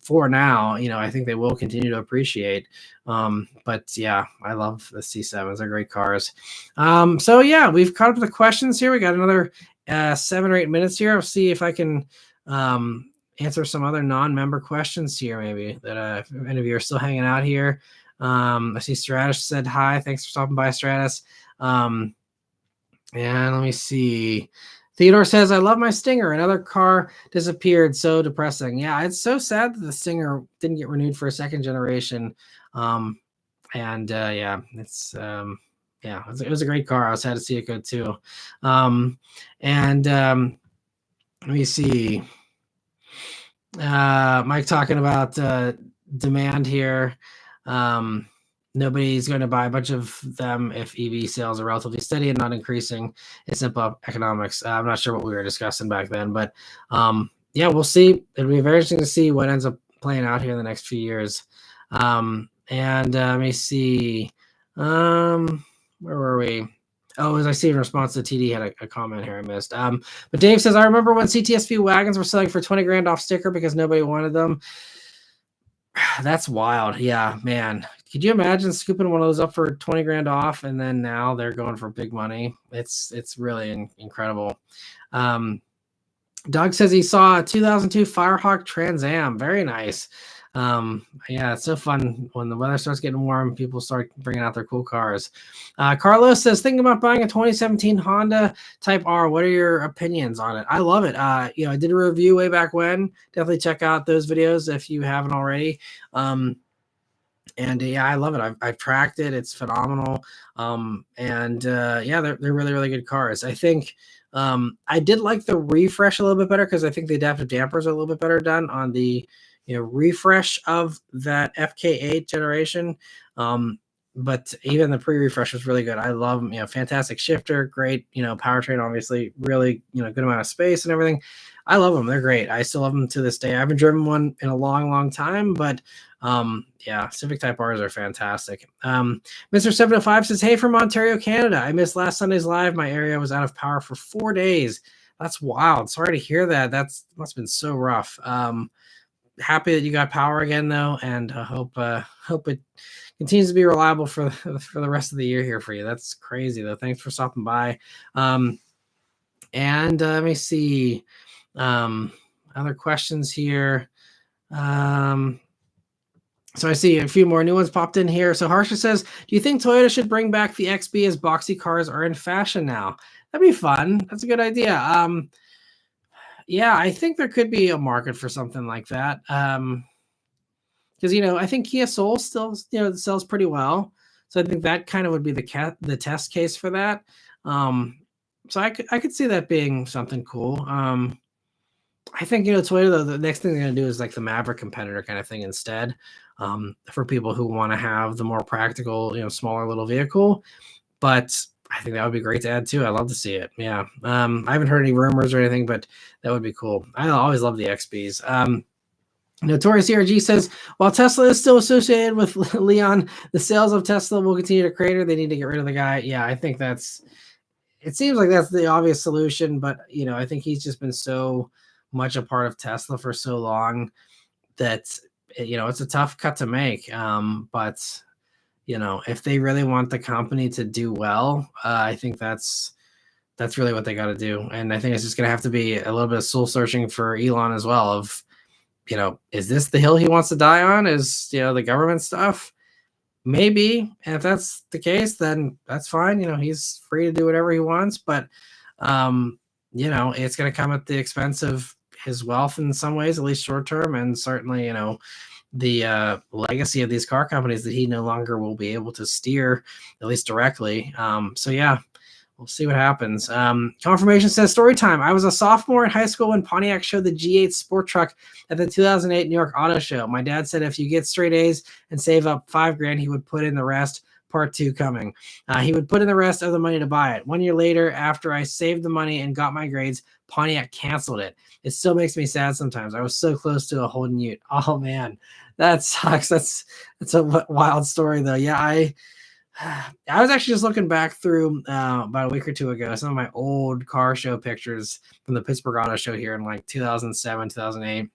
for now. I think they will continue to appreciate. But yeah, I love the C7s. They're great cars. So yeah, we've caught up to the questions here. We got another 7 or 8 minutes here. I'll see if I can answer some other non-member questions here, maybe, that if any of you are still hanging out here. I see Stratus said hi. Thanks for stopping by, Stratus. And let me see. Theodore says, I love my Stinger. Another car disappeared. So depressing. Yeah, it's so sad that the Stinger didn't get renewed for a second generation. Yeah, it's yeah, it was a great car. I was sad to see it go too. Let me see. Mike talking about demand here. Nobody's going to buy a bunch of them if EV sales are relatively steady and not increasing. It's simple economics. I'm not sure what we were discussing back then, but yeah, we'll see. It'll be very interesting to see what ends up playing out here in the next few years. Let me see. Where were we? Oh, as I see in response to TD had a comment here I missed. But Dave says, I remember when CTSV wagons were selling for 20 grand off sticker because nobody wanted them. That's wild. Yeah, man. Could you imagine scooping one of those up for 20 grand off, and then now they're going for big money? It's really incredible. Doug says he saw a 2002 Firehawk Trans Am. Very nice. Yeah, it's so fun when the weather starts getting warm. People start bringing out their cool cars. Carlos says, thinking about buying a 2017 Honda Type R. What are your opinions on it? I love it. I did a review way back when. Definitely check out those videos if you haven't already. And yeah, I love it. I've tracked it. It's phenomenal. Yeah, they're really, really good cars. I think I did like the refresh a little bit better because I think the adaptive dampers are a little bit better done on the refresh of that FK8 generation. But even the pre-refresh was really good. I love them. Fantastic shifter, great, powertrain, obviously, really, good amount of space and everything. I love them. They're great. I still love them to this day. I haven't driven one in a long, long time, but yeah, Civic Type R's are fantastic. Mr. 705 says, hey, from Ontario, Canada. I missed last Sunday's live. My area was out of power for 4 days. That's wild. Sorry to hear that. Must have been so rough. Happy that you got power again, though, and hope it continues to be reliable for the rest of the year here for you. That's crazy, though. Thanks for stopping by. And let me see other questions here. So I see a few more new ones popped in here. So Harsha says, do you think Toyota should bring back the XB as boxy cars are in fashion now? That'd be fun. That's a good idea. Yeah, I think there could be a market for something like that. Because I think Kia Soul still sells pretty well, so I think that kind of would be the test case for that. So I could see that being something cool. I think Toyota, though, the next thing they're gonna do is like the Maverick competitor kind of thing instead, for people who want to have the more practical, smaller little vehicle. But I think that would be great to add too. I love to see it. Yeah. I haven't heard any rumors or anything, but that would be cool. I always love the XBs. Notorious ERG says, while Tesla is still associated with Leon, the sales of Tesla will continue to crater. They need to get rid of the guy. Yeah, I think it seems like that's the obvious solution, but I think he's just been so much a part of Tesla for so long that it's a tough cut to make. But if they really want the company to do well, I think that's really what they got to do. And I think it's just going to have to be a little bit of soul searching for Elon as well of, is this the hill he wants to die on? Is, the government stuff? Maybe. And if that's the case, then that's fine. He's free to do whatever he wants, but, it's going to come at the expense of his wealth in some ways, at least short term. And certainly, the legacy of these car companies that he no longer will be able to steer, at least directly. So yeah, we'll see what happens. Confirmation says, story time. I was a sophomore in high school when Pontiac showed the G8 sport truck at the 2008 New York Auto Show. My dad said if you get straight A's and save up $5 grand, he would put in the rest. Part 2 coming. He would put in the rest of the money to buy it. 1 year later, after I saved the money and got my grades, Pontiac canceled it. It still makes me sad sometimes. I was so close to a Holden Ute. Oh man, that sucks. That's a wild story though. Yeah, I was actually just looking back through about a week or two ago some of my old car show pictures from the Pittsburgh Auto Show here in like 2007, 2008.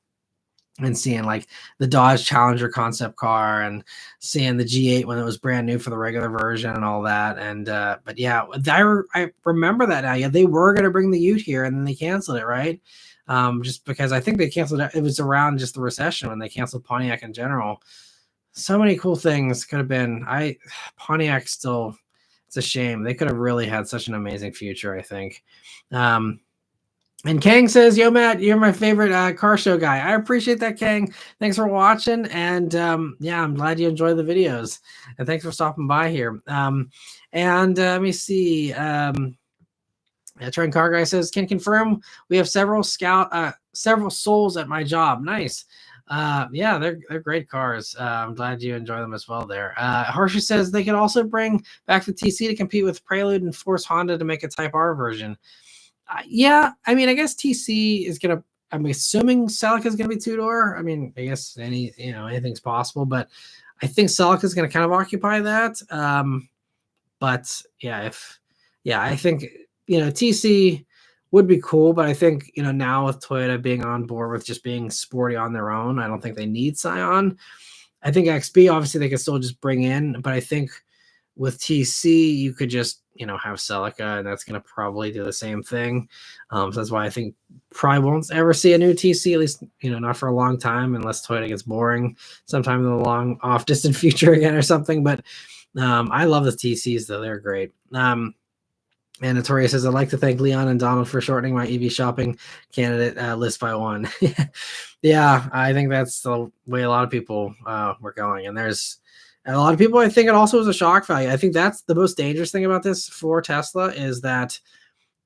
And seeing like the Dodge Challenger concept car and seeing the G8 when it was brand new for the regular version and all that. And, but yeah, I remember that now. Yeah, they were going to bring the Ute here and then they canceled it, right? Just because I think they canceled it. It was around just the recession when they canceled Pontiac in general. So many cool things could have been. Pontiac still, it's a shame. They could have really had such an amazing future, I think. And Kang says, yo, Matt, you're my favorite car show guy. I appreciate that, Kang. Thanks for watching. And yeah, I'm glad you enjoy the videos. And thanks for stopping by here. And let me see. Trend Car Guy says, can confirm we have several souls at my job. Nice. Yeah, they're great cars. I'm glad you enjoy them as well there. Harsha says they could also bring back the TC to compete with Prelude and force Honda to make a Type R version. Yeah, I mean, I guess TC is gonna. I'm assuming Celica is gonna be 2-door. I mean, I guess anything's possible, but I think Celica is gonna kind of occupy that. But yeah, I think TC would be cool, but I think now with Toyota being on board with just being sporty on their own, I don't think they need Scion. I think XB obviously they can still just bring in, but I think with TC you could just have Celica, and that's going to probably do the same thing. So that's why I think probably won't ever see a new TC, at least not for a long time, unless Toyota gets boring sometime in the long off distant future again or something. But I love the TCs though; they're great. And Notorious says, I'd like to thank Leon and Donald for shortening my EV shopping candidate list by one. Yeah, I think that's the way a lot of people were going. And there's a lot of people, I think it also was a shock value. I think that's the most dangerous thing about this for Tesla is that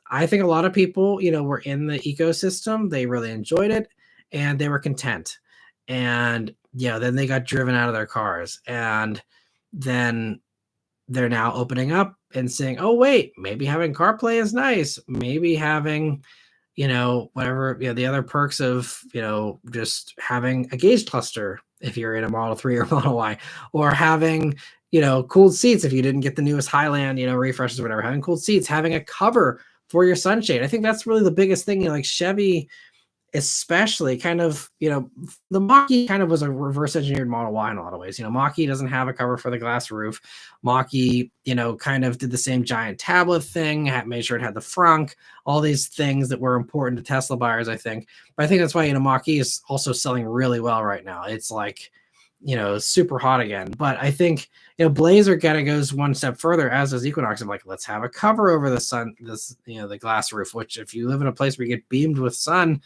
I think a lot of people, were in the ecosystem. They really enjoyed it and they were content. And, then they got driven out of their cars. And then they're now opening up and saying, oh, wait, maybe having CarPlay is nice. Maybe having, whatever, the other perks of, just having a gauge cluster if you're in a Model 3 or Model Y, or having, cooled seats if you didn't get the newest Highland, refreshes or whatever, having cooled seats, having a cover for your sunshade. I think that's really the biggest thing. Like Chevy, especially kind of, the Mach-E kind of was a reverse engineered Model Y in a lot of ways. Mach-E doesn't have a cover for the glass roof. Mach-E, kind of did the same giant tablet thing, made sure it had the frunk, all these things that were important to Tesla buyers, I think. But I think that's why, Mach-E is also selling really well right now. It's like, super hot again. But I think, Blazer kind of goes one step further, as does Equinox. I'm like, let's have a cover over the sun, the glass roof, which if you live in a place where you get beamed with sun,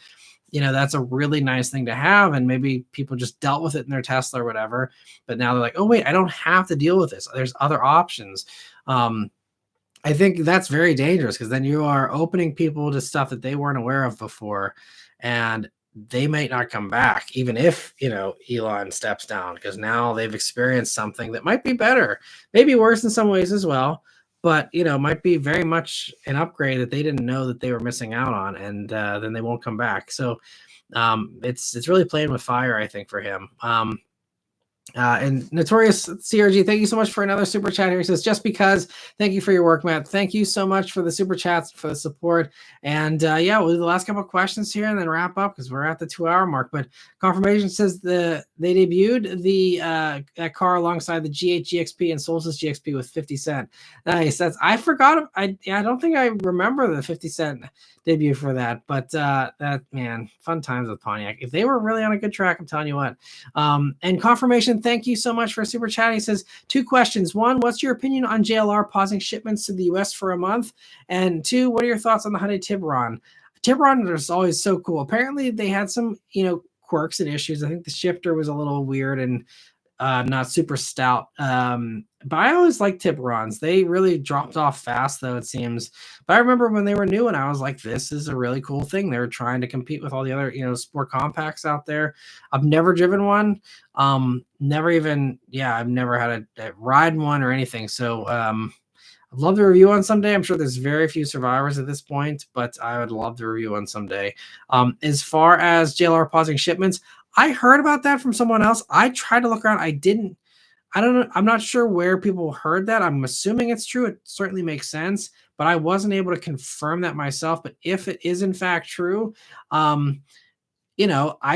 that's a really nice thing to have. And maybe people just dealt with it in their Tesla or whatever. But now they're like, oh, wait, I don't have to deal with this. There's other options. I think that's very dangerous because then you are opening people to stuff that they weren't aware of before. And they might not come back, even if, Elon steps down, because now they've experienced something that might be better, maybe worse in some ways as well. But, might be very much an upgrade that they didn't know that they were missing out on. And then they won't come back. So it's really playing with fire, I think, for him. And Notorious CRG, thank you so much for another super chat here. He says, just because, thank you for your work, Matt. Thank you so much for the super chats, for the support. And we'll do the last couple of questions here and then wrap up because we're at the 2-hour mark. But Confirmation says they debuted that car alongside the G8 GXP and Solstice GXP with 50 Cent. Nice. I forgot. I don't think I remember the 50 Cent debut for that, but that, man, fun times with Pontiac. If they were really on a good track, I'm telling you what. And Confirmation, thank you so much for super chat. He says 2 questions. 1, what's your opinion on JLR pausing shipments to the US for a month? And 2, what are your thoughts on the Hyundai Tiburon? Tiburon is always so cool. Apparently they had some, quirks and issues. I think the shifter was a little weird and not super stout. But I always like Tiburons. They really dropped off fast, though, it seems. But I remember when they were new, and I was like, this is a really cool thing. They were trying to compete with all the other, sport compacts out there. I've never driven one. Never even, I've never had a ride one or anything. So I'd love to review one someday. I'm sure there's very few survivors at this point, but I would love to review one someday. As far as JLR pausing shipments, I heard about that from someone else. I tried to look around. I don't know. I'm not sure where people heard that. I'm assuming it's true. It certainly makes sense, but I wasn't able to confirm that myself. But if it is in fact true, I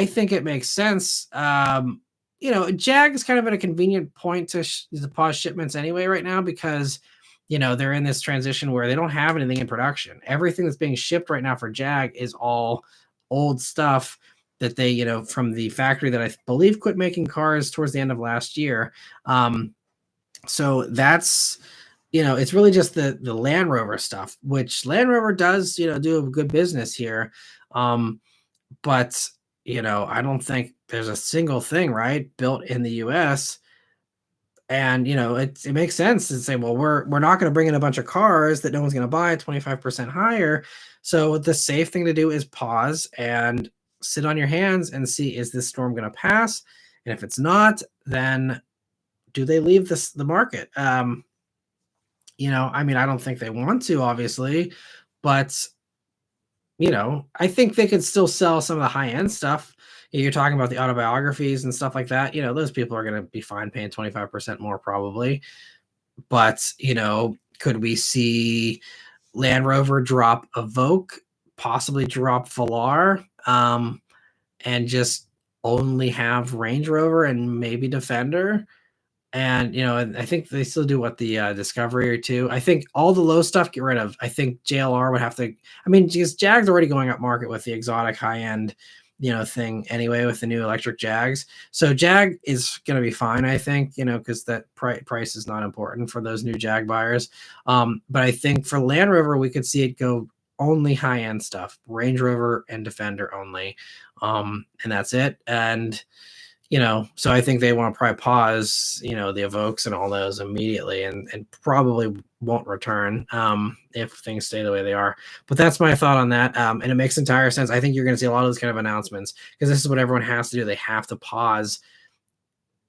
think it makes sense. Jag is kind of at a convenient point to pause shipments anyway right now because, they're in this transition where they don't have anything in production. Everything that's being shipped right now for Jag is all old stuff that they, from the factory that I believe quit making cars towards the end of last year. So that's, it's really just the Land Rover stuff, which Land Rover does, do a good business here. But, I don't think there's a single thing, right, built in the US. And, it makes sense to say, well, we're not going to bring in a bunch of cars that no one's going to buy at 25% higher. So the safe thing to do is pause and sit on your hands and see, is this storm going to pass? And if it's not, then do they leave the market? I don't think they want to, obviously, but, I think they could still sell some of the high-end stuff. You're talking about the autobiographies and stuff like that. Those people are going to be fine paying 25% more probably. But, could we see Land Rover drop Evoque, possibly drop Velar, and just only have Range Rover and maybe Defender. And, and I think they still do what the Discovery or two. I think all the low stuff, get rid of. I think JLR would have to, I mean, because Jag's already going up market with the exotic high end, thing anyway with the new electric Jags. So Jag is going to be fine, I think, because that price is not important for those new Jag buyers. But I think for Land Rover, we could see it go only high end stuff, Range Rover and Defender only. And that's it. And, so I think they want to probably pause, the Evokes and all those immediately and probably won't return if things stay the way they are. But that's my thought on that. And it makes entire sense. I think you're going to see a lot of those kind of announcements because this is what everyone has to do. They have to pause,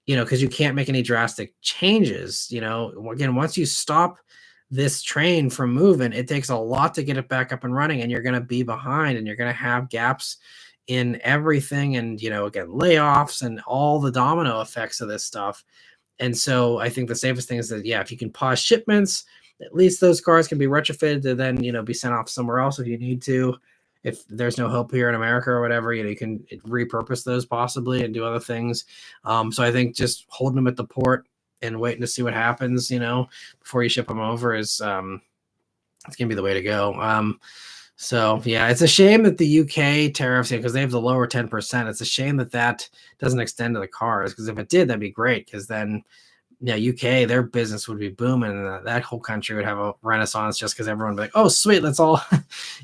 because you can't make any drastic changes. Again, once you stop this train from moving, it takes a lot to get it back up and running, and you're going to be behind and you're going to have gaps in everything, and again, layoffs and all the domino effects of this stuff. And so I think the safest thing is that, if you can pause shipments, at least those cars can be retrofitted to then be sent off somewhere else if you need to. If there's no hope here in America or whatever, you can repurpose those possibly and do other things. So I think just holding them at the port and waiting to see what happens before you ship them over is it's gonna be the way to go. So yeah, it's a shame that the UK tariffs, because they have the lower 10%. It's a shame that doesn't extend to the cars, because if it did, that'd be great. Because then, UK, their business would be booming, and that whole country would have a renaissance just because everyone would be like, oh, sweet, let's all,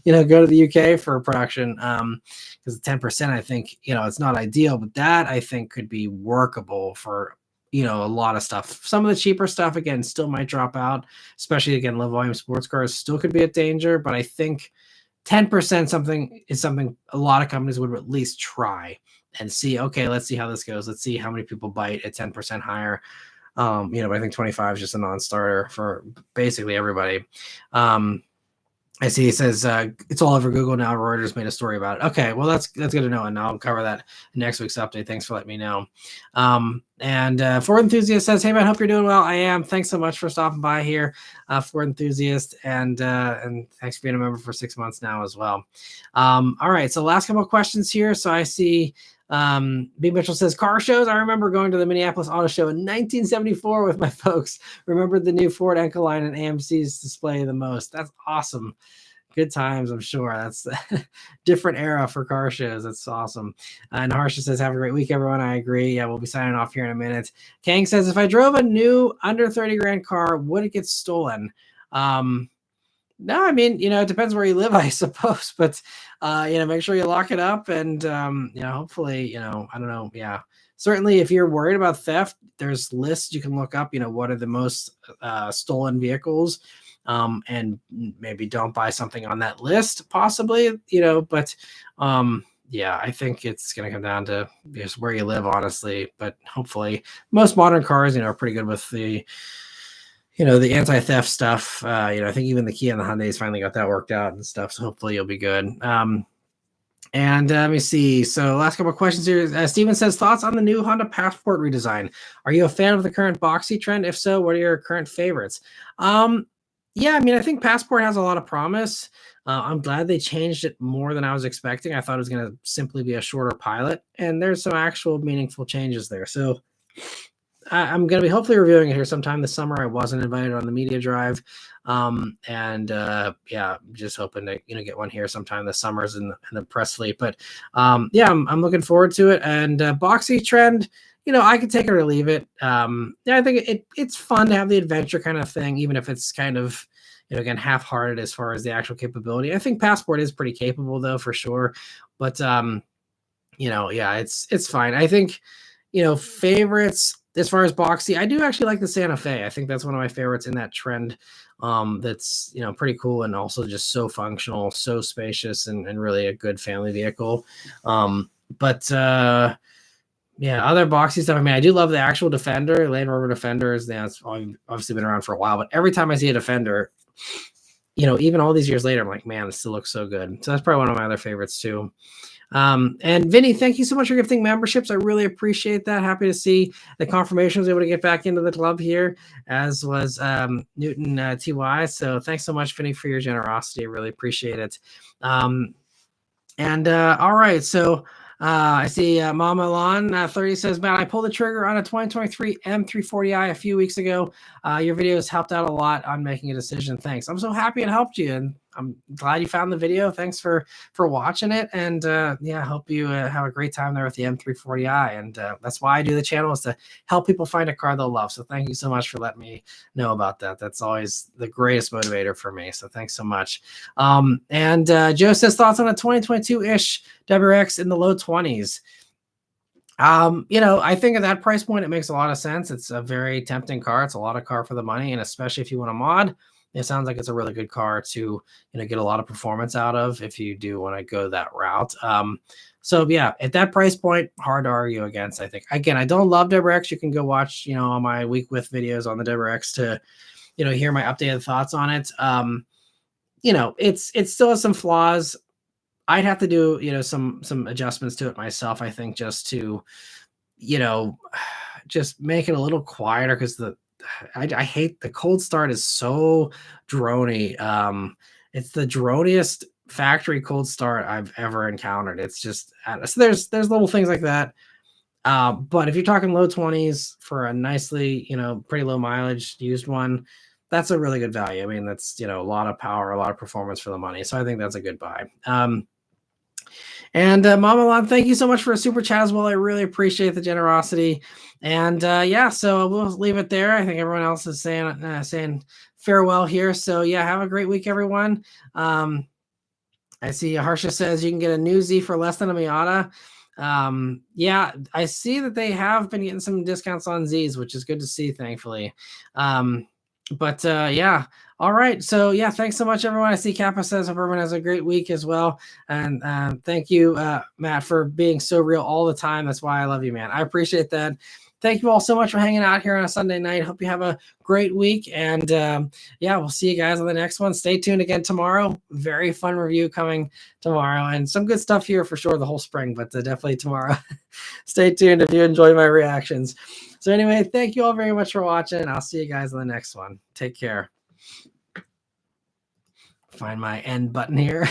go to the UK for production. Because 10%, I think, it's not ideal, but that I think could be workable for a lot of stuff. Some of the cheaper stuff, again, still might drop out, especially again, low volume sports cars still could be a danger, but I think 10% something a lot of companies would at least try and see, okay, let's see how this goes. Let's see how many people bite at 10% higher. But I think 25 is just a non-starter for basically everybody. I see it says it's all over Google now. Reuters made a story about it. Okay, well, that's good to know, and I'll cover that in next week's update. Thanks for letting me know. And Ford Enthusiast says, hey, man, hope you're doing well. I am. Thanks so much for stopping by here, Ford Enthusiast, and thanks for being a member for 6 months now as well. All right, so last couple of questions here. So I see B. Mitchell says, car shows. I remember going to the Minneapolis Auto Show in 1974 with my folks. Remember the new Ford Ecoline and AMC's display the most. That's awesome. Good times, I'm sure. That's a different era for car shows. That's awesome. And Harsha says, have a great week, everyone. I agree. Yeah, we'll be signing off here in a minute. Kang says, if I drove a new under 30 grand car, would it get stolen? No, I mean, it depends where you live, I suppose, but, make sure you lock it up and, hopefully, I don't know. Yeah, certainly if you're worried about theft, there's lists you can look up, what are the most stolen vehicles, and maybe don't buy something on that list possibly, but, yeah, I think it's going to come down to just where you live, honestly, but hopefully most modern cars, are pretty good with the the anti-theft stuff. I think even the Kia and the Hyundai's finally got that worked out and stuff. So hopefully you'll be good. And let me see. So last couple of questions here. Steven says, thoughts on the new Honda Passport redesign. Are you a fan of the current boxy trend? If so, what are your current favorites? Yeah, I mean, I think Passport has a lot of promise. I'm glad they changed it more than I was expecting. I thought it was going to simply be a shorter Pilot, and there's some actual meaningful changes there. So I'm going to be hopefully reviewing it here sometime this summer. I wasn't invited on the media drive. Yeah, just hoping to, get one here sometime this summer's in the press fleet. But yeah, I'm looking forward to it. And boxy trend, I could take it or leave it. Yeah, I think it's fun to have the adventure kind of thing, even if it's kind of, again, half-hearted as far as the actual capability. I think Passport is pretty capable though, for sure. But, yeah, it's fine. I think, favorites, as far as boxy, I do actually like the Santa Fe. I think that's one of my favorites in that trend. That's pretty cool and also just so functional, so spacious, and really a good family vehicle. But yeah, other boxy stuff. I mean, I do love the actual Defender, Land Rover Defenders. It's obviously been around for a while, but every time I see a Defender, even all these years later, I'm like, man, it still looks so good. So that's probably one of my other favorites too. And Vinny, thank you so much for gifting memberships. I really appreciate that. Happy to see the confirmation was able to get back into the club here, as was Newton TY. So thanks so much, Vinny, for your generosity. I really appreciate it. All right. So I see Mama Lon 30 says, "Man, I pulled the trigger on a 2023 M340i a few weeks ago. Your videos helped out a lot on making a decision. Thanks. I'm so happy it helped you, and I'm glad you found the video. Thanks for watching it, and yeah, I hope you have a great time there with the M340i. And that's why I do the channel, is to help people find a car they'll love. So thank you so much for letting me know about that. That's always the greatest motivator for me. So thanks so much." And Joe says, "Thoughts on a 2022-ish WRX in the low 20s?" I think at that price point, it makes a lot of sense. It's a very tempting car. It's a lot of car for the money, and especially if you want a mod, it sounds like it's a really good car to get a lot of performance out of if you do want to go that route. So yeah, at that price point, hard to argue against. I think, again, I don't love WRX. You can go watch all my week with videos on the WRX to hear my updated thoughts on it. It still has some flaws. I'd have to do, some adjustments to it myself, I think, just to, you know, just make it a little quieter, because I hate the cold start is so drony. It's the droniest factory cold start I've ever encountered. It's just so there's little things like that. But if you're talking low 20s for a nicely, pretty low mileage used one, that's a really good value. I mean, that's a lot of power, a lot of performance for the money. So I think that's a good buy. And Mama Lon, thank you so much for a super chat as well. I really appreciate the generosity. And yeah, so we'll leave it there. I think everyone else is saying farewell here. So yeah, have a great week, everyone. I see Harsha says you can get a new Z for less than a Miata. Yeah, I see that they have been getting some discounts on Z's, which is good to see, thankfully. But yeah. All right. So yeah, thanks so much, everyone. I see Kappa says hope everyone has a great week as well. And thank you, Matt, for being so real all the time. That's why I love you, man. I appreciate that. Thank you all so much for hanging out here on a Sunday night. Hope you have a great week. And yeah, we'll see you guys on the next one. Stay tuned again tomorrow. Very fun review coming tomorrow, and some good stuff here for sure the whole spring, but definitely tomorrow. Stay tuned if you enjoy my reactions. So anyway, thank you all very much for watching. I'll see you guys on the next one. Take care. Find my end button here.